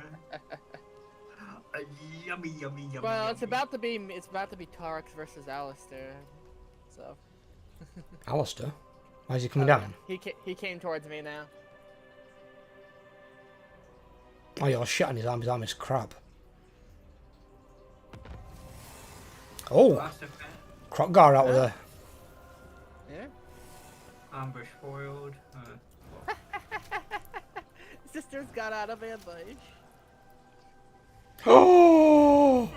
Speaker 1: Yummy, yummy, yummy.
Speaker 8: Well,
Speaker 1: yummy.
Speaker 8: it's about to be Tarx versus Alistair, so.
Speaker 2: Alistair? Why is he coming down?
Speaker 8: He came towards me now.
Speaker 2: Oh, you're shit on his arm. His arm is crap. Oh! Krotgar out of there.
Speaker 8: Yeah?
Speaker 1: Ambush foiled.
Speaker 8: Sisters got out of ambush.
Speaker 2: Oh!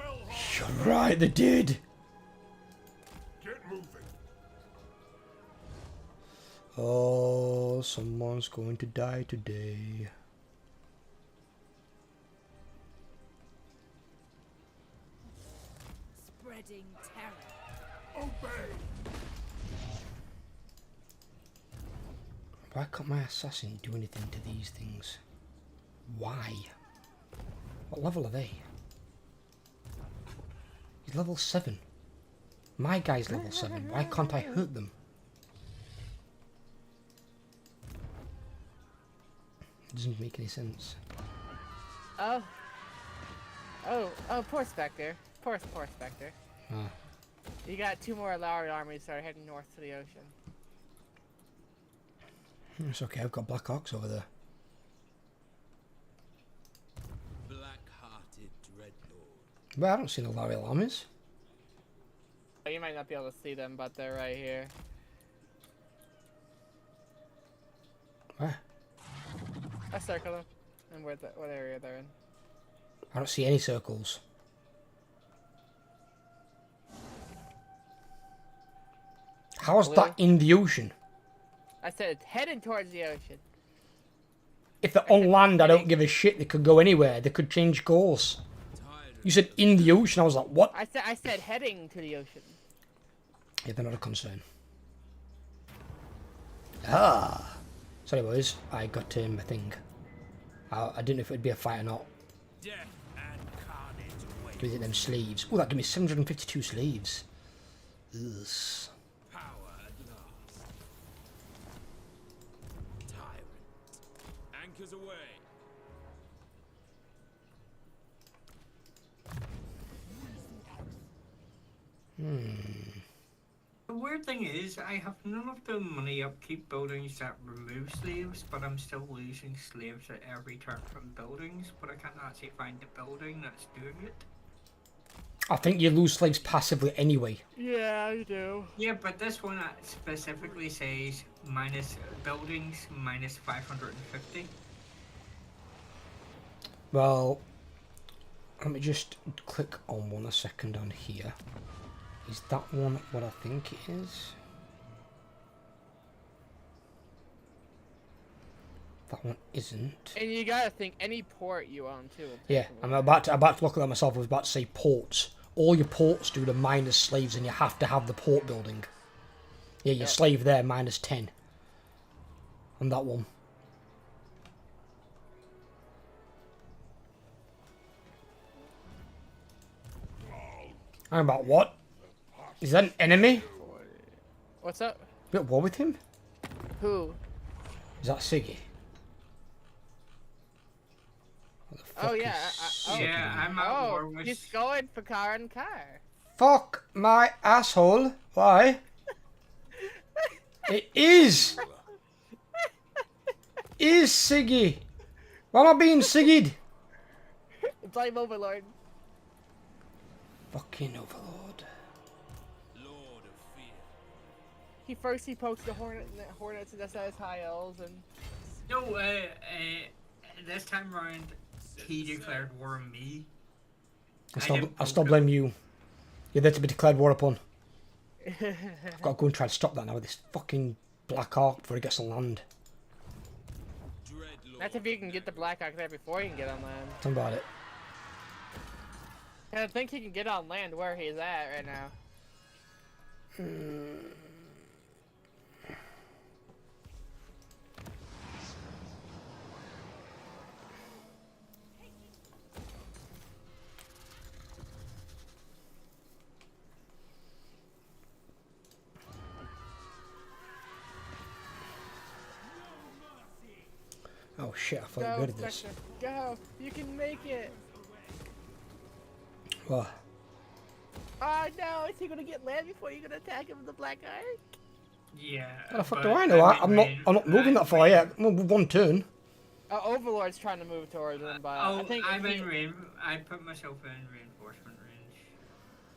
Speaker 2: You're right, they did.
Speaker 4: Get moving.
Speaker 2: Oh, someone's going to die today.
Speaker 3: Spreading terror.
Speaker 4: Obey.
Speaker 2: Why can't my assassin do anything to these things? Why? What level are they? He's level 7. My guy's level 7. Why can't I hurt them? It doesn't make any sense.
Speaker 8: Oh, poor Spectre. Poor Spectre.
Speaker 2: Ah.
Speaker 8: You got 2 more Lowry armies that are heading north to the ocean.
Speaker 2: It's okay, I've got Black Hawks over there.
Speaker 9: Black-hearted dreadlord.
Speaker 2: But I don't see no Lariel armies.
Speaker 8: Oh, you might not be able to see them, but they're right here.
Speaker 2: Where?
Speaker 8: I circle them. And what area they're in.
Speaker 2: I don't see any circles. How is that in the ocean?
Speaker 8: I said heading towards the ocean.
Speaker 2: If they're on land, I don't give a shit. They could go anywhere. They could change course. You said in the ocean. I was like, what?
Speaker 8: I said heading to the ocean.
Speaker 2: Yeah, they're not a concern. Ah. Sorry, boys. I got a thing. I didn't know if it would be a fight or not.
Speaker 9: Death and carnage await.
Speaker 2: Give it them sleeves. Oh, that gave me 752 sleeves. Ugh.
Speaker 9: Power at last. Tyrant. Anchors away.
Speaker 1: The weird thing is, I have none of the money upkeep buildings that remove slaves, but I'm still losing slaves at every turn from buildings, but I can't actually find the building that's doing it.
Speaker 2: I think you lose slaves passively anyway.
Speaker 8: Yeah, you do.
Speaker 1: Yeah, but this one specifically says minus buildings minus 550.
Speaker 2: Well, let me just click on one a second on here. Is that one what I think it is? That one isn't.
Speaker 8: And you gotta think any port you own too. will take
Speaker 2: Yeah,
Speaker 8: them
Speaker 2: I'm
Speaker 8: away.
Speaker 2: about to look at that myself. I was about to say ports. All your ports do the minus slaves, and you have to have the port building. Yeah, your slave there minus 10. On that one. I'm about what? Is that an enemy?
Speaker 8: What's up?
Speaker 2: You at war with him?
Speaker 8: Who?
Speaker 2: Is that Siggy?
Speaker 8: Oh yeah.
Speaker 1: Yeah, I'm at war
Speaker 8: Oh,
Speaker 1: with.
Speaker 8: he's going for car and car.
Speaker 2: Fuck my asshole. Why? It is! Is Siggy? Why am I being Siggied?
Speaker 8: Blame Overlord.
Speaker 2: Fucking Overlord.
Speaker 9: Lord of fear.
Speaker 8: He pokes the hornets and that's high elves and.
Speaker 1: No, this time around, he declared war on me.
Speaker 2: I still blame you. You're there to be declared war upon. I've got to go and try to stop that now with this fucking Black Ark before he gets on land.
Speaker 8: That's if you can get the Black Ark there before you can get on land.
Speaker 2: Tell me about it.
Speaker 8: And I think he can get on land where he's at right now.
Speaker 2: Oh shit, I thought you
Speaker 8: Go,
Speaker 2: were good at this.
Speaker 8: Spectre, go! You can make it!
Speaker 2: What?
Speaker 8: Oh no, is he gonna get land before you're gonna attack him with the Black Ark?
Speaker 1: Yeah.
Speaker 2: How the fuck
Speaker 1: but
Speaker 2: do I know? I'm not moving that far yet. I'm with one turn.
Speaker 8: Overlord's trying to move towards him, but
Speaker 1: Oh,
Speaker 8: I think
Speaker 1: I'm
Speaker 8: if he-
Speaker 1: in range. I put myself in reinforcement range.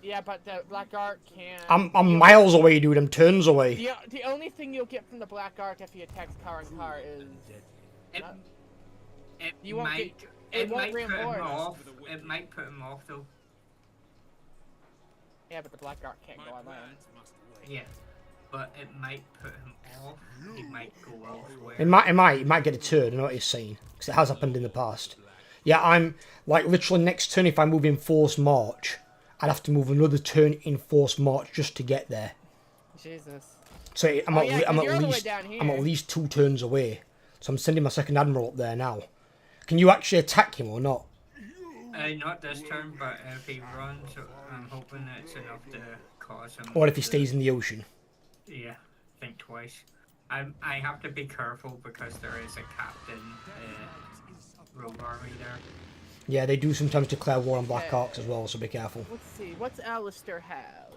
Speaker 8: Yeah, but the Black Ark can't.
Speaker 2: I'm miles away, dude. I'm turns away.
Speaker 8: The only thing you'll get from the Black Ark if he attacks car and car is.
Speaker 1: It, it
Speaker 8: You won't
Speaker 1: might.
Speaker 8: get-
Speaker 1: It
Speaker 8: it won't
Speaker 1: might put him
Speaker 8: reinforce.
Speaker 1: off. It might put him off though.
Speaker 8: Yeah, but the Black Ark can't go on land.
Speaker 1: Yeah. But it might put him off. He might go elsewhere.
Speaker 2: It might get a turn. I know what he's saying because it has happened in the past. Yeah, I'm like literally next turn. If I move in forced march, I'd have to move another turn in forced march just to get there.
Speaker 8: Jesus.
Speaker 2: So I'm
Speaker 8: Oh, yeah, 'cause
Speaker 2: I'm
Speaker 8: you're all the way
Speaker 2: at
Speaker 8: down
Speaker 2: I'm at
Speaker 8: here.
Speaker 2: least 2 turns away. So I'm sending my second admiral up there now. Can you actually attack him or not?
Speaker 1: Not this turn, but if he runs, I'm hoping it's enough to cause him.
Speaker 2: Or if he
Speaker 1: to-
Speaker 2: stays in the ocean?
Speaker 1: Yeah, think twice. I have to be careful because there is a captain rogue army there.
Speaker 2: Yeah, they do sometimes declare war on Black
Speaker 8: Okay.
Speaker 2: Arks as well, so be careful.
Speaker 8: Let's see. What's Alistair have?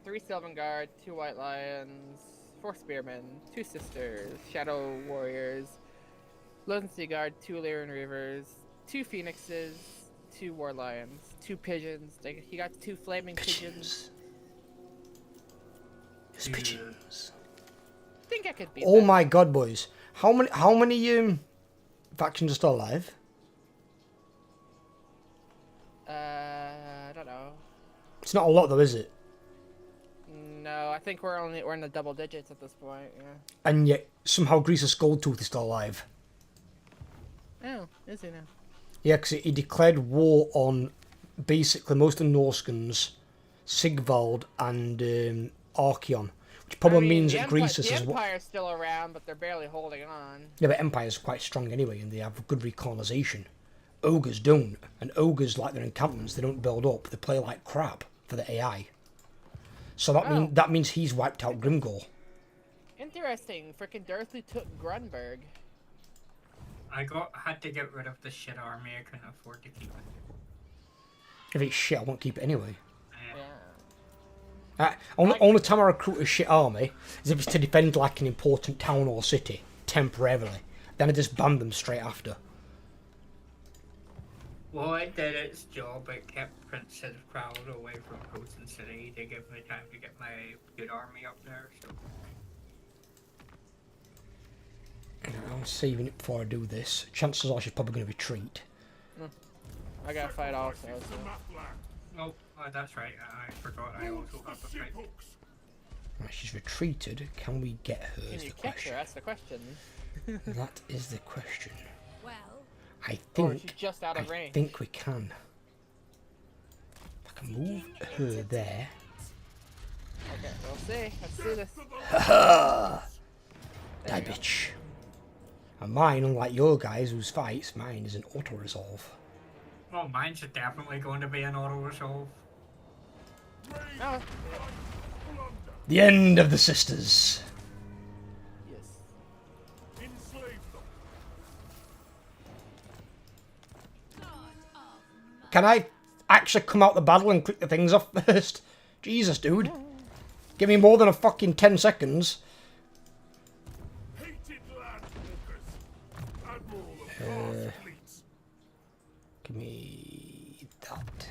Speaker 8: 3 Sylvan Guard, 2 White Lions, 4 Spearmen, 2 Sisters, Shadow Warriors, Lothern Sea Guard, 2 Lyran Reavers, 2 Phoenixes, 2 War Lions, 2 Pigeons. He got 2 Flaming Pigeons.
Speaker 2: It's pigeons.
Speaker 8: I think I could beat
Speaker 2: Oh
Speaker 8: that.
Speaker 2: my god, boys! How many factions are still alive?
Speaker 8: I don't know.
Speaker 2: It's not a lot though, is it?
Speaker 8: No, I think we're in the double digits at this point. Yeah.
Speaker 2: And yet somehow Greaser Skulltooth is still alive.
Speaker 8: Oh, is he now?
Speaker 2: Yeah, because he declared war on basically most of the Norskans, Sigvald, and Archeon, which probably
Speaker 8: I mean,
Speaker 2: means
Speaker 8: the
Speaker 2: that
Speaker 8: Empire,
Speaker 2: Greasus
Speaker 8: the
Speaker 2: is.
Speaker 8: Empire's still around, but they're barely holding on.
Speaker 2: Yeah, but Empire's quite strong anyway, and they have good recolonisation. Ogres don't, and ogres like their encampments, they don't build up. They play like crap for the AI. So that means he's wiped out Grimgor.
Speaker 8: Interesting. Frickin' Dursley took Grunberg.
Speaker 1: Had to get rid of the shit army. I couldn't afford to keep it.
Speaker 2: If it's shit, I won't keep it anyway.
Speaker 8: Yeah.
Speaker 2: Only time I recruit a shit army is if it's to defend like an important town or city temporarily. Then I just ban them straight after.
Speaker 1: Well, it did its job. It kept Prince of Crowd away from Posen City to give me time to get my good army up there. So
Speaker 2: I'm saving it before I do this. Chances are she's probably going to retreat.
Speaker 8: I gotta fight also. So.
Speaker 1: oh, Oh, that's right. I forgot. I also have the pick.
Speaker 2: Right, she's retreated. Can we get her?
Speaker 8: Can
Speaker 2: Is
Speaker 8: you
Speaker 2: the
Speaker 8: catch
Speaker 2: question.
Speaker 8: her? That's the question.
Speaker 2: That is the question.
Speaker 3: Well,
Speaker 2: I
Speaker 8: Or is she
Speaker 2: think.
Speaker 8: just out of
Speaker 2: I
Speaker 8: range?
Speaker 2: think we can. If I can move her there.
Speaker 8: Okay, we'll see. Let's do this.
Speaker 2: Die, bitch. And mine, unlike your guys whose fights, mine is an auto resolve.
Speaker 1: Well, mine's definitely going to be an auto resolve.
Speaker 8: Oh,
Speaker 2: The end of the sisters.
Speaker 8: yes.
Speaker 4: Enslave them.
Speaker 2: Can I actually come out the battle and click the things off first? Jesus, dude. Give me more than a fucking 10 seconds.
Speaker 4: Hated landwalkers. Admiral of vast fleets.
Speaker 2: Give me that.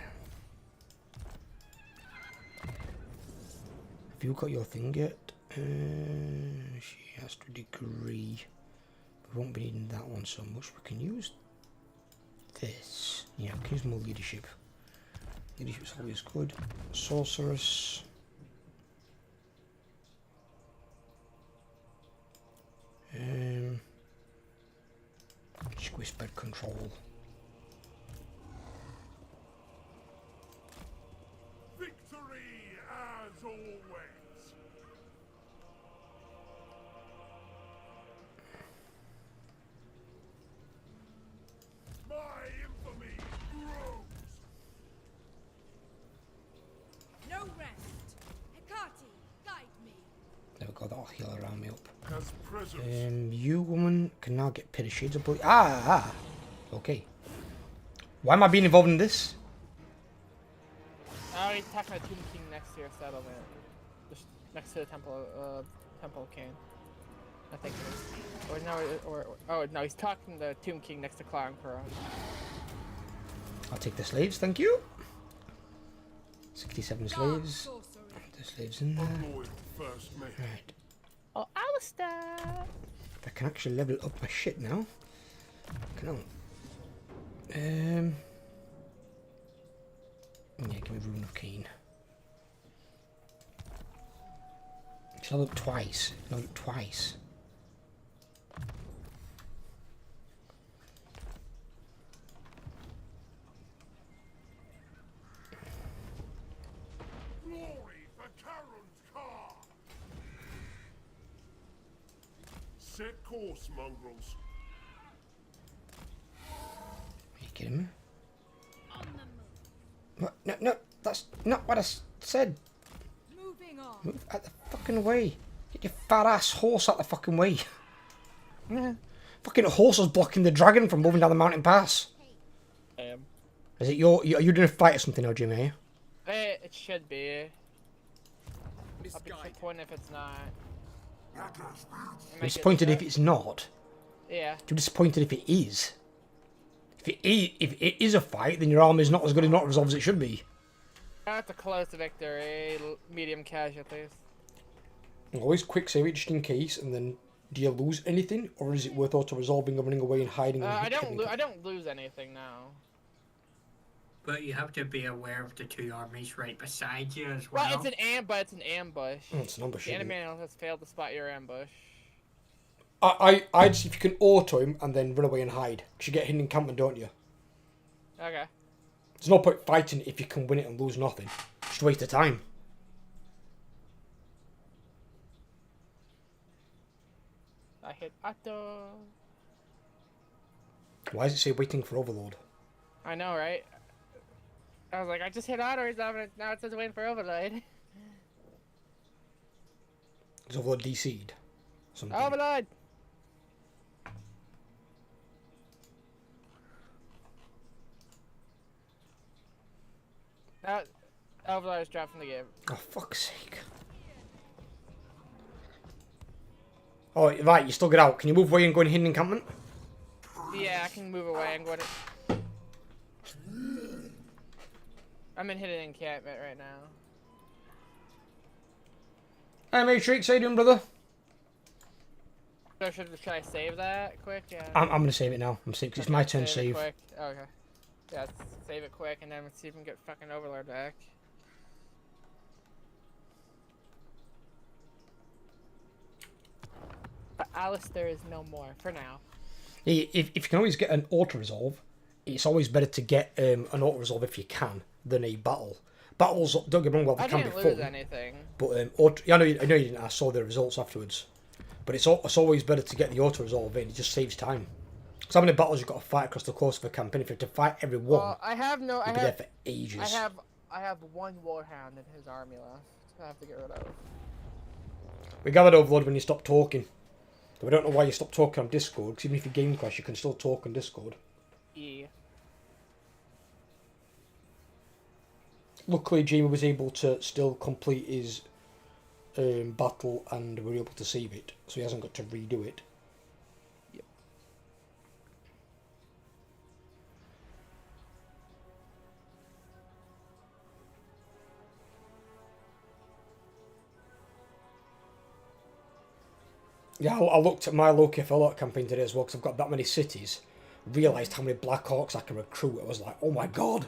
Speaker 2: Have you got your thing yet? She has to degree. We won't be needing that one so much. We can use this. Yeah, we can use more leadership. Leadership's always good. Sorceress. Just whispered control.
Speaker 4: Victory as always. My infamy grows.
Speaker 3: no rest. Hecate, guide me.
Speaker 2: There we go, that'll heal around me up.
Speaker 4: As presents.
Speaker 2: You woman can now get Pit of Shades of Blood. Okay. Why am I being involved in this?
Speaker 8: Oh, he's attacking the Tomb King next to your settlement. Just next to the Temple King. I think it is. Or no, oh no, he's talking the Tomb King next to Clown Crow.
Speaker 2: I'll take the slaves, thank you. 67
Speaker 3: Dark
Speaker 2: slaves.
Speaker 3: sorcery.
Speaker 2: The slaves in there.
Speaker 4: Unloyal first mate.
Speaker 2: Right.
Speaker 8: Oh, Alistair!
Speaker 2: I can actually level up my shit now. Can I? Yeah, give me Rune of Cain. Should I look twice? No, look twice.
Speaker 4: Glory for Charon's car. Set course, mongrels.
Speaker 2: Are you kidding me? What? No, that's not what I said.
Speaker 3: Moving on.
Speaker 2: Move out the fucking way. Get your fat ass horse out the fucking way. Fucking horse was blocking the dragon from moving down the mountain pass. Is it are you doing a fight or something, now, Jimmy? Are you?
Speaker 8: It should be. I'll be disappointed if it's not.
Speaker 2: I'm disappointed if it's not.
Speaker 8: Yeah.
Speaker 2: You're disappointed if it is. If it is a fight, then your army's not as good and not resolved as it should be.
Speaker 8: That's a close victory. Medium casualties.
Speaker 2: Always quick save it just in case, and then do you lose anything, or is it worth auto resolving and running away and hiding? And
Speaker 8: I don't lose anything now.
Speaker 1: But you have to be aware of the two armies right beside you as well.
Speaker 8: Well, it's an ambush.
Speaker 2: It's an ambush.
Speaker 8: The
Speaker 2: Isn't
Speaker 8: enemy
Speaker 2: it?
Speaker 8: has failed to spot your ambush.
Speaker 2: I'd see if you can auto him and then run away and hide. Because you get hidden encampment, don't you?
Speaker 8: Okay.
Speaker 2: There's no point fighting if you can win it and lose nothing. Just waste of time.
Speaker 8: I hit Otto.
Speaker 2: Why does it say waiting for Overlord?
Speaker 8: I know, right? I was like, I just hit Otto, and now it says waiting for Overlord.
Speaker 2: Is Overlord DC'd? Something.
Speaker 8: Overlord! Overlord is dropped from the game.
Speaker 2: Oh, fuck's sake. Oh, right, you still get out. Can you move away and go in hidden encampment?
Speaker 8: Yeah, I can move away and go to... I'm in hidden encampment right now.
Speaker 2: Hey, Matrix, how you doing, brother?
Speaker 8: So should I save that quick? Yeah.
Speaker 2: I'm going to save it now. I'm saving because it's my turn to
Speaker 8: Save it
Speaker 2: save.
Speaker 8: quick. Okay. Yeah, save it quick and then let's see if we can get fucking Overlord back. Alistair is no more for now.
Speaker 2: If you can always get an auto resolve, it's always better to get an auto resolve if you can than a battle. Battles, don't get me wrong, well, they
Speaker 8: I
Speaker 2: can
Speaker 8: didn't
Speaker 2: be
Speaker 8: lose
Speaker 2: fun,
Speaker 8: anything.
Speaker 2: but I know you didn't. I saw the results afterwards, but it's always better to get the auto resolve in. It just saves time. So how many battles you've got to fight across the course of a campaign? If you have to fight every one,
Speaker 8: Well, I have no.
Speaker 2: you'll be there for ages.
Speaker 8: I have one warhound in his army left. I have to get rid of.
Speaker 2: We gathered Overlord when you stopped talking. We don't know why you stopped talking on Discord, because even if you game crash, you can still talk on Discord.
Speaker 8: E.
Speaker 2: Luckily, Jamie was able to still complete his battle, and we were able to save it, so he hasn't got to redo it.
Speaker 8: Yep.
Speaker 2: Yeah, I looked at my Loki Fallout campaign today as well, because I've got that many cities. Realised how many Black Hawks I can recruit. I was like, oh my god,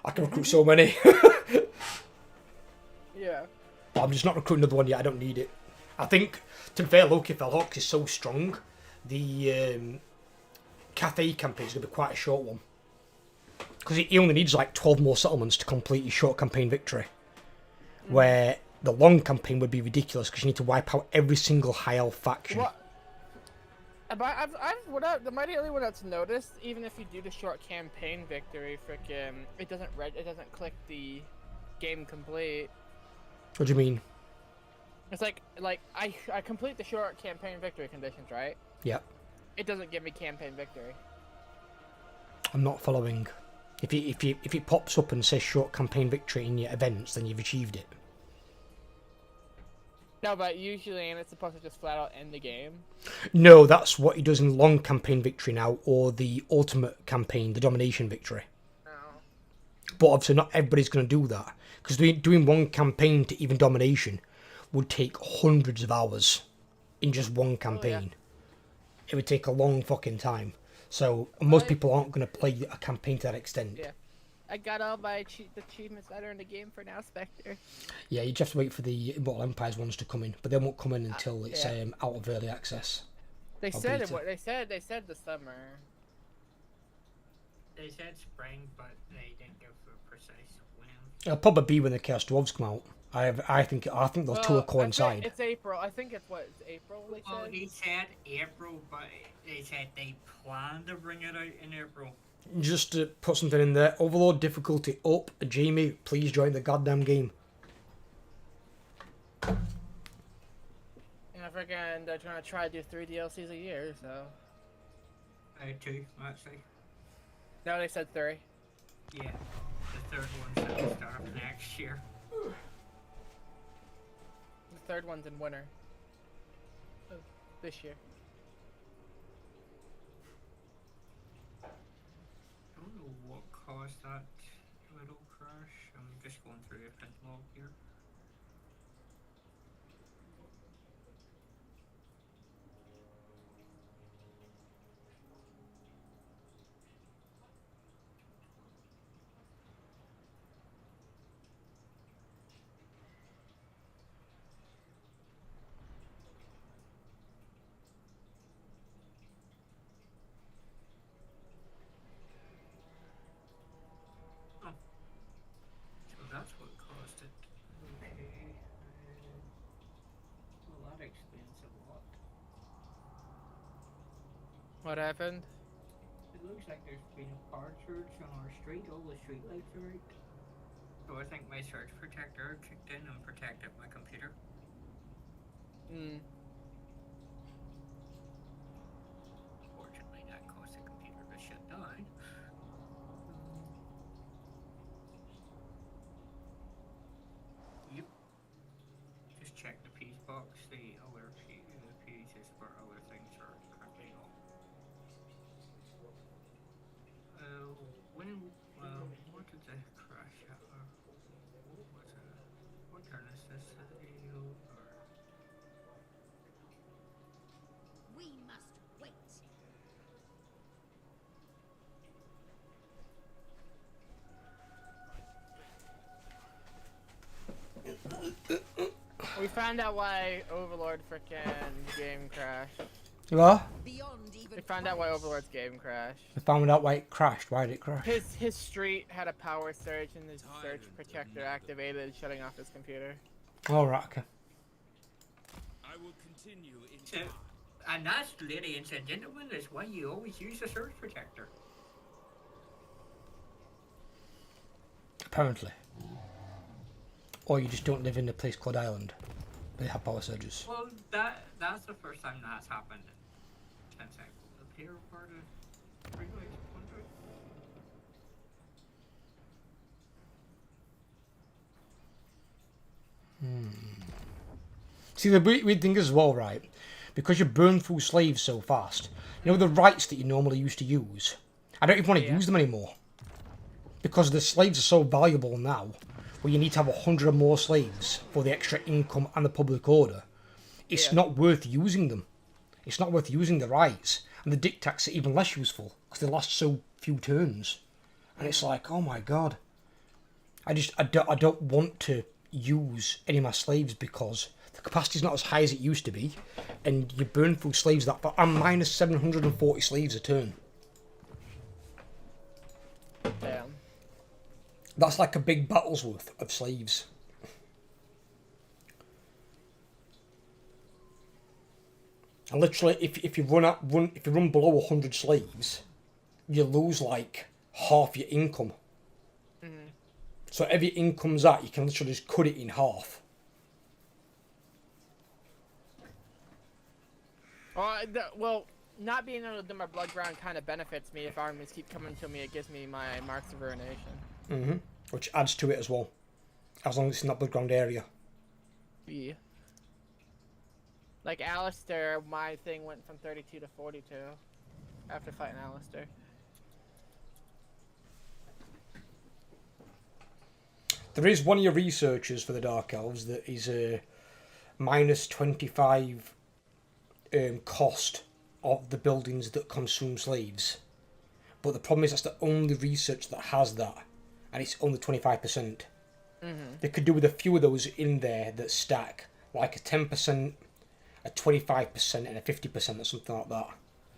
Speaker 2: I can recruit so many.
Speaker 8: Yeah.
Speaker 2: But I'm just not recruiting another one yet. I don't need it. I think, to be fair, Loki Fallout is so strong. The Cathay campaign is going to be quite a short one. Because he only needs like 12 more settlements to complete his short campaign victory. Where the long campaign would be ridiculous because you need to wipe out every single high elf faction.
Speaker 8: What? Am I the only one that's noticed? Even if you do the short campaign victory, frickin', it doesn't click the game complete.
Speaker 2: What do you mean?
Speaker 8: It's like I complete the short campaign victory conditions, right?
Speaker 2: Yeah.
Speaker 8: It doesn't give me campaign victory.
Speaker 2: I'm not following. If it pops up and says short campaign victory in your events, then you've achieved it.
Speaker 8: No, but usually ain't it supposed to just flat out end the game?
Speaker 2: No, that's what he does in long campaign victory now, or the ultimate campaign, the domination victory.
Speaker 8: No.
Speaker 2: But obviously not everybody's going to do that. Because doing one campaign to even domination would take hundreds of hours in just one campaign.
Speaker 8: Oh, yeah.
Speaker 2: It would take a long fucking time. So most people aren't going to play a campaign to that extent.
Speaker 8: Yeah. I got all my achievements that are in the game for now, Spectre.
Speaker 2: Yeah, you just have to wait for the Immortal Empires ones to come in, but they won't come in until it's
Speaker 8: yeah.
Speaker 2: out of early access.
Speaker 8: They
Speaker 2: Or
Speaker 8: said
Speaker 2: beta.
Speaker 8: they said the summer.
Speaker 1: They said spring, but they didn't give a precise when.
Speaker 2: It'll probably be when the Chaos Dwarves come out. I think those two will coincide.
Speaker 8: It's April. I think it's April. They
Speaker 1: Well,
Speaker 8: said.
Speaker 1: they said April, but they said they plan to bring it out in April.
Speaker 2: Just to put something in there, Overlord difficulty up. Jamie, please join the goddamn game.
Speaker 8: And I freaking they're trying to try to do 3 DLCs a year, so.
Speaker 1: 2, actually.
Speaker 8: No, they said 3.
Speaker 1: Yeah, the third one's at the start of next year.
Speaker 8: The third one's in winter. Oh, this year.
Speaker 1: I don't know what caused that little crash. I'm just going through a print log here. So that's what caused it. Okay. Well, that explains a lot.
Speaker 8: What happened?
Speaker 1: It looks like there's been a power surge on our street. All the street lights are out. So I think my surge protector kicked in and protected my computer.
Speaker 8: Hmm.
Speaker 1: Fortunately, that caused the computer to shut down. Yep. Just check the peace box. The other pieces for other things are currently on. What did the crash happen? What turn is this?
Speaker 7: We must wait.
Speaker 8: We found out why Overlord frickin' game crashed.
Speaker 2: Well,
Speaker 3: Beyond even
Speaker 8: They found out why Overlord's game crashed.
Speaker 2: they found out why it crashed. Why did it crash?
Speaker 8: His street had a power surge and his surge
Speaker 9: Tyrant
Speaker 8: protector
Speaker 9: of
Speaker 8: activated, shutting off his computer.
Speaker 2: All right, okay.
Speaker 9: I will continue in
Speaker 1: So, and that's, ladies and gentlemen, is why you always use a surge protector.
Speaker 2: Apparently. Or you just don't live in a place called Ireland. They have power surges.
Speaker 1: Well, that's the first time that's happened since I lived here for the previous country.
Speaker 2: See, the weird thing is as well, right? Because you burn through slaves so fast, you know the rights that you normally used to use? I don't even want to use them anymore. Because the slaves are so valuable now, where you need to have 100 or more slaves for the extra income and the public order. It's not worth using them. It's not worth using the rights. And the dictates are even less useful, because they last so few turns. And it's like, oh my god. I don't want to use any of my slaves because the capacity's not as high as it used to be, and you burn through slaves that far. I'm minus 740 slaves a turn.
Speaker 8: Damn.
Speaker 2: That's like a big battle's worth of slaves. And literally, if you run below 100 slaves, you lose like half your income. So every income's that, you can literally just cut it in half.
Speaker 8: Well, not being able to do my blood ground kind of benefits me. If armies keep coming to me, it gives me my marks of ruination.
Speaker 2: Which adds to it as well. As long as it's in that blood ground area.
Speaker 8: Yeah. Like Alistair, my thing went from 32 to 42 after fighting Alistair.
Speaker 2: There is one of your researchers for the Dark Elves that is a minus 25 cost of the buildings that consume slaves. But the problem is that's the only research that has that, and it's only 25%. They could do with a few of those in there that stack, like a 10%, a 25%, and a 50% or something like that,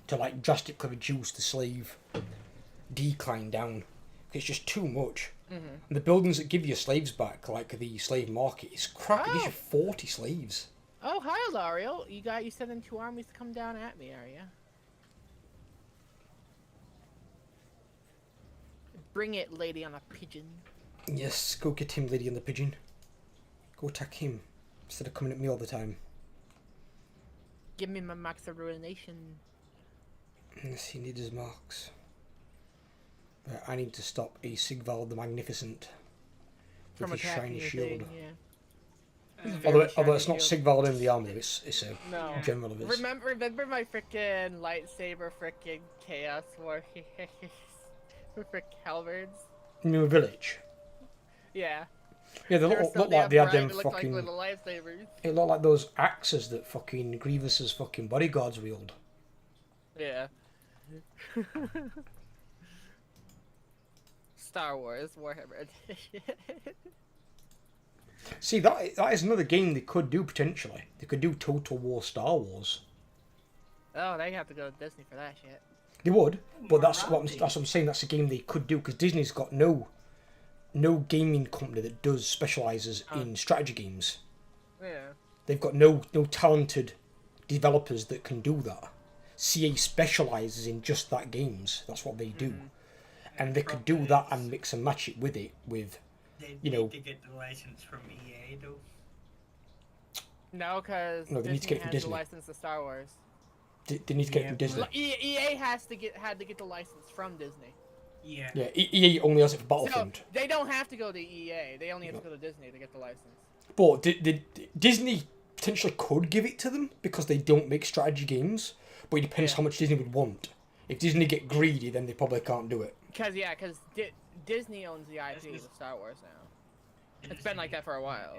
Speaker 2: to like drastically reduce the slave decline down. It's just too much. And the buildings that give you slaves back, like the slave market, is crap. It gives you 40 slaves.
Speaker 8: Oh, hi, Lariel. You sending 2 armies to come down at me, are you? Bring it, lady on a pigeon.
Speaker 2: Yes, go get him, Lady and the Pigeon. Go attack him, instead of coming at me all the time.
Speaker 8: Give me my max of ruination.
Speaker 2: Yes, he needs his marks. But I need to stop a Sigval the Magnificent with
Speaker 8: From
Speaker 2: his
Speaker 8: attacking
Speaker 2: shiny
Speaker 8: your
Speaker 2: shield.
Speaker 8: thing, yeah.
Speaker 2: Although it's not Sigval in the army, it's a
Speaker 8: No.
Speaker 2: general of his.
Speaker 8: Remember my frickin' lightsaber frickin' chaos war frick halberds?
Speaker 2: New village.
Speaker 8: Yeah.
Speaker 2: Yeah, they look like they had them
Speaker 8: look
Speaker 2: fucking.
Speaker 8: like little lightsabers.
Speaker 2: It looked like those axes that fucking Grievous's fucking bodyguards wield.
Speaker 8: Yeah. Star Wars Warhammer Edition.
Speaker 2: See, that is another game they could do potentially. They could do Total War Star Wars.
Speaker 8: Oh, they have to go to Disney for that shit.
Speaker 2: They would, but that's what I'm saying. That's a game they could do because Disney's got no gaming company that specializes in strategy games.
Speaker 8: Yeah.
Speaker 2: They've got no talented developers that can do that. CA specializes in just that games. That's what they do, and they could do that and mix and match it with
Speaker 1: They
Speaker 2: you
Speaker 1: need
Speaker 2: know.
Speaker 1: to get the license from EA though.
Speaker 8: No, because
Speaker 2: No, they need to
Speaker 8: Disney
Speaker 2: get it from
Speaker 8: has
Speaker 2: Disney.
Speaker 8: the license to Star Wars.
Speaker 2: They need to get it from Disney.
Speaker 8: EA had to get the license from Disney.
Speaker 1: Yeah.
Speaker 2: Yeah, EA only has it for
Speaker 8: So
Speaker 2: Battlefront.
Speaker 8: they don't have to go to EA. They only have to go to Disney to get the license.
Speaker 2: But Disney potentially could give it to them because they don't make strategy games. But it depends how much Disney would want. If Disney get greedy, then they probably can't do it.
Speaker 8: Because Disney owns the IP of Star Wars now. It's been like that for a while.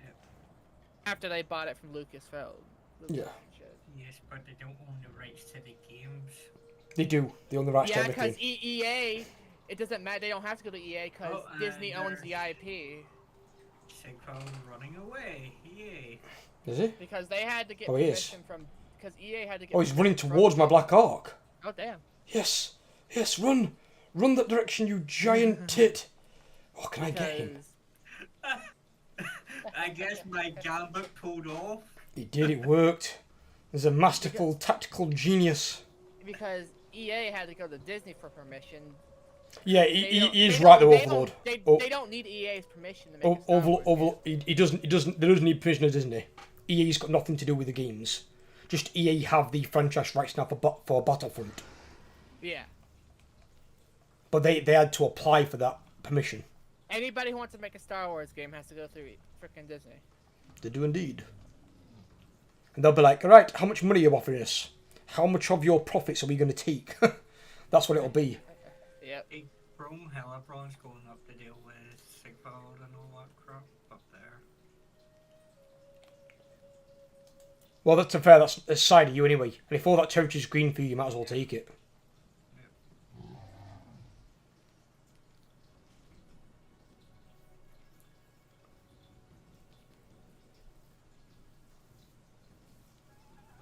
Speaker 1: Yep.
Speaker 8: After they bought it from Lucasfilm.
Speaker 2: Yeah.
Speaker 1: Yes, but they don't own the rights to the games.
Speaker 2: They do. They own the rights to
Speaker 8: Yeah,
Speaker 2: everything.
Speaker 8: because EA, it doesn't matter. They don't have to go to EA because
Speaker 1: Oh,
Speaker 8: Disney owns the
Speaker 1: there's-
Speaker 8: IP.
Speaker 1: Sigval running away. Yay.
Speaker 2: Is it?
Speaker 8: Because they had to get
Speaker 2: Oh, he is.
Speaker 8: permission from because EA had to get.
Speaker 2: Oh, he's running
Speaker 8: from-
Speaker 2: towards my Black Ark.
Speaker 8: Oh damn!
Speaker 2: Yes, yes, run, run that direction, you giant tit. Oh, can I get him?
Speaker 8: Because
Speaker 1: I guess my gambit pulled off.
Speaker 2: It did. It worked. There's a masterful tactical genius.
Speaker 8: because EA had to go to Disney for permission.
Speaker 2: Yeah,
Speaker 8: They don't-
Speaker 2: he is
Speaker 8: they
Speaker 2: right
Speaker 8: don't-
Speaker 2: there,
Speaker 8: they don't-
Speaker 2: Overlord.
Speaker 8: They,
Speaker 2: Oh,
Speaker 8: they don't need EA's permission to make
Speaker 2: oh,
Speaker 8: a Star
Speaker 2: Overlord,
Speaker 8: Wars
Speaker 2: Overlord. He doesn't need permission of Disney. EA's got nothing to do with the games. Just EA have the franchise rights now for Battlefront.
Speaker 8: game. Yeah.
Speaker 2: But they had to apply for that permission.
Speaker 8: Anybody who wants to make a Star Wars game has to go through frickin' Disney.
Speaker 2: They do indeed. And they'll be like, all right, how much money are you offering us? How much of your profits are we going to take? That's what it'll be.
Speaker 8: Yep.
Speaker 1: Hey, Chrome Helipron's going up to deal with Sigvald and all that crap up there.
Speaker 2: Well, that's fair. That's a side of you anyway. And if all that territory's green for you, you might as well take it.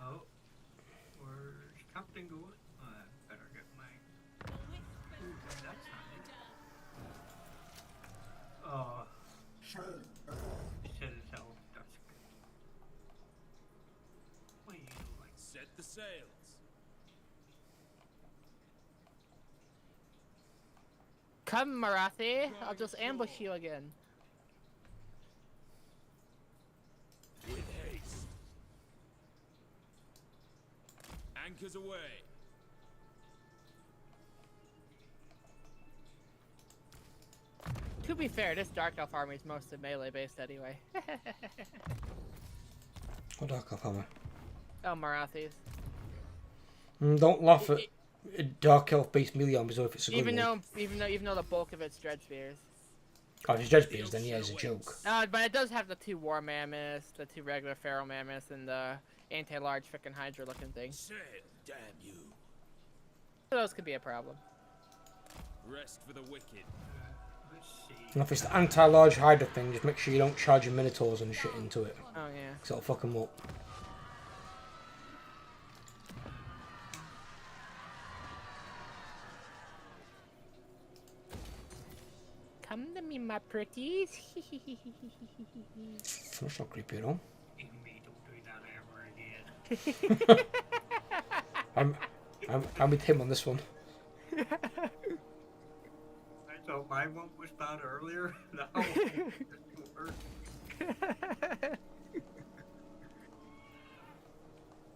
Speaker 1: Oh, where's Captain going? I better get my. Ooh, that's handy. Oh, Citadel. That's good. What are you doing?
Speaker 9: Set the sails.
Speaker 8: Come, Marathi. I'll just ambush you again.
Speaker 9: With haste. Anchors away.
Speaker 8: To be fair, this Dark Elf army is mostly melee based anyway.
Speaker 2: What Dark Elf armor?
Speaker 8: Oh, Marathis.
Speaker 2: Don't laugh at Dark Elf based melee armors or if it's a good
Speaker 8: Even
Speaker 2: one.
Speaker 8: though the bulk of it's Dread Spears.
Speaker 2: Oh, if it's Dread Spears, then yeah, it's a joke.
Speaker 8: But it does have the 2 War Mammoths, the 2 regular Feral Mammoths, and the anti-large frickin' Hydra looking thing.
Speaker 9: Sail, damn you.
Speaker 8: Those could be a problem.
Speaker 9: Rest for the wicked.
Speaker 1: Let's see.
Speaker 2: And if it's the anti-large Hydra thing, just make sure you don't charge your Minotaurs and shit into it.
Speaker 8: Oh yeah.
Speaker 2: Because it'll fuck them up.
Speaker 8: Come to me, my pretties.
Speaker 2: That's not creepy at all.
Speaker 1: Even me, don't do that ever again.
Speaker 2: I'm with him on this one.
Speaker 1: I thought my one was bad earlier. Now it's worse.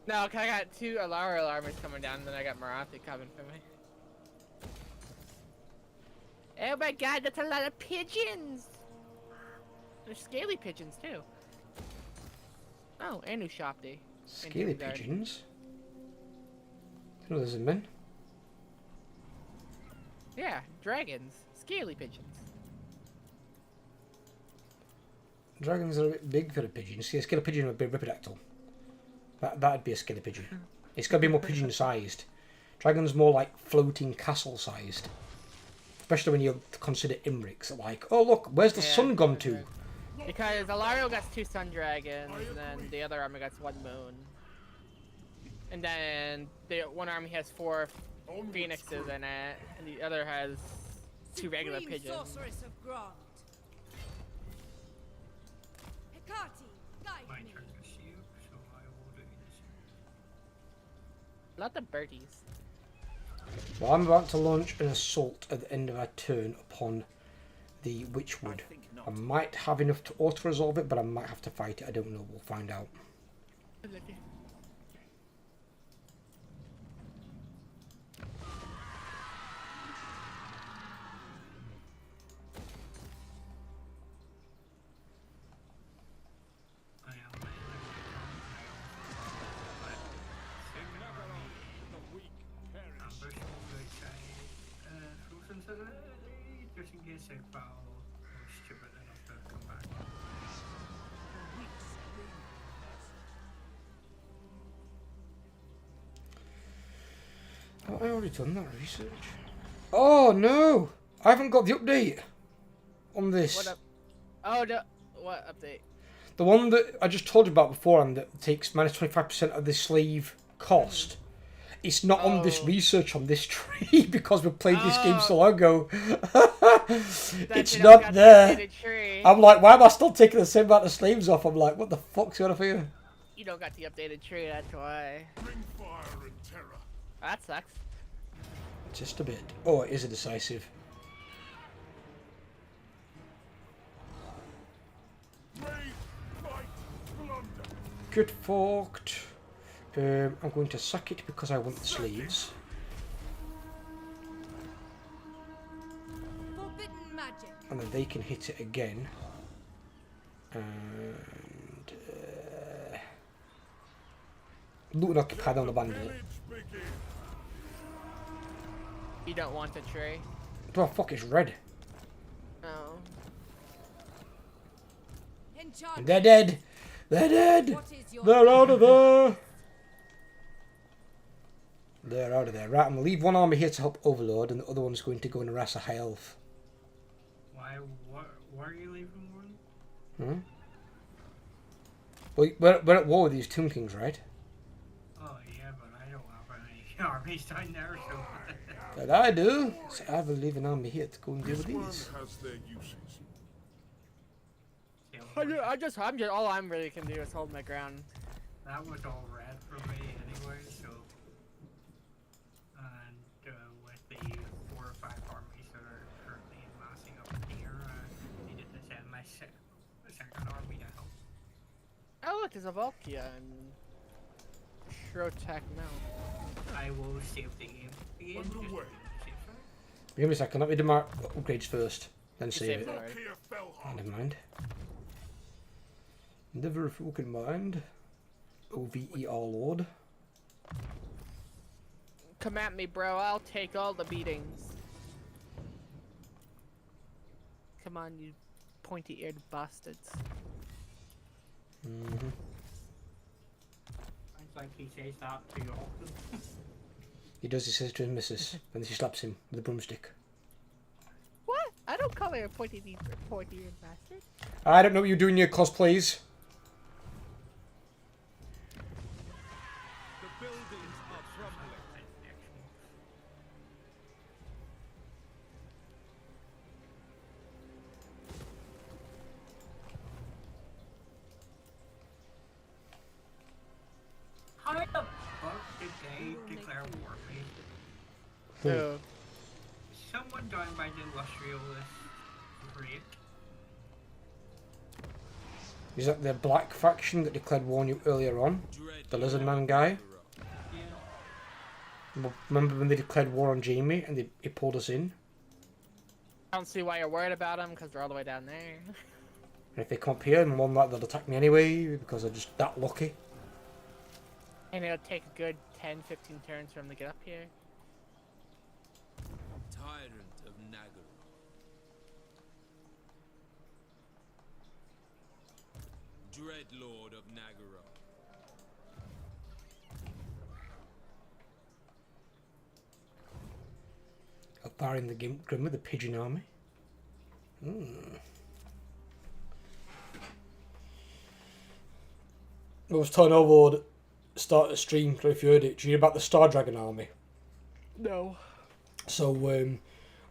Speaker 8: No, 'cause I got 2 Alara armies coming down, and then I got Marathi coming for me. Oh my god, that's a lot of pigeons! There's scaly pigeons too. Oh, and Ushopti.
Speaker 2: Scaly pigeons? I know there's a min.
Speaker 8: Yeah, dragons. Scaly pigeons.
Speaker 2: Dragons are a bit big for a pigeon. See, a scaly pigeon would be a ripidactyl. That'd be a scaly pigeon. It's got to be more pigeon-sized. Dragons more like floating castle-sized. Especially when you consider Imrics. Like, oh look, where's the sun gone to?
Speaker 8: Because Alario got 2 sun dragons, and then the other army got 1 moon. And then the one army has 4 phoenixes in it, and the other has 2 regular
Speaker 3: Supreme
Speaker 8: pigeons.
Speaker 3: Sorceress of Grant. Hecate, guide
Speaker 1: My
Speaker 3: me.
Speaker 1: turn to shoot, so I will do this.
Speaker 8: Not the birdies.
Speaker 2: Well, I'm about to launch an assault at the end of our turn upon the Witchwood. I might have enough to auto-resolve it, but I might have to fight it. I don't know. We'll find out.
Speaker 1: I am just in case I foul or stupid enough to come back.
Speaker 2: Have I already done that research? Oh no! I haven't got the update on this.
Speaker 8: What up? Oh no! What update?
Speaker 2: The one that I just told you about beforehand that takes minus 25% of the sleeve cost. It's not on this research on this tree because we played this game so long ago. It's not there. I'm like, why am I still taking the same amount of sleeves off? I'm like, what the fuck's going on here?
Speaker 8: You don't got the updated tree, that's why.
Speaker 4: Bring fire and terror.
Speaker 8: That sucks.
Speaker 2: Just a bit. Oh, it is a decisive.
Speaker 4: Raid, fight, plunder.
Speaker 2: Good forked. I'm going to sack it because I want the sleeves.
Speaker 3: Forbidden magic.
Speaker 2: And then they can hit it again. And loot and occupied on the bandit.
Speaker 4: Village begin.
Speaker 8: You don't want the tree?
Speaker 2: Oh fuck, it's red.
Speaker 8: No.
Speaker 3: Enchant.
Speaker 2: They're dead. They're dead.
Speaker 3: What is your
Speaker 2: They're out of there. They're out of there. Right, I'm going to leave one army here to help Overlord, and the other one's going to go and harass a high elf.
Speaker 1: Why are you leaving one?
Speaker 2: Well, we're at war with these Tomb Kings, right?
Speaker 1: Oh yeah, but I don't have any armies down there, so.
Speaker 2: But I do. So I will leave an army here to go and deal
Speaker 4: This
Speaker 2: with
Speaker 4: one
Speaker 2: these.
Speaker 4: has their uses.
Speaker 8: All I'm really can do is hold my ground.
Speaker 1: That was all red for me anyway, so. And with the 4 or 5 armies that are currently amassing up here, I needed to send my second army to help.
Speaker 8: Oh look, there's a Volkia and Shrotech Mount.
Speaker 1: I will save the game.
Speaker 4: Underway.
Speaker 2: Give me a second, let me do my upgrades first, then save
Speaker 8: saved
Speaker 2: it.
Speaker 8: it already.
Speaker 4: Here,
Speaker 2: Oh,
Speaker 4: Felham.
Speaker 2: never mind. Never fucking mind. OVER Lord.
Speaker 8: Come at me, bro. I'll take all the beatings. Come on, you pointy-eared bastards.
Speaker 2: Mm-hmm.
Speaker 1: It's like he says that too often.
Speaker 2: He does, he says to his missus, and she slaps him with a broomstick.
Speaker 8: What? I don't call her a pointy-eared bastard.
Speaker 2: I don't know what you're doing in your cosplays.
Speaker 9: The buildings are crumbling.
Speaker 1: How the fuck did they declare war, mate?
Speaker 8: So,
Speaker 1: Someone down by the industrial is great.
Speaker 2: Is that the black faction that declared war on you earlier on? The lizard man guy?
Speaker 1: Yeah.
Speaker 2: Remember when they declared war on Jamie and he pulled us in?
Speaker 8: I don't see why you're worried about them, because they're all the way down there.
Speaker 2: And if they come up here, and one like they'll attack me anyway, because they're just that lucky.
Speaker 8: And it'll take a good 10-15 turns for them to get up here.
Speaker 9: Tyrant of Nagara. Dread Lord of Nagara.
Speaker 2: Up far in the game, grim with the pigeon army. I was telling Overlord start a stream, I don't know if you heard it. Did you hear about the Star Dragon army?
Speaker 8: No.
Speaker 2: So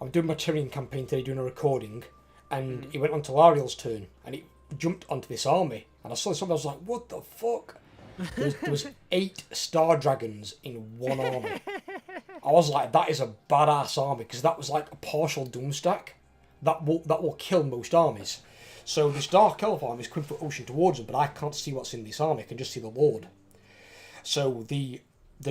Speaker 2: I'm doing my Tyrion campaign today, doing a recording, and he went on to Lariel's turn, and he jumped onto this army, and I saw something. I was like, "What the fuck?" There was 8 Star Dragons in one army. I was like, "That is a badass army," because that was like a partial doom stack. That will kill most armies. So this Dark Elf army is coming from ocean towards them, but I can't see what's in this army. I can just see the Lord. So the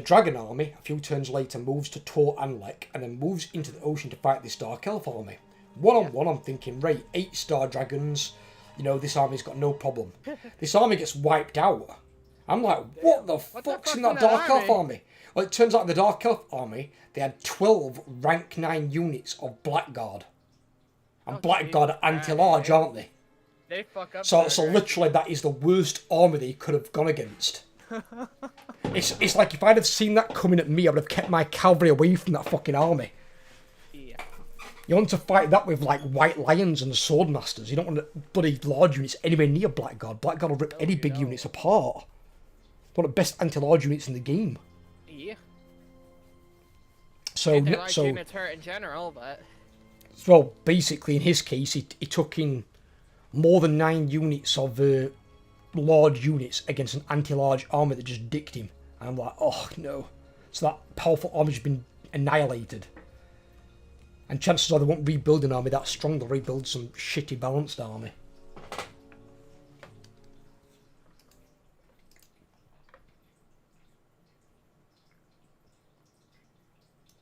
Speaker 2: Dragon army, a few turns later, moves to Tor Anlek and then moves into the ocean to fight this Dark Elf army. One on one, I'm thinking, right, 8 Star Dragons, you know, this army's got no problem. This army gets wiped out. I'm like, what the fuck's in that Dark Elf army? Well, it turns out in the Dark Elf army, they had 12 rank 9 units of Blackguard. And Blackguard are anti-large, aren't they?
Speaker 8: They fuck up.
Speaker 2: So literally, that is the worst army they could have gone against. It's like if I'd have seen that coming at me, I would have kept my cavalry away from that fucking army.
Speaker 8: Yeah.
Speaker 2: You want to fight that with like white lions and sword masters. You don't want bloody large units anywhere near Blackguard. Blackguard will rip any big units apart. One of the best anti-large units in the game.
Speaker 8: Yeah.
Speaker 2: So
Speaker 8: Anti-large units hurt in general, but
Speaker 2: well, basically in his case, he took in more than 9 units of large units against an anti-large army that just dicked him. And I'm like, oh no. So that powerful army's been annihilated. And chances are they won't rebuild an army that strong, they'll rebuild some shitty balanced army.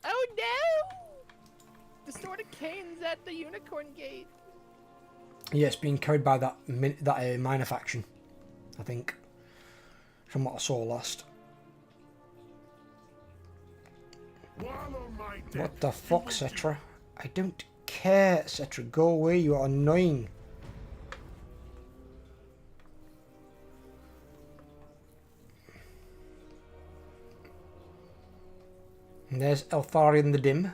Speaker 8: oh no! The Sword of Cain's at the Unicorn Gate.
Speaker 2: Yeah, it's being carried by that minor faction, I think, from what I saw last. What the fuck, Cetra? I don't care, Cetra. Go away, you are annoying. And there's Eltharion the Dim.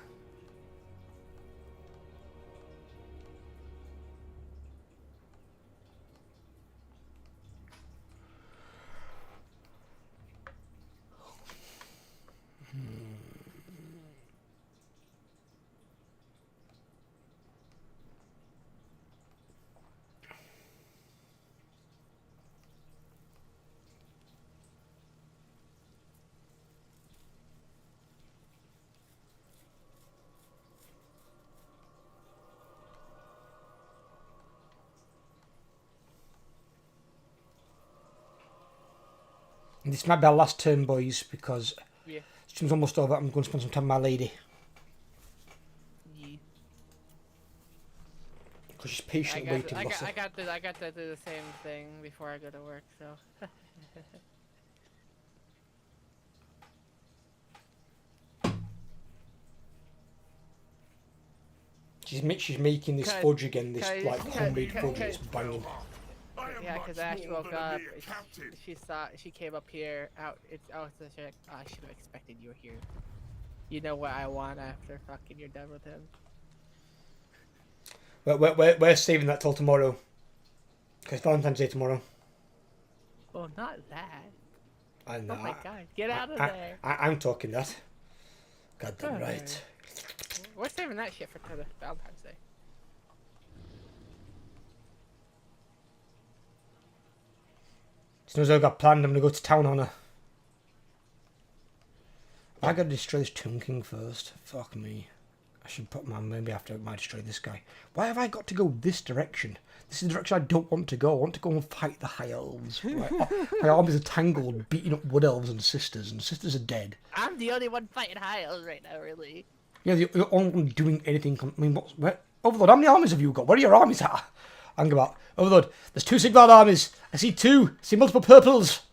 Speaker 2: This might be our last turn, boys, because stream's almost over. I'm going to spend some time with my lady.
Speaker 8: Yeah.
Speaker 2: Because she's patiently waiting.
Speaker 8: I got to do the same thing before I go to work, so.
Speaker 2: She's making this fudge again, this like homemade fudge. It's banging.
Speaker 8: Yeah, because Ash woke up. She came up here. I should have expected you were here. You know what I want after fucking you're done with him.
Speaker 2: We're saving that till tomorrow. Because Valentine's Day tomorrow.
Speaker 8: Oh, not that.
Speaker 2: I know.
Speaker 8: Oh my god, get out of there.
Speaker 2: I'm talking that. Goddamn right.
Speaker 8: We're saving that shit for Valentine's Day.
Speaker 2: As soon as I've got planned, I'm going to go to town on her. I got to destroy this Tomb King first. Fuck me. I should put maybe after I destroy this guy. Why have I got to go this direction? This is the direction I don't want to go. I want to go and fight the High Elves. My armies are tangled, beating up Wood Elves and the Sisters are dead.
Speaker 8: I'm the only one fighting High Elves right now, really.
Speaker 2: Yeah, you're only one doing anything. I mean, Overlord, how many armies have you got? Where are your armies at? I'm going about. Overlord, there's 2 Sigvard armies. I see 2. I see multiple purples.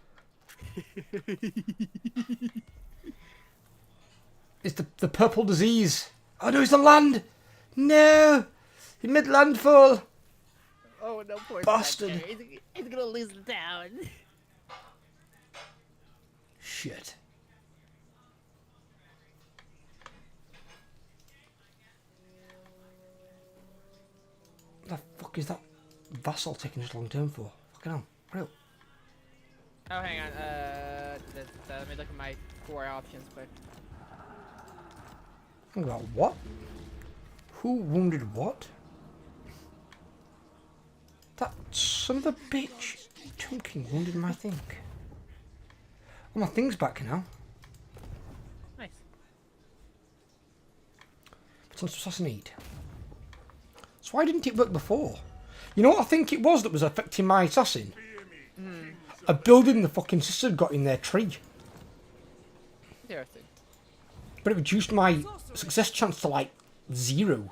Speaker 2: It's the purple disease. Oh no, it's the land. No, he made landfall.
Speaker 8: Oh no, poor
Speaker 2: bastard.
Speaker 8: He's gonna lose the town.
Speaker 2: Shit. What the fuck is that vassal taking this long term for? Fucking hell. Real.
Speaker 8: Oh, hang on. Let me look at my 4 options quick.
Speaker 2: About what? Who wounded what? That son of a bitch. Tomb King wounded my thing. Oh, my thing's back now.
Speaker 8: Nice.
Speaker 2: But let's assassinate. So why didn't it work before? You know what I think it was that was affecting my assassin? A building the fucking sister got in their tree.
Speaker 8: Interesting.
Speaker 2: But it reduced my success chance to like 0.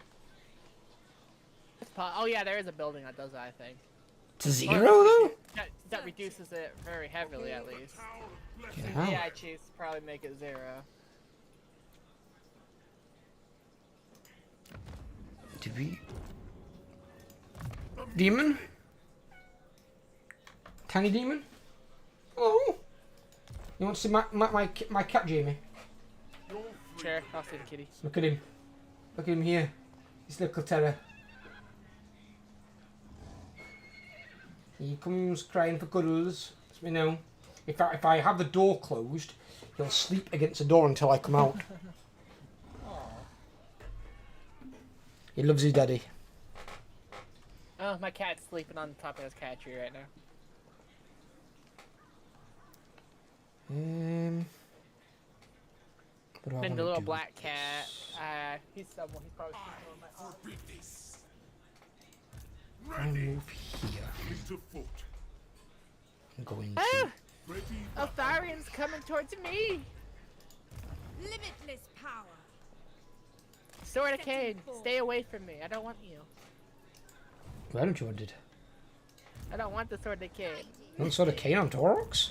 Speaker 8: Oh yeah, there is a building that does that, I think.
Speaker 2: To 0 though?
Speaker 8: That reduces it very heavily, at least.
Speaker 2: Yeah.
Speaker 8: Yeah, I choose to probably make it 0.
Speaker 2: Did we? Demon? Tiny demon? Oh! You want to see my cat, Jamie?
Speaker 8: Sure, I'll see the kitty.
Speaker 2: Look at him. Look at him here. This little terror. He comes crying for cuddles. Let me know. If I have the door closed, he'll sleep against the door until I come out. He loves his daddy.
Speaker 8: Oh, my cat's sleeping on top of his cat tree right now.
Speaker 2: What do I
Speaker 8: And
Speaker 2: wanna
Speaker 8: the little
Speaker 2: do
Speaker 8: black
Speaker 2: with
Speaker 8: cat.
Speaker 2: this?
Speaker 8: He's someone. He's probably sleeping on my arm.
Speaker 2: I move here.
Speaker 4: Into foot.
Speaker 2: I'm going
Speaker 8: Ah!
Speaker 2: to.
Speaker 4: Ready.
Speaker 8: Eltharian's coming towards me.
Speaker 3: Limitless power.
Speaker 8: Sword of Cain, stay away from me. I don't want you.
Speaker 2: Why don't you want it?
Speaker 8: I don't want the Sword of Cain.
Speaker 2: You want Sword of Cain on Taurox?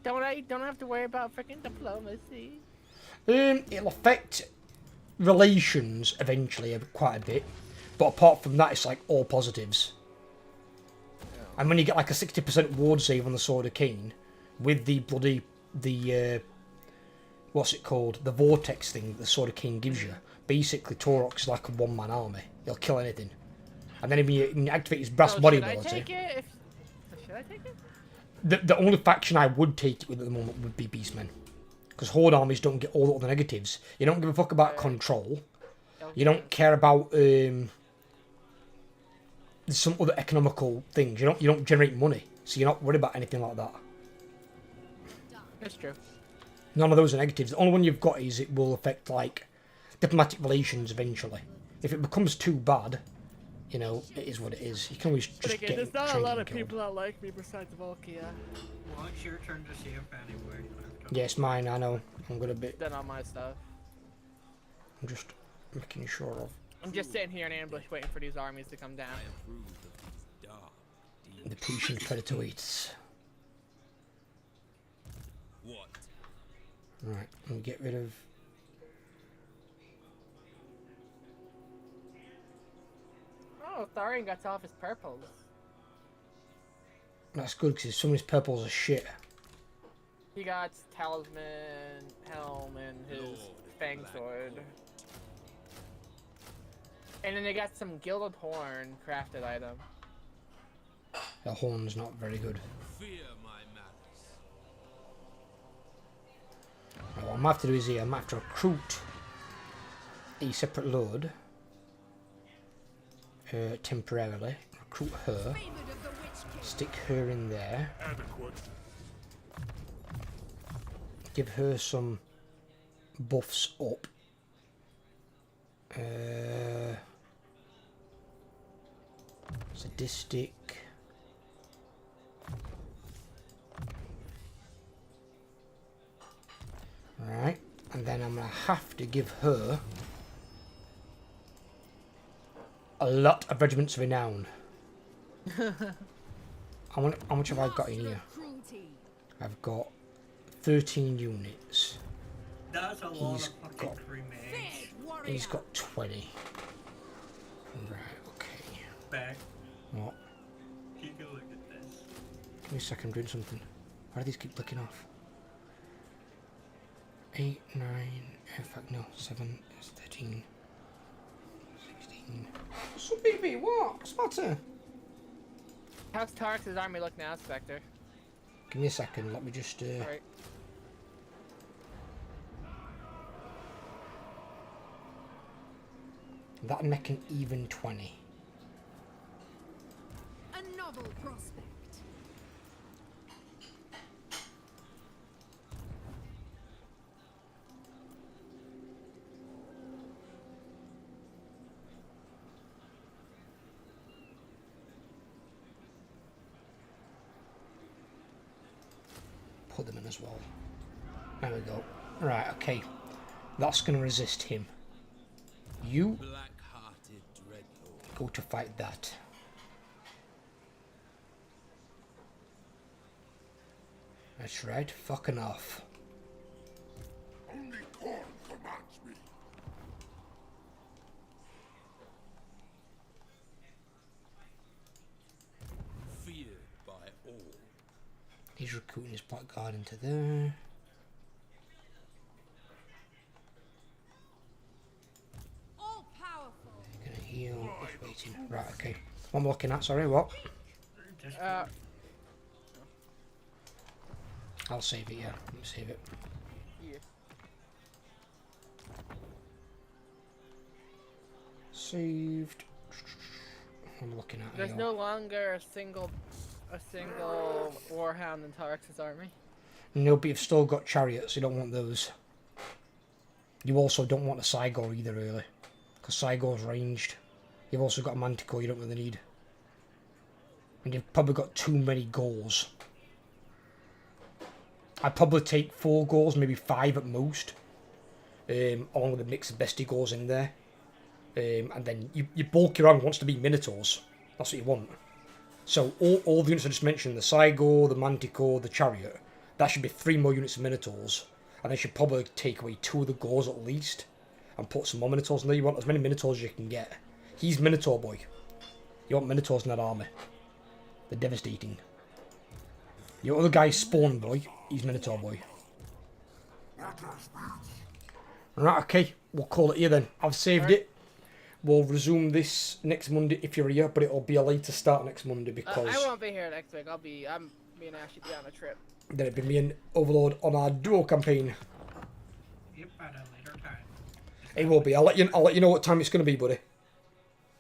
Speaker 8: Don't have to worry about freaking diplomacy.
Speaker 2: It'll affect relations eventually quite a bit, but apart from that, it's like all positives. And when you get like a 60% ward save on the Sword of Cain, with the bloody what's it called? The vortex thing that the Sword of Cain gives you. Basically, Taurox is like a one-man army. He'll kill anything. And then when you activate his brass body ability.
Speaker 8: Should I take it? Should I take it?
Speaker 2: The only faction I would take it with at the moment would be Beastmen. Because Horde armies don't get all the negatives. You don't give a fuck about control. You don't care about some other economical things. You don't generate money. So you're not worried about anything like that.
Speaker 8: That's true.
Speaker 2: None of those are negatives. The only one you've got is it will affect like diplomatic relations eventually. If it becomes too bad, you know, it is what it is. You can always just
Speaker 8: But again,
Speaker 2: get
Speaker 8: there's not a
Speaker 2: trained
Speaker 8: lot
Speaker 2: and
Speaker 8: of
Speaker 2: killed.
Speaker 8: people that like me besides Volkia.
Speaker 1: Well, it's your turn to save anyway.
Speaker 2: Yeah, it's mine, I know. I'm gonna be.
Speaker 8: Done all my stuff.
Speaker 2: I'm just making sure of.
Speaker 8: I'm just sitting here in ambush waiting for these armies to come down.
Speaker 9: I approve of these dark deeds.
Speaker 2: The patient predator waits.
Speaker 9: What?
Speaker 2: Right, and get rid of.
Speaker 8: Oh, Tharian got off his purples.
Speaker 2: That's good because some of his purples are shit.
Speaker 8: He got talisman, helm, and his
Speaker 9: Lord
Speaker 8: fang
Speaker 9: Black
Speaker 8: sword.
Speaker 9: Lord.
Speaker 8: And then they got some gilded horn crafted item.
Speaker 2: The horn's not very good.
Speaker 9: Fear my malice.
Speaker 2: Now, what I'm gonna have to do is here, I'm gonna have to recruit a separate load. Temporarily. Recruit her.
Speaker 3: Favored of the Witch King.
Speaker 2: Stick her in there.
Speaker 4: Adequate.
Speaker 2: Give her some buffs up. Sadistic. Right, and then I'm gonna have to give her a lot of regiments of renown. How much have I got in here?
Speaker 3: Cruelty.
Speaker 2: I've got 13 units.
Speaker 1: That's a lot
Speaker 2: He's
Speaker 1: of fucking
Speaker 2: got-
Speaker 1: cremage.
Speaker 3: Fierce warrior.
Speaker 2: He's got 20. Right, okay.
Speaker 1: Back.
Speaker 2: What?
Speaker 1: Take a look at this.
Speaker 2: Give me a second, I'm doing something. Why do these keep clicking off? 8, 9, in fact, no, 7, 13, 16. So, baby, what? What's the matter?
Speaker 8: How's Tarx's army look now, Spectre?
Speaker 2: Give me a second, let me just,
Speaker 8: Alright.
Speaker 2: that neck an even 20.
Speaker 3: A novel prospect.
Speaker 2: Put them in as well. There we go. Right, okay. That's going to resist him. You
Speaker 9: Black-hearted dreadlord.
Speaker 2: go to fight that. That's right, fucking off.
Speaker 4: Only Korn commands me.
Speaker 9: Feared by all.
Speaker 2: He's recruiting his blackguard into there.
Speaker 3: All power
Speaker 2: Devastating. Right, okay. What am I looking at? Sorry, what?
Speaker 1: Just
Speaker 2: I'll save it, yeah. Let me save it.
Speaker 8: Yeah.
Speaker 2: Saved. What am I looking at?
Speaker 8: There's
Speaker 2: here?
Speaker 8: no longer a single Warhound in Tarx's army.
Speaker 2: No, but you've still got chariots. You don't want those. You also don't want a Cygor either, really. Because Cygor's ranged. You've also got a Manticore you don't really need. And you've probably got too many goals. I'd probably take 4 goals, maybe 5 at most. Along with a mix of bestie goals in there. And then your bulk your army wants to be Minotaurs. That's what you want. So all the units I just mentioned, the Cygor, the Manticore, the Chariot, that should be 3 more units of Minotaurs. And they should probably take away 2 of the goals at least. And put some more Minotaurs in there. You want as many Minotaurs as you can get. He's Minotaur boy. You want Minotaurs in that army. They're devastating. Your other guy's Spawn boy. He's Minotaur boy. Right, okay. We'll call it here then. I've saved it. We'll resume this next Monday if you're here, but it'll be a later start next Monday because
Speaker 8: I won't be here next week. I'm me and Ashley be on a trip.
Speaker 2: then it'll be me and Overlord on our duo campaign.
Speaker 1: Yep, at a later time.
Speaker 2: It will be. I'll let you know what time it's going to be, buddy.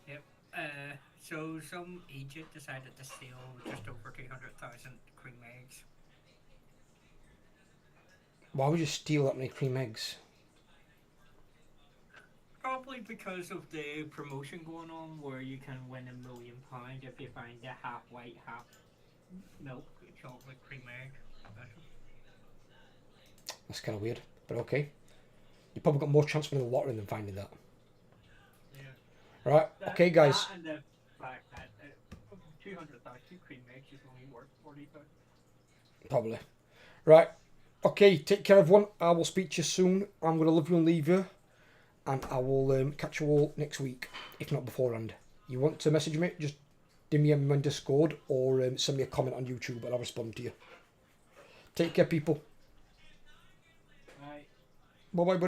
Speaker 1: Yep. So some agent decided to steal just over 200,000 cream eggs.
Speaker 2: Why would you steal that many cream eggs?
Speaker 1: Probably because of the promotion going on where you can win £1 million if you find a half white, half milk chocolate cream egg special.
Speaker 2: That's kind of weird, but okay. You probably got more chance winning the lottery than finding that.
Speaker 1: Yeah.
Speaker 2: Right, okay, guys.
Speaker 1: That and the fact that 200,000 cream eggs is only worth 40,000.
Speaker 2: Probably. Right. Okay, take care, everyone. I will speak to you soon. I'm going to love you and leave you. And I will catch you all next week, if not beforehand. You want to message me, just DM me on Discord or send me a comment on YouTube and I'll respond to you. Take care, people.
Speaker 1: Right.
Speaker 2: Bye-bye, buddy.